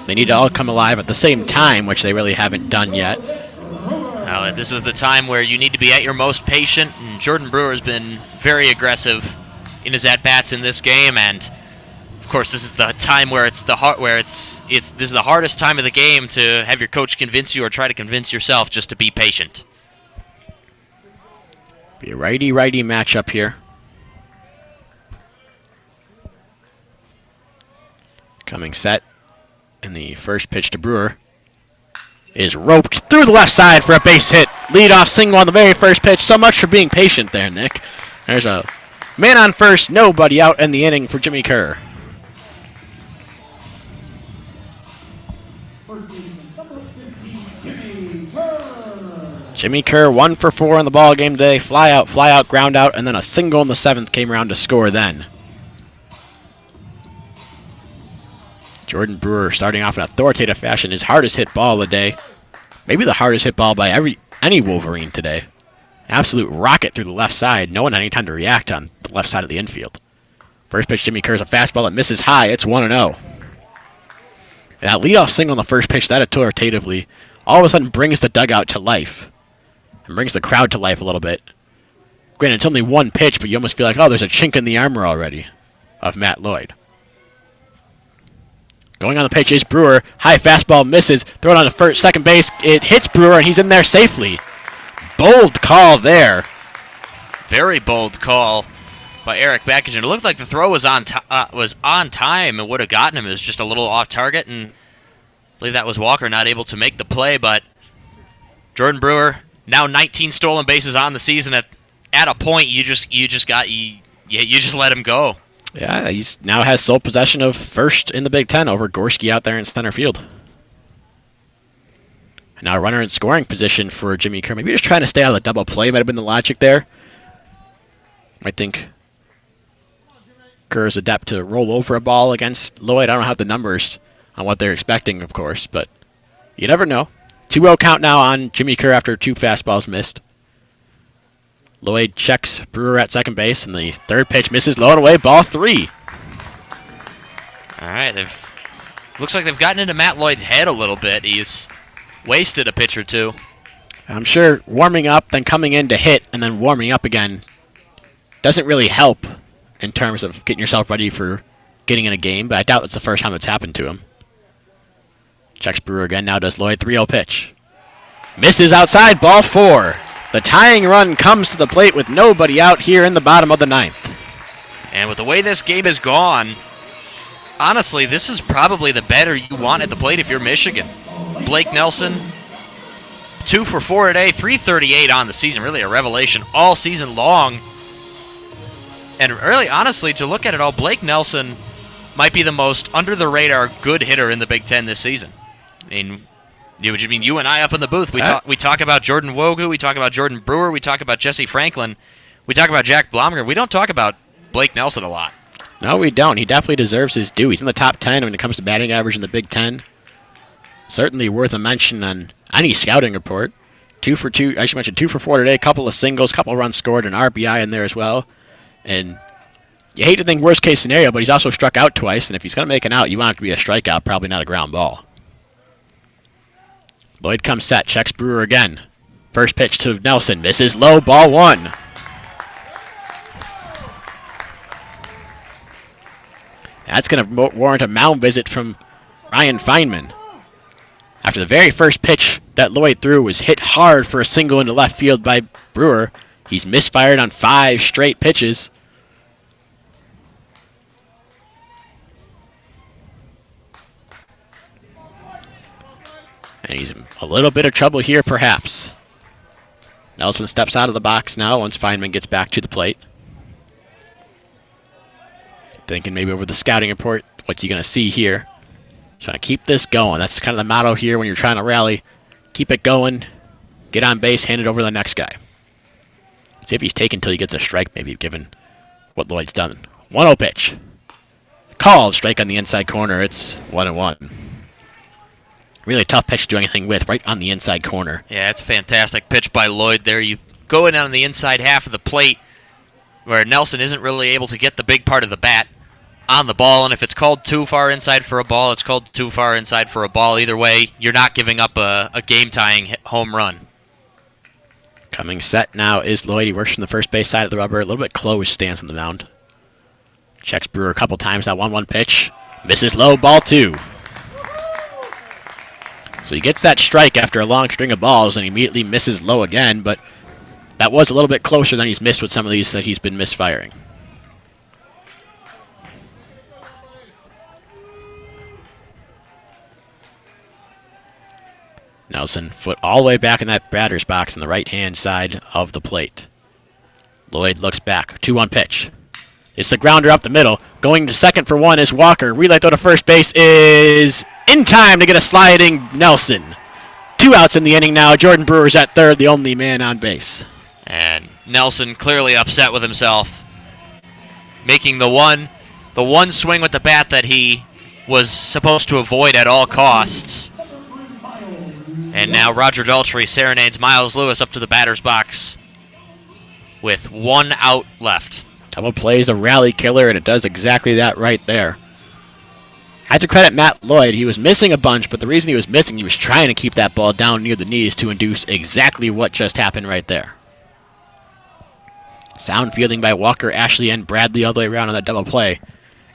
Speaker 1: they need to all come alive at the same time, which they really haven't done yet.
Speaker 2: Well, this is the time where you need to be at your most patient, and Jordan Brewer has been very aggressive in his at-bats in this game, and of course this is the time where this is the hardest time of the game to have your coach convince you or try to convince yourself just to be patient.
Speaker 1: Be a righty-righty matchup here. Coming set, and the first pitch to Brewer is roped through the left side for a base hit. Leadoff single on the very first pitch. So much for being patient there, Nick. There's a man on first, nobody out in the inning for Jimmy Kerr. Jimmy Kerr 1 for 4 in the ball game today. Fly out, ground out, and then a single in the 7th came around to score then. Jordan Brewer starting off in authoritative fashion. His hardest hit ball of the day. Maybe the hardest hit ball by any Wolverine today. Absolute rocket through the left side. No one had any time to react on the left side of the infield. First pitch, Jimmy Kerr's a fastball that misses high. It's 1-0. And that leadoff single on the first pitch, that authoritatively, all of a sudden brings the dugout to life. And brings the crowd to life a little bit. Granted, it's only one pitch, but you almost feel like, oh, there's a chink in the armor already of Matt Lloyd. Going on the pitch is Brewer. High fastball misses. Throw it on the second base. It hits Brewer, and he's in there safely. bold call there.
Speaker 2: Very bold call by Eric Backage. It looked like the throw was on time and would have gotten him. It was just a little off target, and I believe that was Walker not able to make the play. But Jordan Brewer, now 19 stolen bases on the season. At a point, you just let him go.
Speaker 1: Yeah, he's now has sole possession of first in the Big Ten over Gorski out there in center field. Now a runner in scoring position for Jimmy Kerr. Maybe just trying to stay out of the double play might have been the logic there. I think Kerr is adept to roll over a ball against Lloyd. I don't have the numbers on what they're expecting, of course, but you never know. 2-0 count now on Jimmy Kerr after 2 fastballs missed. Lloyd checks Brewer at second base, and the third pitch misses low and away, ball 3.
Speaker 2: All right, looks like they've gotten into Matt Lloyd's head a little bit. He's wasted a pitch or two.
Speaker 1: I'm sure warming up, then coming in to hit, and then warming up again doesn't really help in terms of getting yourself ready for getting in a game, but I doubt it's the first time it's happened to him. Checks Brewer again, now does Lloyd, 3-0 pitch. Misses outside, ball 4. The tying run comes to the plate with nobody out here in the bottom of the 9th.
Speaker 2: And with the way this game has gone, honestly, this is probably the batter you want at the plate if you're Michigan. Blake Nelson, 2 for 4 today, 338 on the season. Really a revelation all season long. And really, honestly, to look at it all, Blake Nelson might be the most under-the-radar good hitter in the Big Ten this season. I mean, you and I up in the booth, we talk about Jordan Wogu, we talk about Jordan Brewer, we talk about Jesse Franklin, we talk about Jack Blomgren. We don't talk about Blake Nelson a lot.
Speaker 1: No, we don't. He definitely deserves his due. He's in the top 10 when it comes to batting average in the Big Ten. Certainly worth a mention on any scouting report. 2 for 2, I should mention 2 for 4 today, a couple of singles, couple runs scored, an RBI in there as well. And you hate to think worst case scenario, but he's also struck out twice, and if he's going to make an out, you want it to be a strikeout, probably not a ground ball. Lloyd comes set, checks Brewer again. First pitch to Nelson, misses low, ball 1. That's going to warrant a mound visit from Ryan Feynman. After the very first pitch that Lloyd threw was hit hard for a single into left field by Brewer, he's misfired on 5 straight pitches. And he's in a little bit of trouble here, perhaps. Nelson steps out of the box now once Feynman gets back to the plate. Thinking maybe over the scouting report, what's he going to see here? Trying to keep this going. That's kind of the motto here when you're trying to rally. Keep it going, get on base, hand it over to the next guy. See if he's taken until he gets a strike, maybe, given what Lloyd's done. 1-0 pitch. Called, strike on the inside corner. It's 1-1. Really tough pitch to do anything with, right on the inside corner.
Speaker 2: Yeah, it's a fantastic pitch by Lloyd there. You go in on the inside half of the plate where Nelson isn't really able to get the big part of the bat on the ball, and if it's called too far inside for a ball, it's called too far inside for a ball. Either way, you're not giving up a game-tying home run.
Speaker 1: Coming set now is Lloyd. He works from the first base side of the rubber. A little bit closed stance on the mound. Checks Brewer a couple times. That 1-1 pitch. Misses low, ball 2. So he gets that strike after a long string of balls and immediately misses low again, but that was a little bit closer than he's missed with some of these that he's been misfiring. Nelson, foot all the way back in that batter's box on the right-hand side of the plate. Lloyd looks back. 2-1 pitch. It's the grounder up the middle. Going to second for 1 is Walker. Relay throw to first base is in time to get a sliding Nelson. 2 outs in the inning now. Jordan Brewer's at third, the only man on base.
Speaker 2: And Nelson clearly upset with himself, making the one swing with the bat that he was supposed to avoid at all costs. And now Roger Daltrey serenades Miles Lewis up to the batter's box with 1 out left.
Speaker 1: Double play is a rally killer, and it does exactly that right there. I have to credit Matt Lloyd. He was missing a bunch, but the reason he was missing, he was trying to keep that ball down near the knees to induce exactly what just happened right there. Sound fielding by Walker, Ashley, and Bradley all the way around on that double play.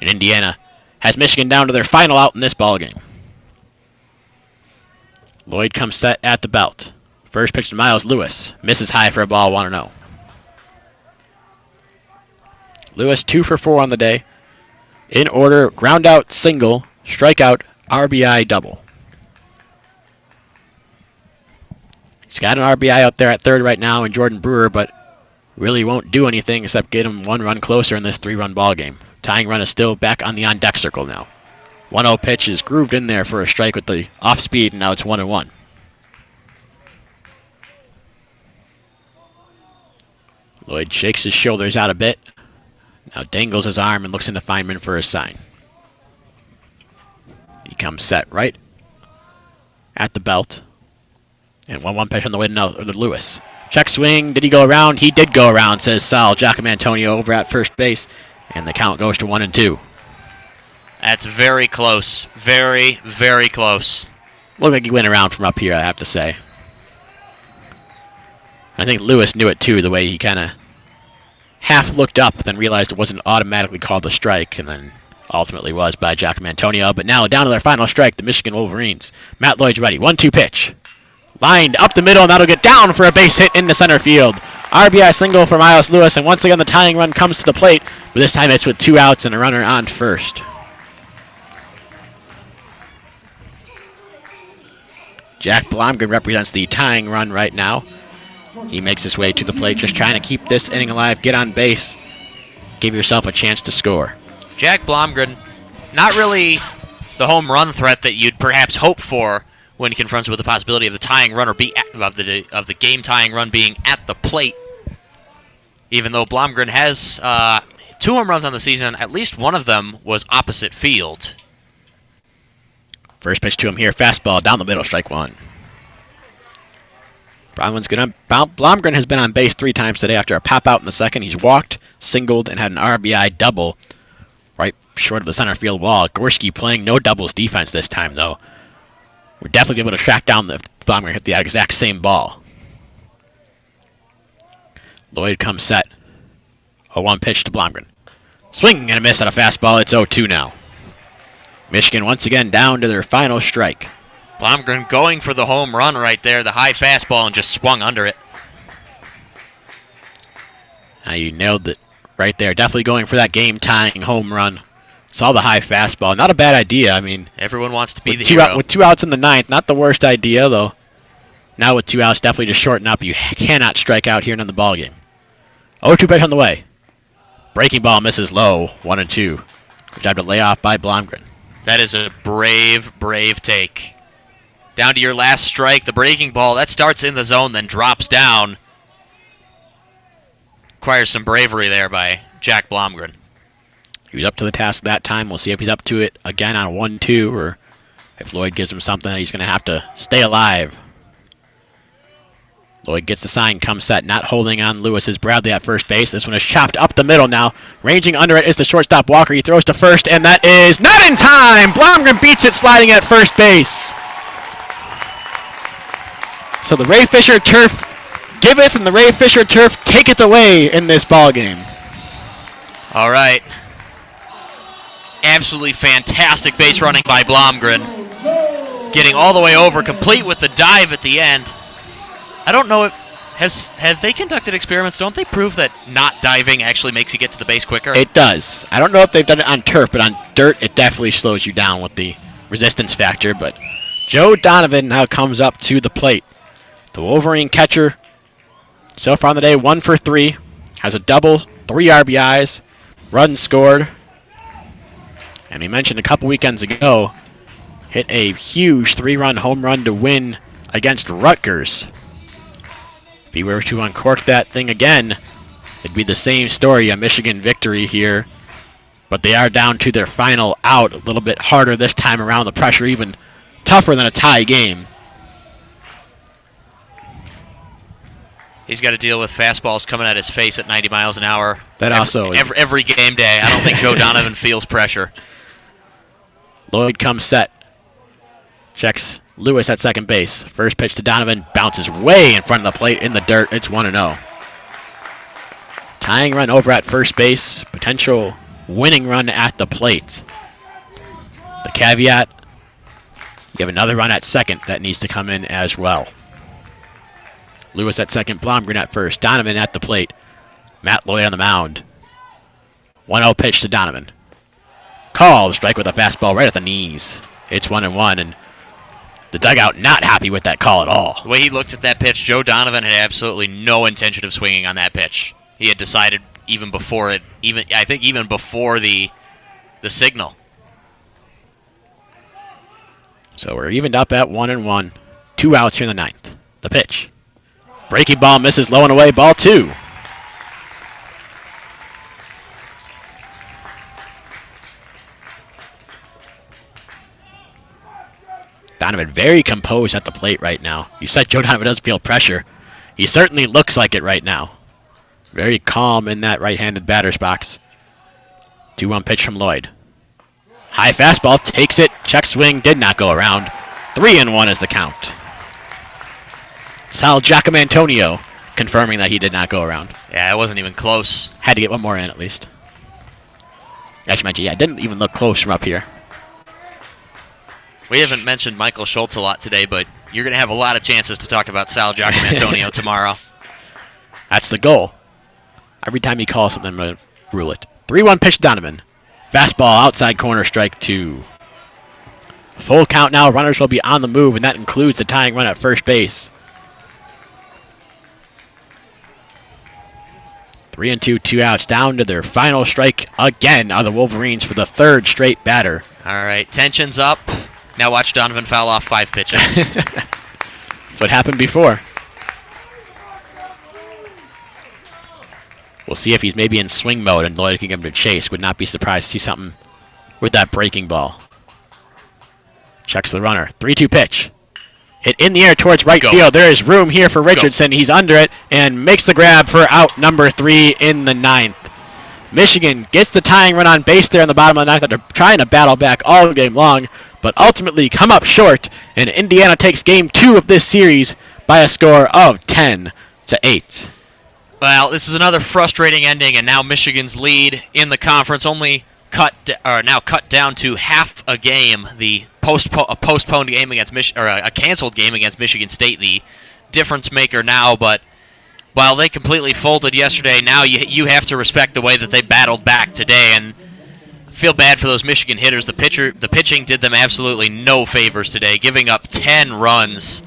Speaker 1: And Indiana has Michigan down to their final out in this ballgame. Lloyd comes set at the belt. First pitch to Miles Lewis. Misses high for a ball, 1-0. Lewis 2 for 4 on the day. In order, ground out, single, strikeout, RBI, double. He's got an RBI out there at third right now in Jordan Brewer, but really won't do anything except get him 1 run closer in this 3-run ball game. Tying run is still back on the on-deck circle now. 1-0 pitch is grooved in there for a strike with the off-speed, and now it's 1-1. Lloyd shakes his shoulders out a bit. Now dangles his arm and looks into Feynman for a sign. He comes set right at the belt. And 1-1 pitch on the way to Lewis. Check swing. Did he go around? He did go around, says Sal. Giacomantonio over at first base. And the count goes to 1-2.
Speaker 2: That's very close. Very, very close.
Speaker 1: Looked like he went around from up here, I have to say. I think Lewis knew it too, the way he kind of half looked up, then realized it wasn't automatically called a strike, and then ultimately was by Giacomantonio. But now down to their final strike, the Michigan Wolverines. Matt Lloyd's ready. 1-2 pitch. Lined up the middle, and that'll get down for a base hit into center field. RBI single for Miles Lewis, and once again the tying run comes to the plate, but this time it's with 2 outs and a runner on first. Jack Blomgren represents the tying run right now. He makes his way to the plate, just trying to keep this inning alive, get on base, give yourself a chance to score.
Speaker 2: Jack Blomgren, not really the home run threat that you'd perhaps hope for when confronted with the possibility of the tying run or of the game tying run being at the plate. Even though Blomgren has 2 home runs on the season, at least one of them was opposite field.
Speaker 1: First pitch to him here, fastball down the middle, strike 1. Blomgren has been on base 3 times today after a pop out in the second. He's walked, singled, and had an RBI double right short of the center field wall. Gorski playing no doubles defense this time, though. We're definitely able to track down the Blomgren hit the exact same ball. Lloyd comes set. 0-1 pitch to Blomgren. Swing and a miss on a fastball. It's 0-2 now. Michigan once again down to their final strike.
Speaker 2: Blomgren going for the home run right there, the high fastball, and just swung under it.
Speaker 1: Now you nailed it right there. Definitely going for that game-tying home run. Saw the high fastball. Not a bad idea. I mean,
Speaker 2: everyone wants to be the hero.
Speaker 1: With 2 outs in the 9th, not the worst idea, though. Now with 2 outs, definitely just shorten up. You cannot strike out here in the ballgame. 0-2 pitch on the way. Breaking ball misses low, 1-2. Good job to lay off by Blomgren.
Speaker 2: That is a brave, brave take. Down to your last strike, the breaking ball, that starts in the zone, then drops down. Requires some bravery there by Jack Blomgren.
Speaker 1: He was up to the task that time. We'll see if he's up to it again on a 1-2, or if Lloyd gives him something, he's going to have to stay alive. Lloyd gets the sign, comes set, not holding on Lewis is Bradley at first base. This one is chopped up the middle now. Ranging under it is the shortstop Walker. He throws to first, and that is not in time! Blomgren beats it sliding at first base. So the Ray Fisher turf giveth, and the Ray Fisher turf taketh away in this ball game.
Speaker 2: All right. Absolutely fantastic base running by Blomgren. Getting all the way over, complete with the dive at the end. I don't know if have they conducted experiments? Don't they prove that not diving actually makes you get to the base quicker?
Speaker 1: It does. I don't know if they've done it on turf, but on dirt it definitely slows you down with the resistance factor. But Joe Donovan now comes up to the plate. The Wolverine catcher, so far on the day, 1 for 3, has a double, 3 RBIs, runs scored. And we mentioned a couple weekends ago, hit a huge 3-run home run to win against Rutgers. If he were to uncork that thing again, it'd be the same story, a Michigan victory here. But they are down to their final out, a little bit harder this time around, the pressure even tougher than a tie game.
Speaker 2: He's got to deal with fastballs coming at his face at 90 miles an hour.
Speaker 1: That also is
Speaker 2: every game day. I don't think Joe Donovan feels pressure.
Speaker 1: Lloyd comes set. Checks Lewis at second base. First pitch to Donovan. Bounces way in front of the plate in the dirt. It's 1-0. Tying run over at first base. Potential winning run at the plate. The caveat, you have another run at second that needs to come in as well. Lewis at second, Blomgren at first. Donovan at the plate. Matt Lloyd on the mound. 1-0 pitch to Donovan. Called, strike with a fastball right at the knees. It's 1-1, and the dugout not happy with that call at all.
Speaker 2: The way he looked at that pitch, Joe Donovan had absolutely no intention of swinging on that pitch. He had decided even before it, even before the signal.
Speaker 1: So we're evened up at 1-1. 2 outs here in the ninth. The pitch. Breaking ball misses low and away. Ball 2. Donovan very composed at the plate right now. You said Joe Donovan doesn't feel pressure. He certainly looks like it right now. Very calm in that right-handed batter's box. 2-1 pitch from Lloyd. High fastball, takes it, check swing, did not go around. 3-1 is the count. Sal Giacomantonio confirming that he did not go around.
Speaker 2: Yeah, it wasn't even close.
Speaker 1: Had to get one more in at least. Actually, it didn't even look close from up here.
Speaker 2: We haven't mentioned Michael Schultz a lot today, but you're going to have a lot of chances to talk about Sal Giacomantonio tomorrow.
Speaker 1: That's the goal. Every time he calls something, I'm going to rule it. 3-1 pitch Donovan. Fastball outside corner, strike 2. Full count now. Runners will be on the move, and that includes the tying run at first base. 3-2, 2 outs. Down to their final strike again are the Wolverines for the third straight batter.
Speaker 2: All right, tension's up. Now watch Donovan foul off 5 pitches.
Speaker 1: That's what happened before. We'll see if he's maybe in swing mode and Lloyd can give him a chase. Would not be surprised to see something with that breaking ball. Checks the runner. 3-2 pitch. Hit in the air towards right field. There is room here for Richardson. He's under it and makes the grab for out number 3 in the ninth. Michigan gets the tying run on base there in the bottom of the ninth. They're trying to battle back all game long, but ultimately come up short, and Indiana takes game 2 of this series by a score of 10-8.
Speaker 2: Well, this is another frustrating ending, and now Michigan's lead in the conference only cut down to half a game. The postponed game against a canceled game against Michigan State, the difference maker now. But while they completely folded yesterday, now you have to respect the way that they battled back today, and feel bad for those Michigan hitters. The pitching did them absolutely no favors today, giving up 10 runs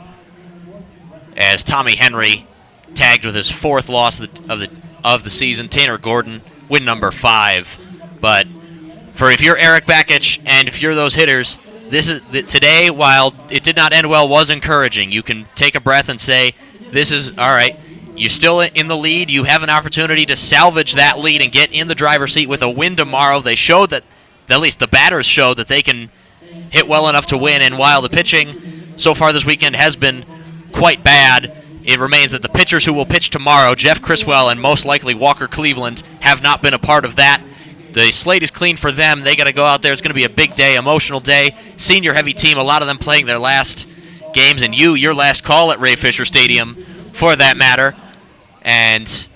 Speaker 2: as Tommy Henry tagged with his 4th loss of the season. Tanner Gordon, win number 5. But if you're Eric Bakich and if you're those hitters, today, while it did not end well, was encouraging. You can take a breath and say, this is all right. You're still in the lead. You have an opportunity to salvage that lead and get in the driver's seat with a win tomorrow. They showed that, at least the batters showed that they can hit well enough to win. And while the pitching so far this weekend has been quite bad, it remains that the pitchers who will pitch tomorrow, Jeff Criswell and most likely Walker Cleveland, have not been a part of that. The slate is clean for them. They got to go out there. It's going to be a big day, emotional day. Senior-heavy team, a lot of them playing their last games, and your last call at Ray Fisher Stadium, for that matter. And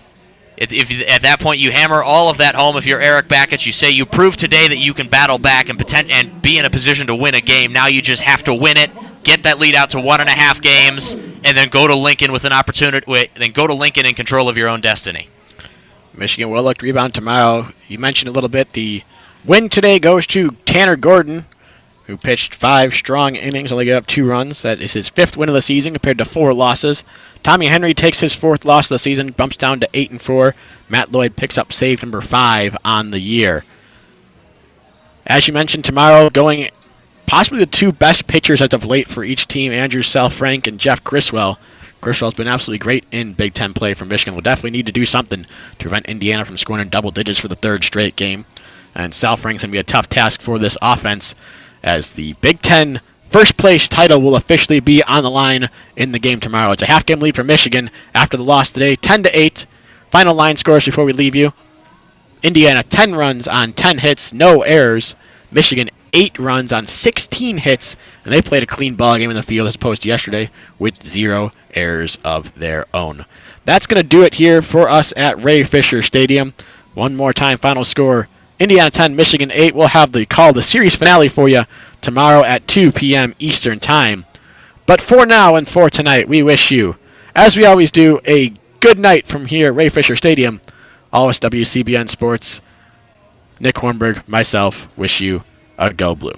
Speaker 2: if at that point you hammer all of that home, if you're Eric Bakich, you say you prove today that you can battle back and be in a position to win a game. Now you just have to win it, get that lead out to 1.5 games, and then go to Lincoln with an opportunity. Then go to Lincoln in control of your own destiny.
Speaker 1: Michigan will look to rebound tomorrow. You mentioned a little bit the win today goes to Tanner Gordon, who pitched 5 strong innings, only gave up 2 runs. That is his 5th win of the season compared to 4 losses. Tommy Henry takes his 4th loss of the season, bumps down to 8-4. Matt Lloyd picks up save number 5 on the year. As you mentioned, tomorrow going possibly the 2 best pitchers as of late for each team, Andrew Selfrank and Jeff Criswell. Criswell's been absolutely great in Big Ten play for Michigan. Will definitely need to do something to prevent Indiana from scoring in double digits for the 3rd straight game. And Selfrank's going to be a tough task for this offense, as the Big Ten first place title will officially be on the line in the game tomorrow. It's a half-game lead for Michigan after the loss today, 10-8. Final line scores before we leave you. Indiana 10 runs on 10 hits, no errors. Michigan 8 runs on 16 hits, and they played a clean ball game in the field as opposed to yesterday with 0 errors of their own. That's going to do it here for us at Ray Fisher Stadium. One more time, final score, Indiana 10, Michigan 8. We'll have the series finale for you tomorrow at 2 p.m. Eastern Time. But for now and for tonight, we wish you as we always do, a good night from here, Ray Fisher Stadium. All us WCBN Sports, Nick Hornberg, myself, wish you a Go Blue.